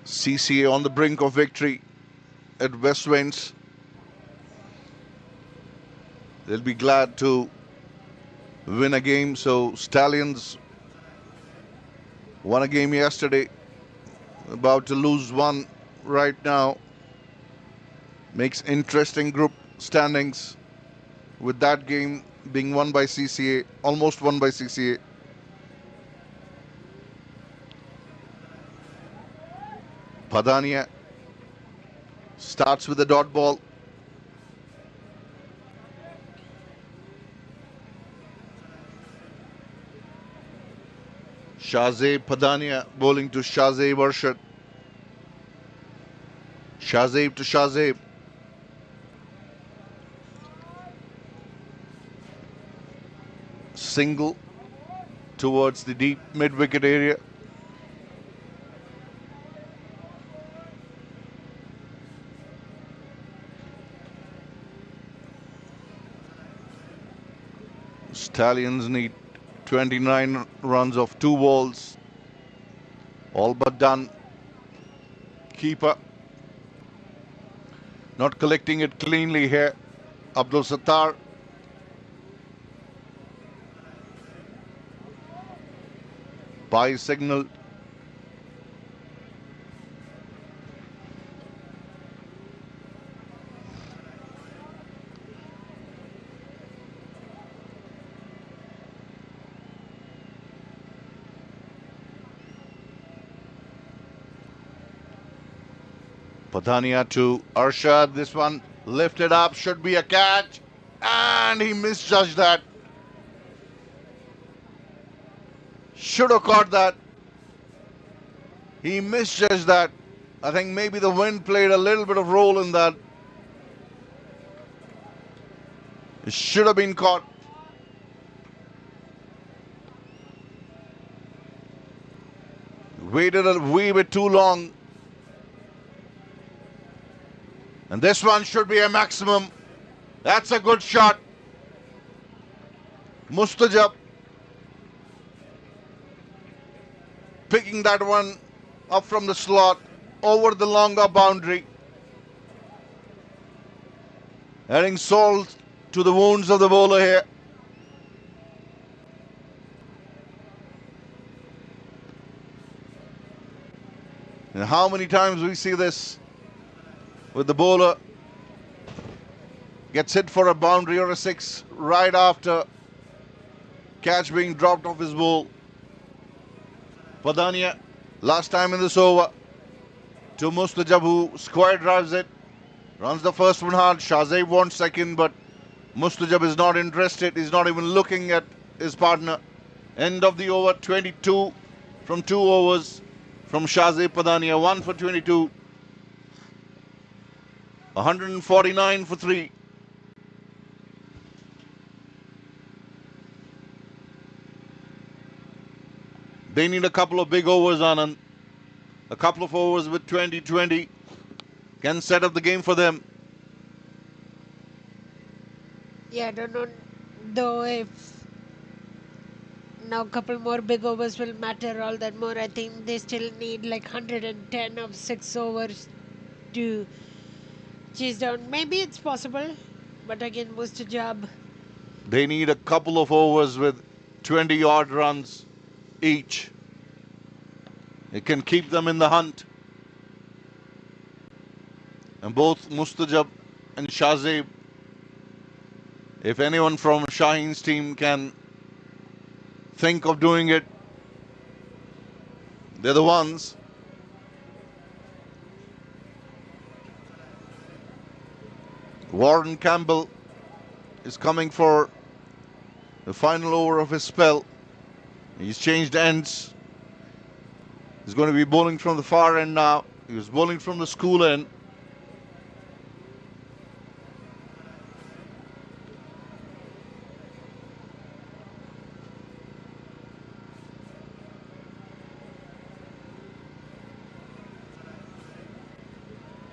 CCA on the brink of victory at West Winds. They'll be glad to win a game. So Stallions won a game yesterday. About to lose one right now. Makes interesting group standings with that game being won by CCA. Almost won by CCA. Padania starts with a dot ball. Shahzeb Padania bowling to Shahzeb Arshad. Shahzeb to Shahzeb. Single towards the deep mid-wicket area. Stallions need 29 runs of 2 balls. All but done. Keeper not collecting it cleanly here. Abdul Sattar. Bye signal. Padania to Arshad. This one lifted up, should be a catch. And he misjudged that. Should have caught that. He misjudged that. I think maybe the wind played a little bit of role in that. It should have been caught. Waited a wee bit too long. And this one should be a maximum. That's a good shot. Mustajab picking that one up from the slot over the longer boundary. Adding salt to the wounds of the bowler here. And how many times we see this with the bowler gets hit for a boundary or a six right after catch being dropped off his bowl. Padania last time in this over to Mustajab, who square drives it, runs the first one hard. Shahzeeb wants second, but Mustajab is not interested. He's not even looking at his partner. End of the over, 22 from 2 overs from Shahzeeb Padania, 1 for 22. 149 for 3. They need a couple of big overs, Anand. A couple of overs with 20-20 can set up the game for them. Yeah, I don't know though if now a couple more big overs will matter all that more. I think they still need like 110 of 6 overs to chase down. Maybe it's possible, but again, Mustajab. They need a couple of overs with 20 odd runs each. It can keep them in the hunt. And both Mustajab and Shahzeeb, if anyone from Shaheen's team can think of doing it, they're the ones. Warren Campbell is coming for the final over of his spell. He's changed ends. He's going to be bowling from the far end now. He was bowling from the school end.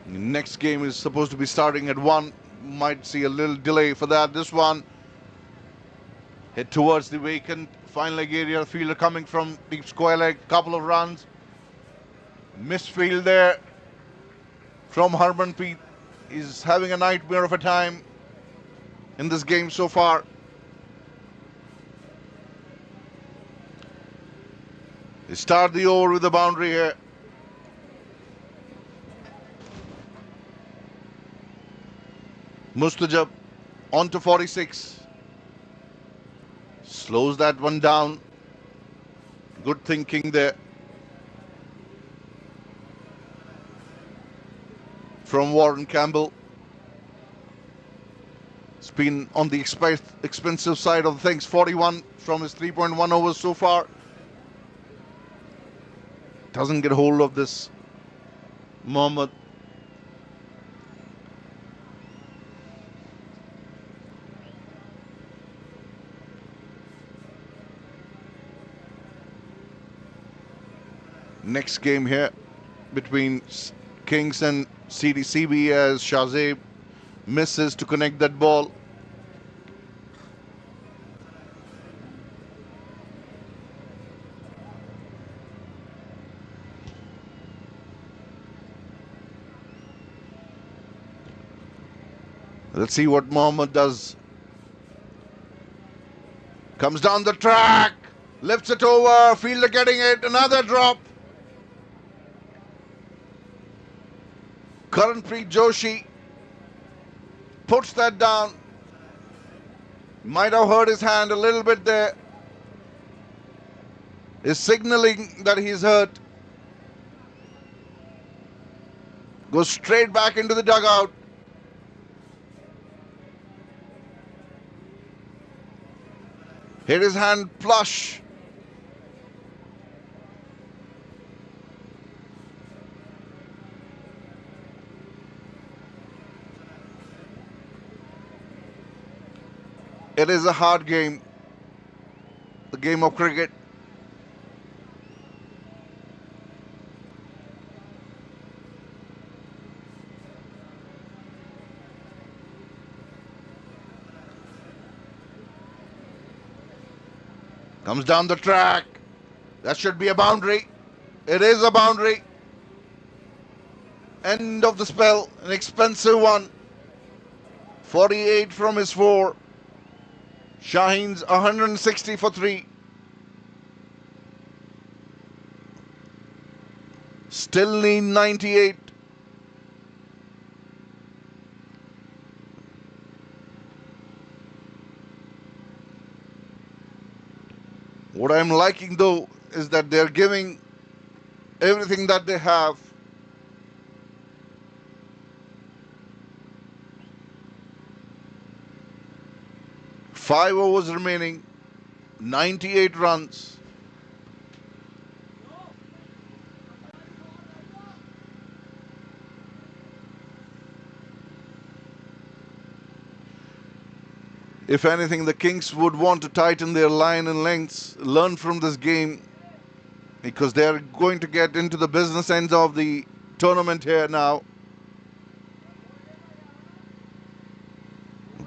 The next game is supposed to be starting at 1. Might see a little delay for that. This one hit towards the vacant final leg area. Fielder coming from deep square leg. Couple of runs. Misfield there from Harmanpreet. He's having a nightmare of a time in this game so far. They start the over with the boundary here. Mustajab on to 46. Slows that one down. Good thinking there from Warren Campbell. It's been on the expensive side of things. 41 from his 3.1 overs so far. Doesn't get hold of this Mohammad. Next game here between Kings and C&DCL as Shahzeeb misses to connect that ball. Let's see what Mohammad does. Comes down the track, lifts it over, fielder getting it, another drop. Karanpreet Joshi puts that down. Might have hurt his hand a little bit there. Is signaling that he's hurt. Goes straight back into the dugout. Hit his hand flush. It is a hard game, the game of cricket. Comes down the track. That should be a boundary. It is a boundary. End of the spell. An expensive one. 48 from his 4. Shaheen's 160 for 3. Still need 98. What I'm liking though is that they're giving everything that they have. Five overs remaining, 98 runs. If anything, the Kings would want to tighten their line and lengths, learn from this game, because they're going to get into the business ends of the tournament here now.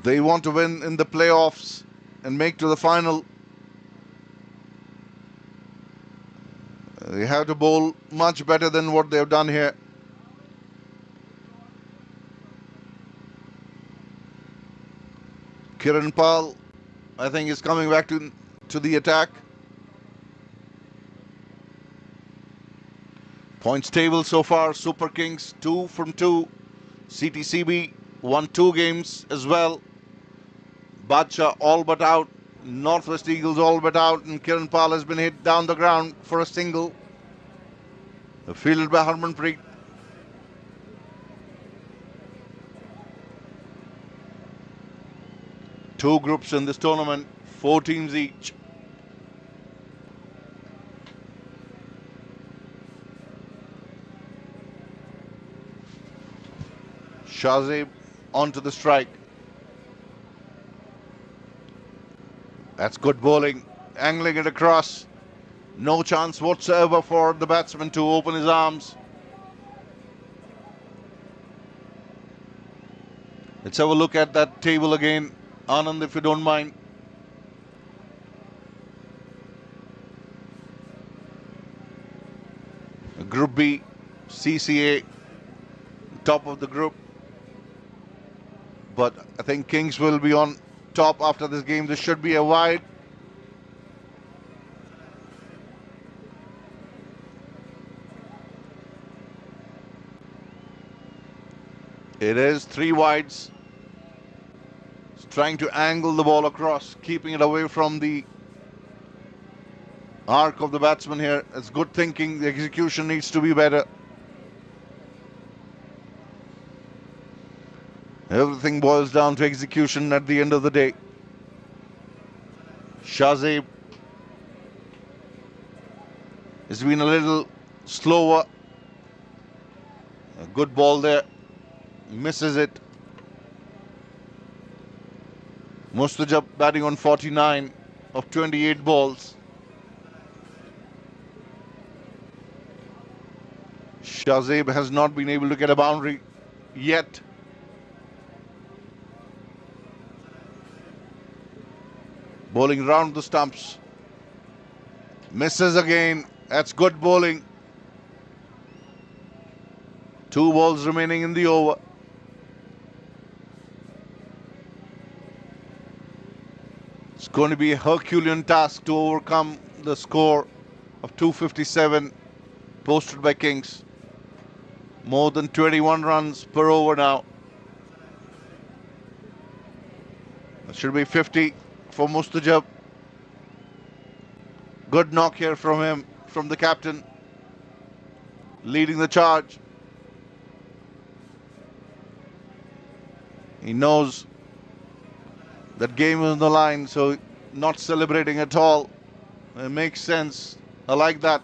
They want to win in the playoffs and make to the final. They have to bowl much better than what they've done here. Kiran Pal, I think, is coming back to the attack. Points table so far, Super Kings 2 from 2. CTCB won 2 games as well. Badshah all but out. Northwest Eagles all but out. And Kiran Pal has been hit down the ground for a single. Fielded by Harmanpreet. Two groups in this tournament, 4 teams each. Shaheen onto the strike. That's good bowling. Angling it across. No chance whatsoever for the batsman to open his arms. Let's have a look at that table again, Anand, if you don't mind. Group B, CCA, top of the group. But I think Kings will be on top after this game. This should be a wide. It is 3 wides. It's trying to angle the ball across, keeping it away from the arc of the batsman here. It's good thinking. The execution needs to be better. Everything boils down to execution at the end of the day. Shaheen has been a little slower. A good ball there. Misses it. Mustajab batting on 49 of 28 balls. Shaheen has not been able to get a boundary yet. Bowling round the stumps. Misses again. That's good bowling. 2 balls remaining in the over. It's going to be a Herculean task to overcome the score of 257 posted by Kings. More than 21 runs per over now. That should be 50 for Mustajab. Good knock here from him, from the captain, leading the charge. He knows that game is on the line, so not celebrating at all. It makes sense. I like that.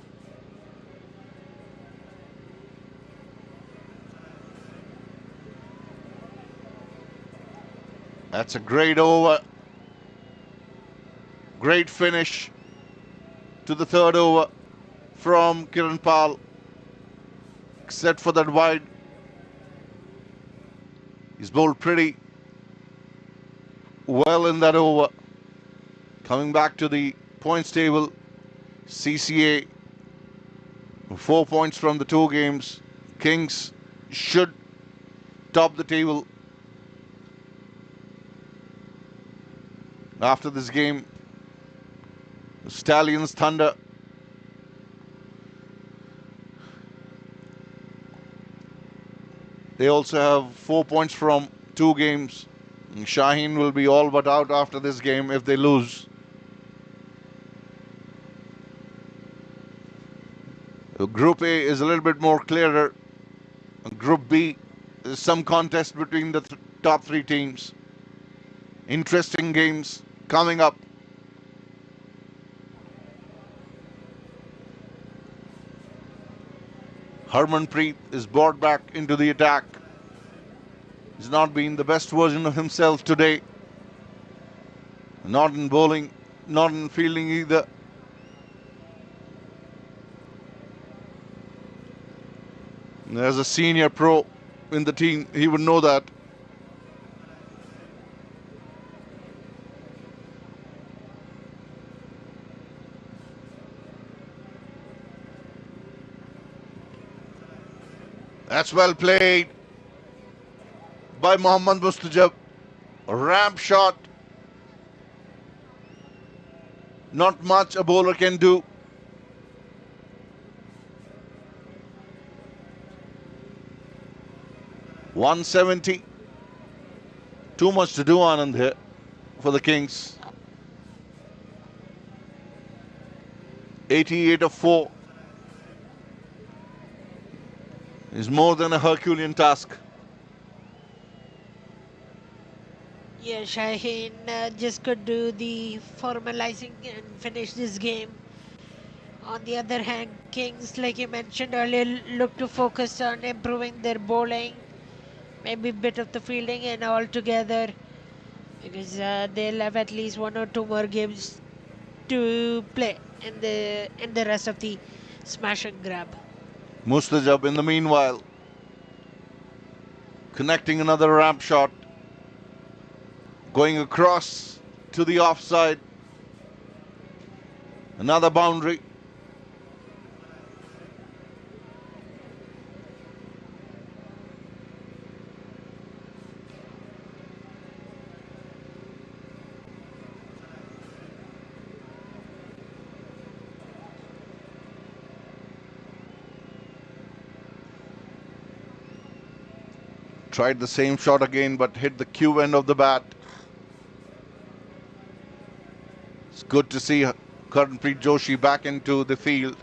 That's a great over. Great finish to the third over from Kiran Pal. Set for that wide. He's bowled pretty well in that over. Coming back to the points table, CCA 4 points from the two games. Kings should top the table after this game. Stallions Thunder. They also have 4 points from two games. Shaheen will be all but out after this game if they lose. Group A is a little bit more clearer. Group B is some contest between the top three teams. Interesting games coming up. Harmanpreet is brought back into the attack. He's not been the best version of himself today. Not in bowling, not in fielding either. As a senior pro in the team, he would know that. That's well played by Mohammad Mustajab. A ramp shot. Not much a bowler can do. .170. Too much to do, Anand, here for the Kings. 88 of 4 is more than a Herculean task. Yeah, Shaheen just could do the formalizing and finish this game. On the other hand, Kings, like you mentioned earlier, look to focus on improving their bowling, maybe a bit of the fielding and all together, because they'll have at least 1 or 2 more games to play in the rest of the smash and grab. Mustajab, in the meanwhile, connecting another ramp shot, going across to the offside. Another boundary. Tried the same shot again, but hit the Q end of the bat. It's good to see Karanpreet Joshi back into the field.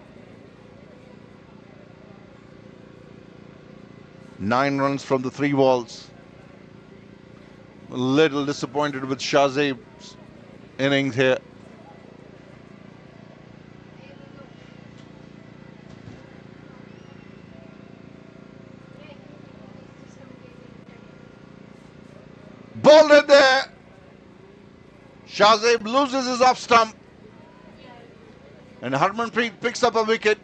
9 runs from the 3 balls. A little disappointed with Shahzeb's innings here. Bowled it there. Shahzeb loses his off stump. And Harmanpreet picks up a wicket.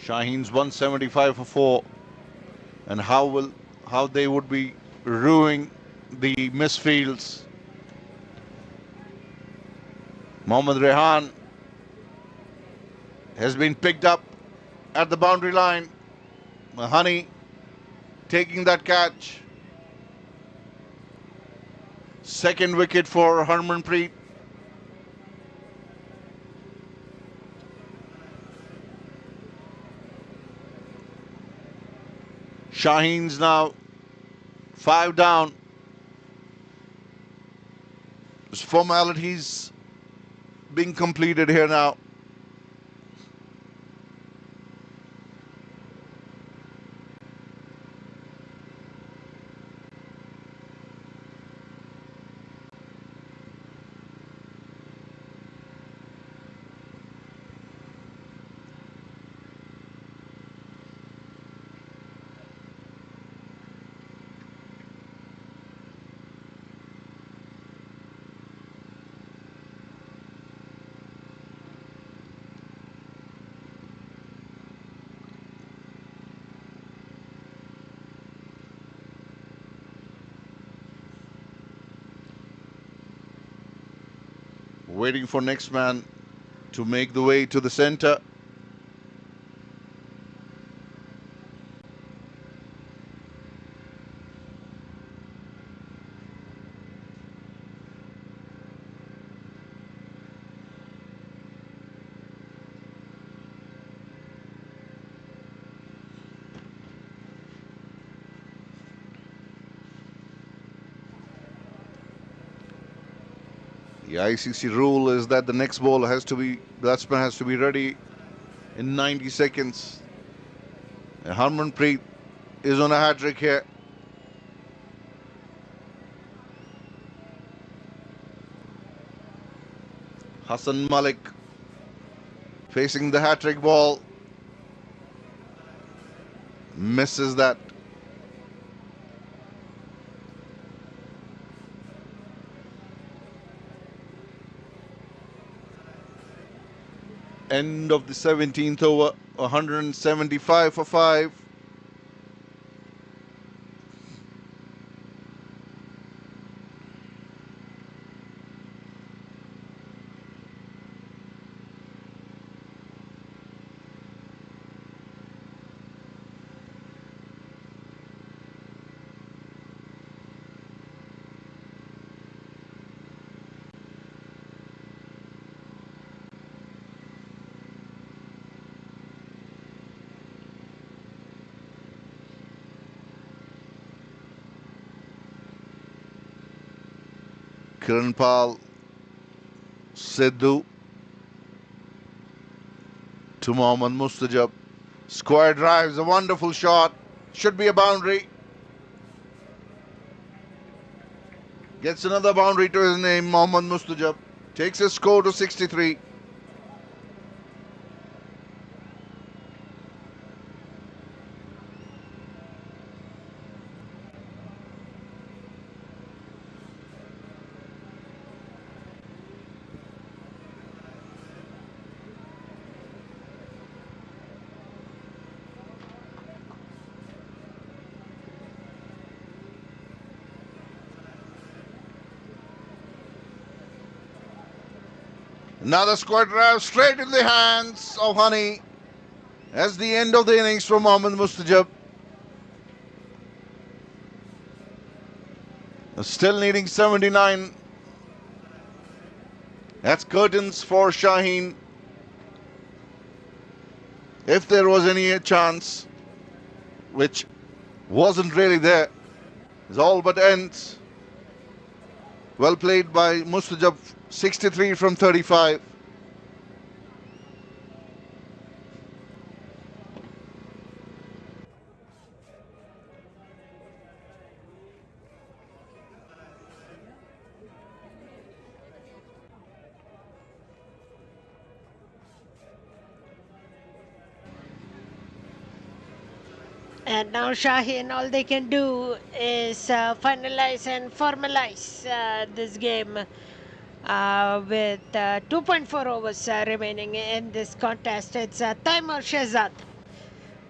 Shaheen's 175 for 4. And how they would be ruining the misfields. Mohammad Rehan has been picked up at the boundary line. Mahani taking that catch. Second wicket for Harmanpreet. Shaheen's now 5 down. There's formalities being completed here now. Waiting for next man to make the way to the center. The ICC rule is that the next ball batsman has to be ready in 90 seconds. And Harmanpreet is on a hat-trick here. Hassan Malik facing the hat-trick ball. Misses that. End of the 17th over, 175 for 5. Kiranpal Sidhu to Mohammad Mustajab. Square drives, a wonderful shot. Should be a boundary. Gets another boundary to his name, Mohammad Mustajab. Takes his score to 63. Another square drive straight in the hands of Honey. That's the end of the innings from Mohammad Mustajab. Still needing 79. That's curtains for Shaheen. If there was any chance, which wasn't really there, it's all but ends. Well played by Mustajab. 63 from 35. And now Shaheen, all they can do is finalize and formalize this game with 2.4 overs remaining in this contest. It's Taimur Shehzad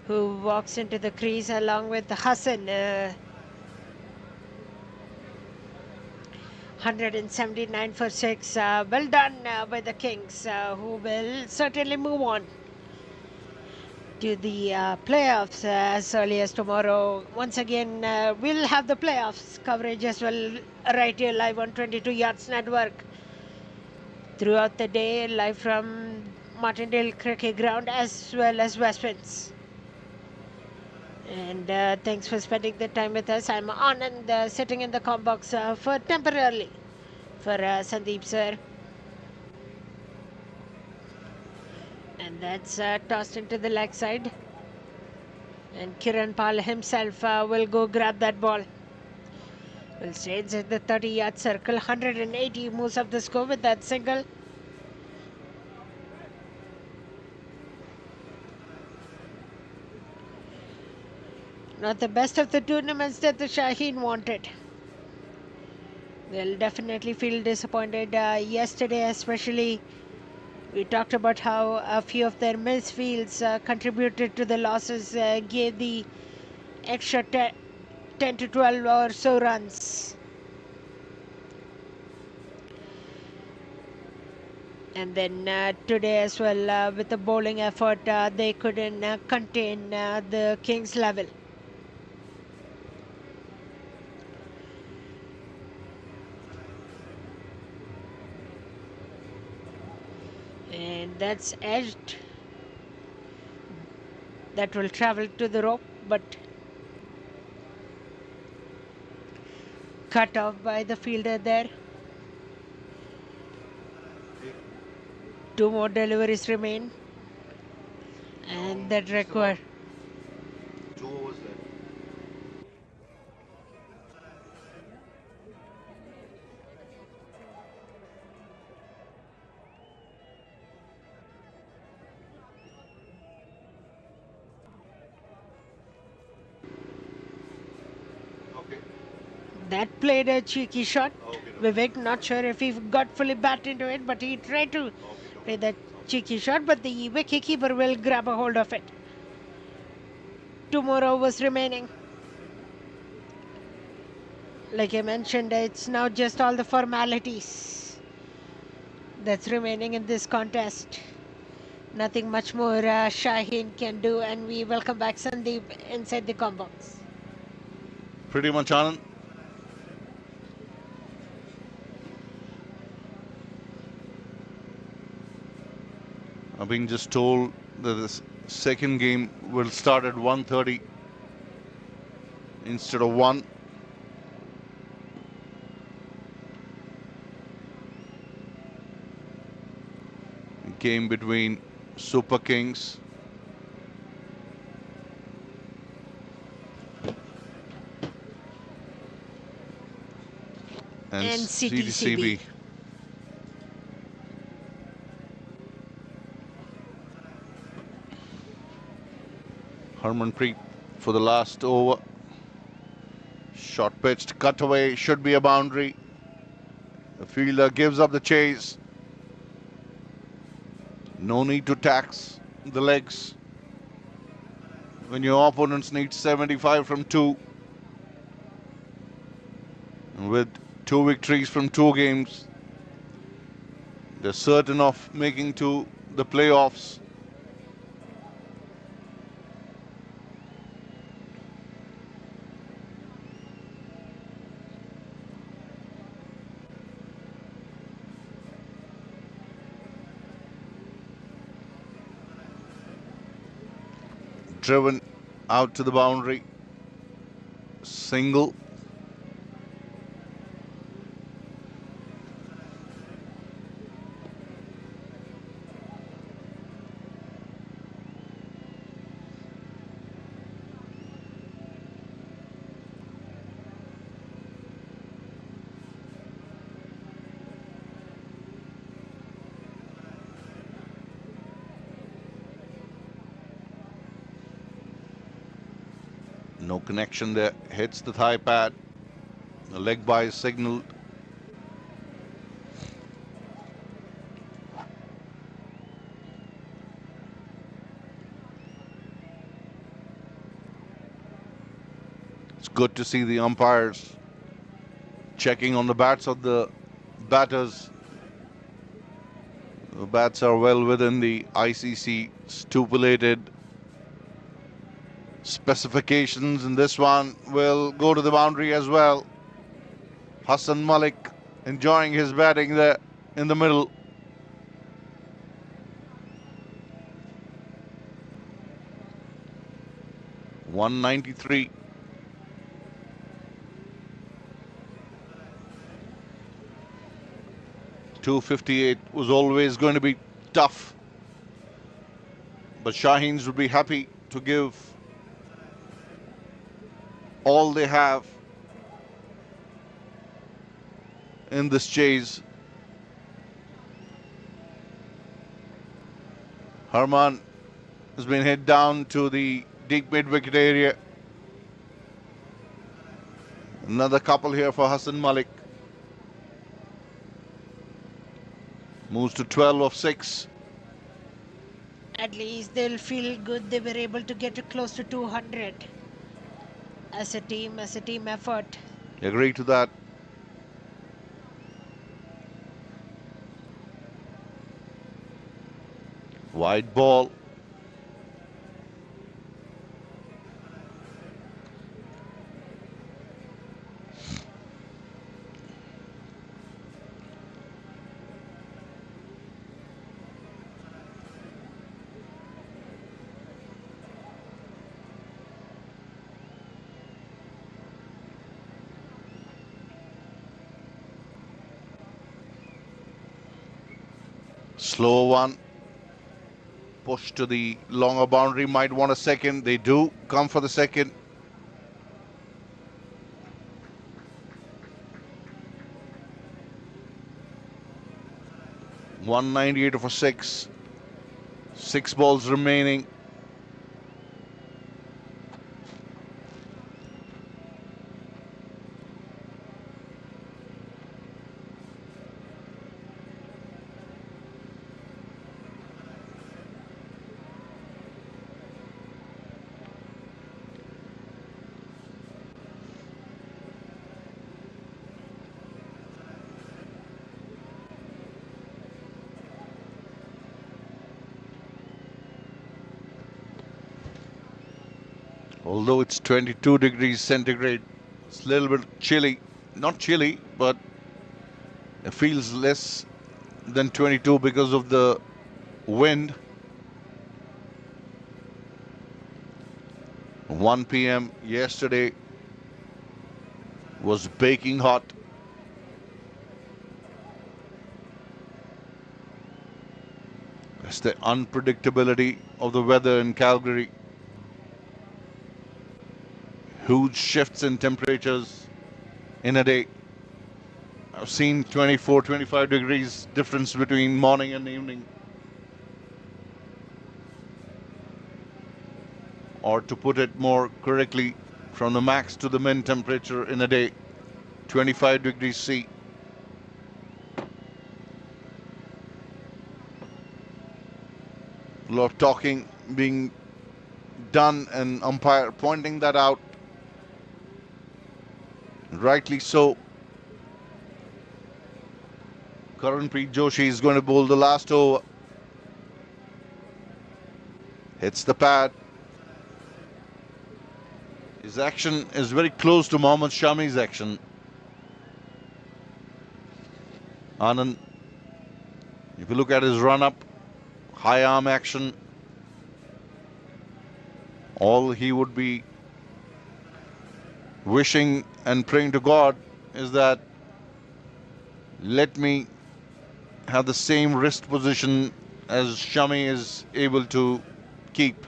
who walks into the crease along with Hassan. 179 for 6. Well done by the Kings, who will certainly move on to the playoffs as early as tomorrow. Once again, we'll have the playoffs coverage as well right here live on 22 Yards Network throughout the day, live from Martindale Cricket Ground as well as Westminster. And thanks for spending the time with us. I'm Anand, sitting in the com box for temporarily for Sandeep sir. And that's tossed into the leg side. And Kiran Pal himself will go grab that ball. Will stay inside the 30-yard circle. 180 moves up the score with that single. Not the best of the tournaments that the Shaheen wanted. They'll definitely feel disappointed. Yesterday especially, we talked about how a few of their misfields contributed to the losses, gave the extra 10 to 12 or so runs. And then today as well, with the bowling effort, they couldn't contain the Kings level. And that's edged. That will travel to the rope, but cut off by the fielder there. 2 more deliveries remain. And that require 2 overs left. Okay. that played a cheeky shot. Okay. Vivek, not sure if he got fully bat into it, but he tried to play that cheeky shot, but the wicketkeeper will grab a hold of it. 2 more overs remaining. Like I mentioned, it's now just all the formalities that's remaining in this contest. Nothing much more Shaheen can do, and we welcome back Sandeep inside the com box. Pretty much, Anand. I'm being just told that this second game will start at 1:30 instead of 1. Game between Super Kings and C&DCL. Harmanpreet for the last over. Short pitched, cut away, should be a boundary. The fielder gives up the chase. No need to tax the legs when your opponents need 75 from 2. And with 2 victories from 2 games, they're certain of making to the playoffs. Driven out to the boundary. Single. No connection there. Hits the thigh pad. The leg by is signaled. good to see the umpires checking on the bats of the batters. The bats are well within the ICC stipulated specifications, and this one will go to the boundary as well. Hassan Malik enjoying his batting there in the middle. .193. .258 was always going to be tough, but Shaheens would be happy to give all they have in this chase. Harman has been hit down to the deep mid-wicket area. Another couple here for Hassan Malik. Moves to 12 of 6. At least they'll feel good they were able to get close to 200 as a team effort. Agree to that. Wide ball. Slow one. Push to the longer boundary. Might want a second. They do come for the second. .198 for 6. 6 balls remaining. Although it's 22 degrees centigrade, it's a little bit chilly. Not chilly, but it feels less than 22 because of the wind. 1 p.m. yesterday was baking hot. That's the unpredictability of the weather in Calgary. Huge shifts in temperatures in a day. I've seen 24, 25 degrees difference between morning and evening. Or to put it more correctly, from the max to the min temperature in a day, 25 degrees C. A lot of talking being done and umpire pointing that out. Rightly so. Karanpreet Joshi is going to bowl the last over. Hits the pad. His action is very close to Mohammad Shami's action. Anand, if you look at his run-up, high arm action, all he would be wishing and praying to God is that let me have the same wrist position as Shami is able to keep.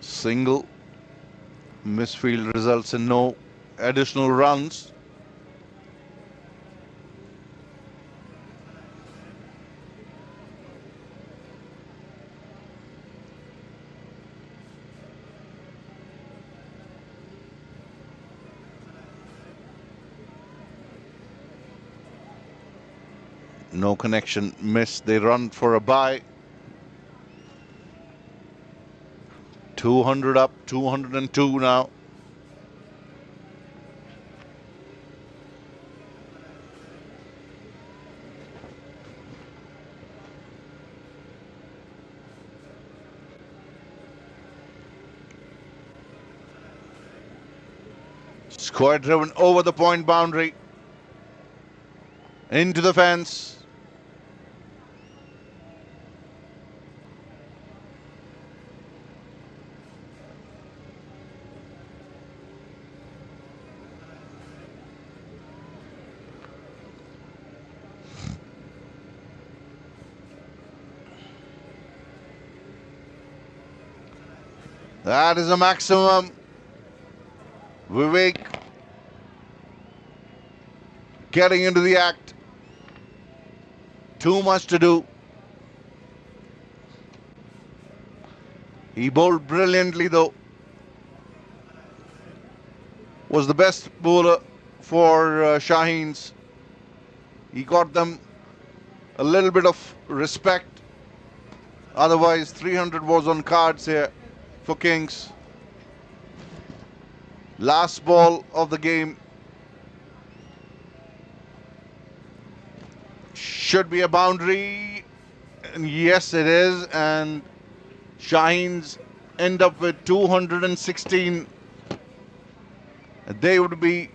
Single. Misfield results in no additional runs. No connection, miss. They run for a bye. 200 up, 202 now. Square driven over the point boundary. Into the fence. That is a maximum. Vivek getting into the act. Too much to do. He bowled brilliantly though. Was the best bowler for Shaheens. He got them a little bit of respect. Otherwise, 300 was on cards here for Kings. Last ball of the game. Should be a boundary. And yes, it is. And Shaheens end up with 216. They would be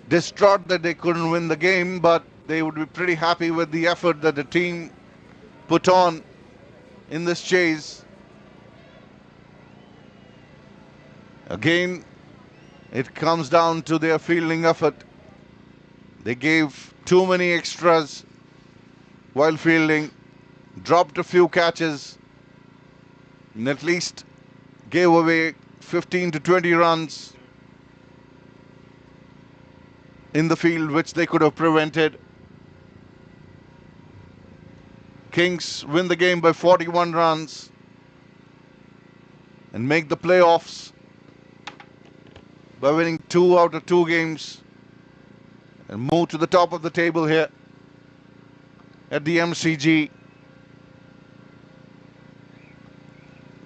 distraught that they couldn't win the game, but they would be pretty happy with the effort that the team put on in this chase. Again, it comes down to their fielding effort. They gave too many extras while fielding, dropped a few catches, and at least gave away 15 to 20 runs in the field, which they could have prevented. Kings win the game by 41 runs and make the playoffs by winning 2 out of 2 games and move to the top of the table here at the MCG.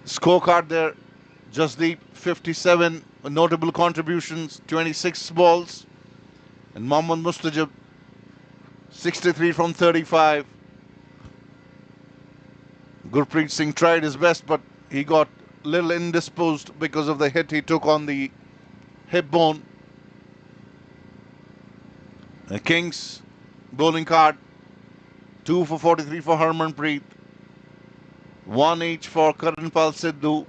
Scorecard there, Jasdeep 57 notable contributions, 26 balls, and Mohammad Mustajab 63 from 35. Gurpreet Singh tried his best, but he got a little indisposed because of the hit he took on the hip bone. The Kings bowling card, 2 for 43 for Harmanpreet, 1 each for Karanpal Sidhu,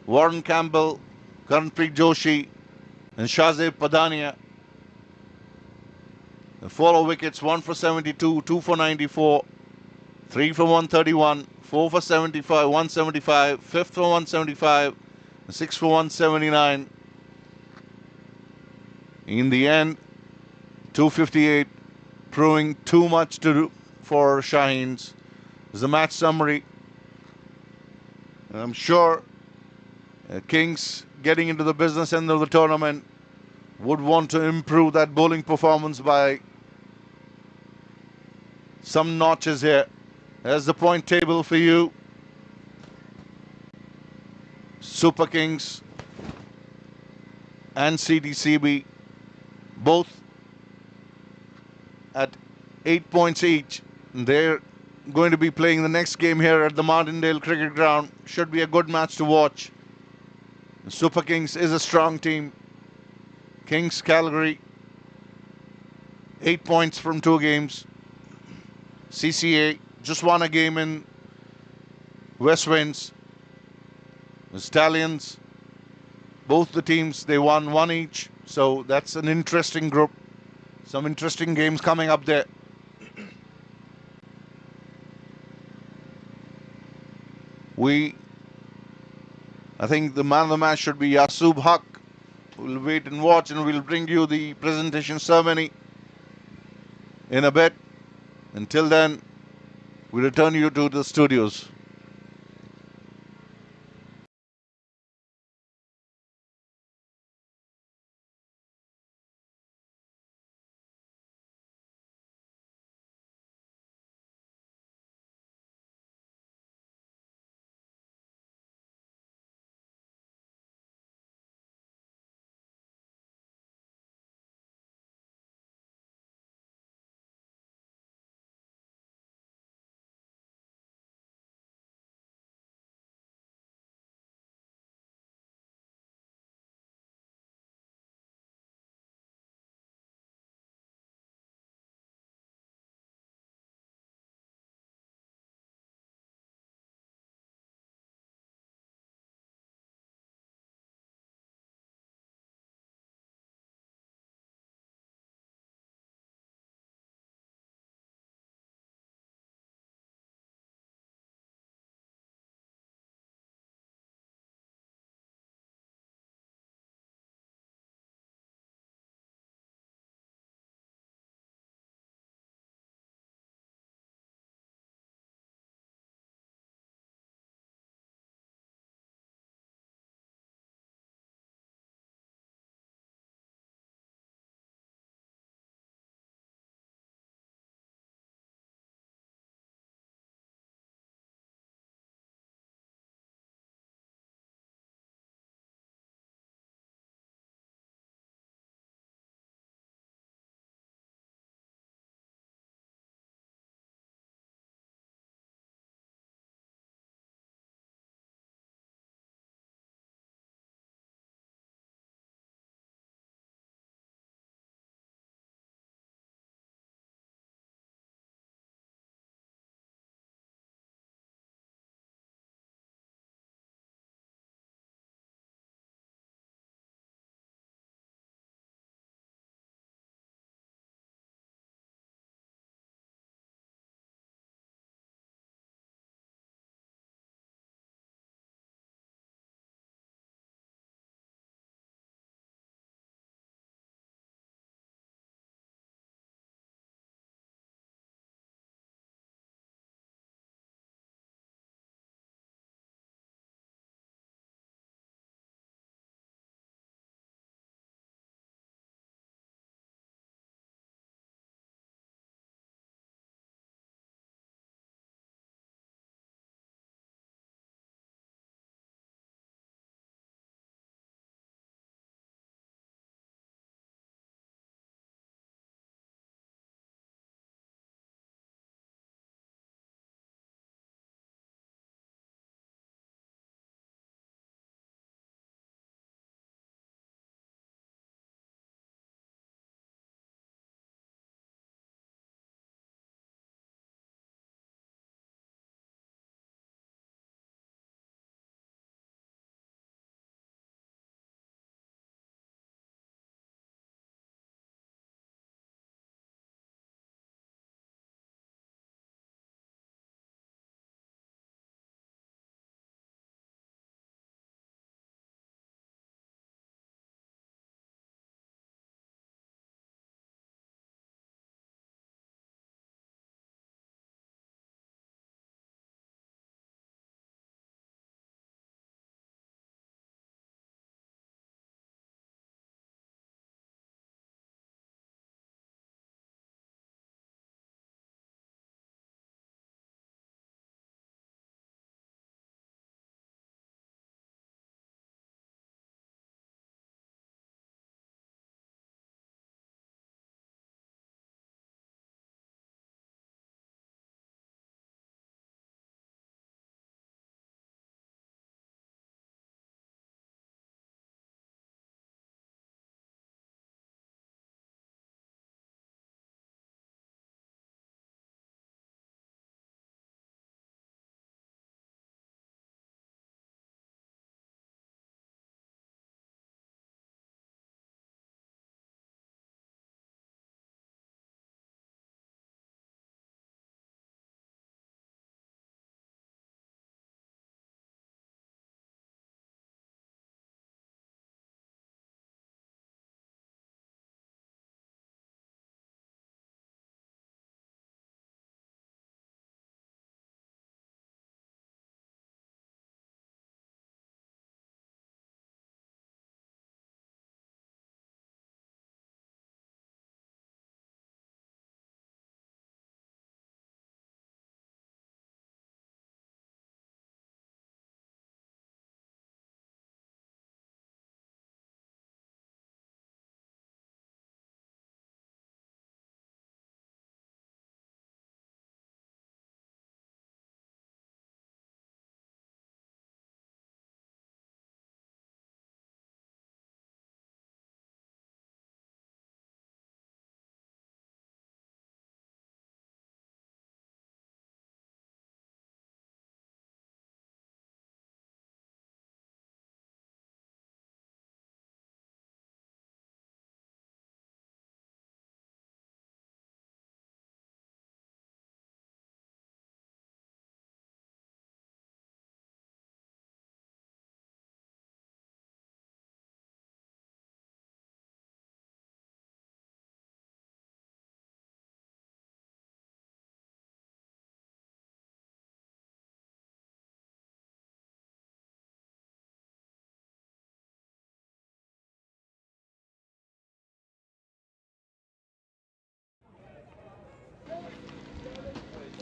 Warren Campbell, Karanpreet Joshi, and Shahzeb Padania. The 4 wickets, 1 for 72, 2 for 94, 3 for 131, 4 for 75, 175, 5th for 175, and 6 for 179. In the end, 258, proving too much to do for Shaheens. This is the match summary. And I'm sure Kings, getting into the business end of the tournament, would want to improve that bowling performance by some notches here. There's the point table for you. Super Kings and CDCB both at 8 points each. They're going to be playing the next game here at the Martindale Cricket Ground. Should be a good match to watch. Super Kings is a strong team. Kings Calgary, 8 points from 2 games. CCA just won a game in West Winds. The Stallions, both the teams, they won 1 each. So that's an interesting group. Some interesting games coming up there. I think the man of the match should be Yasub Haq. We'll wait and watch, and we'll bring you the presentation ceremony in a bit. Until then, we return you to the studios.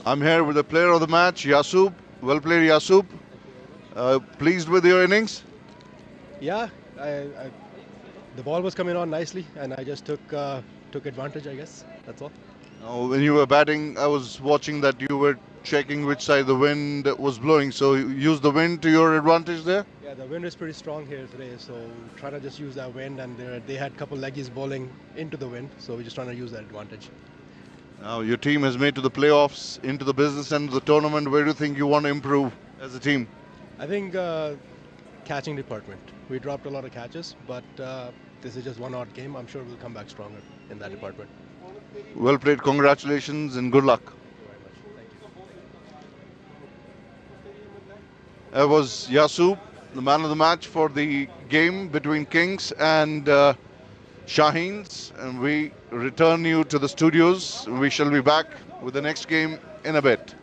I'm here with the player of the match, Yasub. Well played, Yasub. Pleased with your innings? Yeah, the ball was coming on nicely, and I just took advantage. I guess that's all. When you were batting, I was watching that you were checking which side the wind was blowing. So you used the wind to your advantage there? Yeah, the wind is pretty strong here today, so trying to just use that wind, and they had a couple leggies bowling into the wind, so we're just trying to use that advantage. Now your team has made to the playoffs, into the business end of the tournament. Where do you think you want to improve as a team? I think catching department. We dropped a lot of catches, but this is just one odd game. I'm sure we'll come back stronger in that department. Well played. Congratulations and good luck. That was Yasub, the man of the match for the game between Kings and Shaheens. And we return you to the studios. We shall be back with the next game in a bit.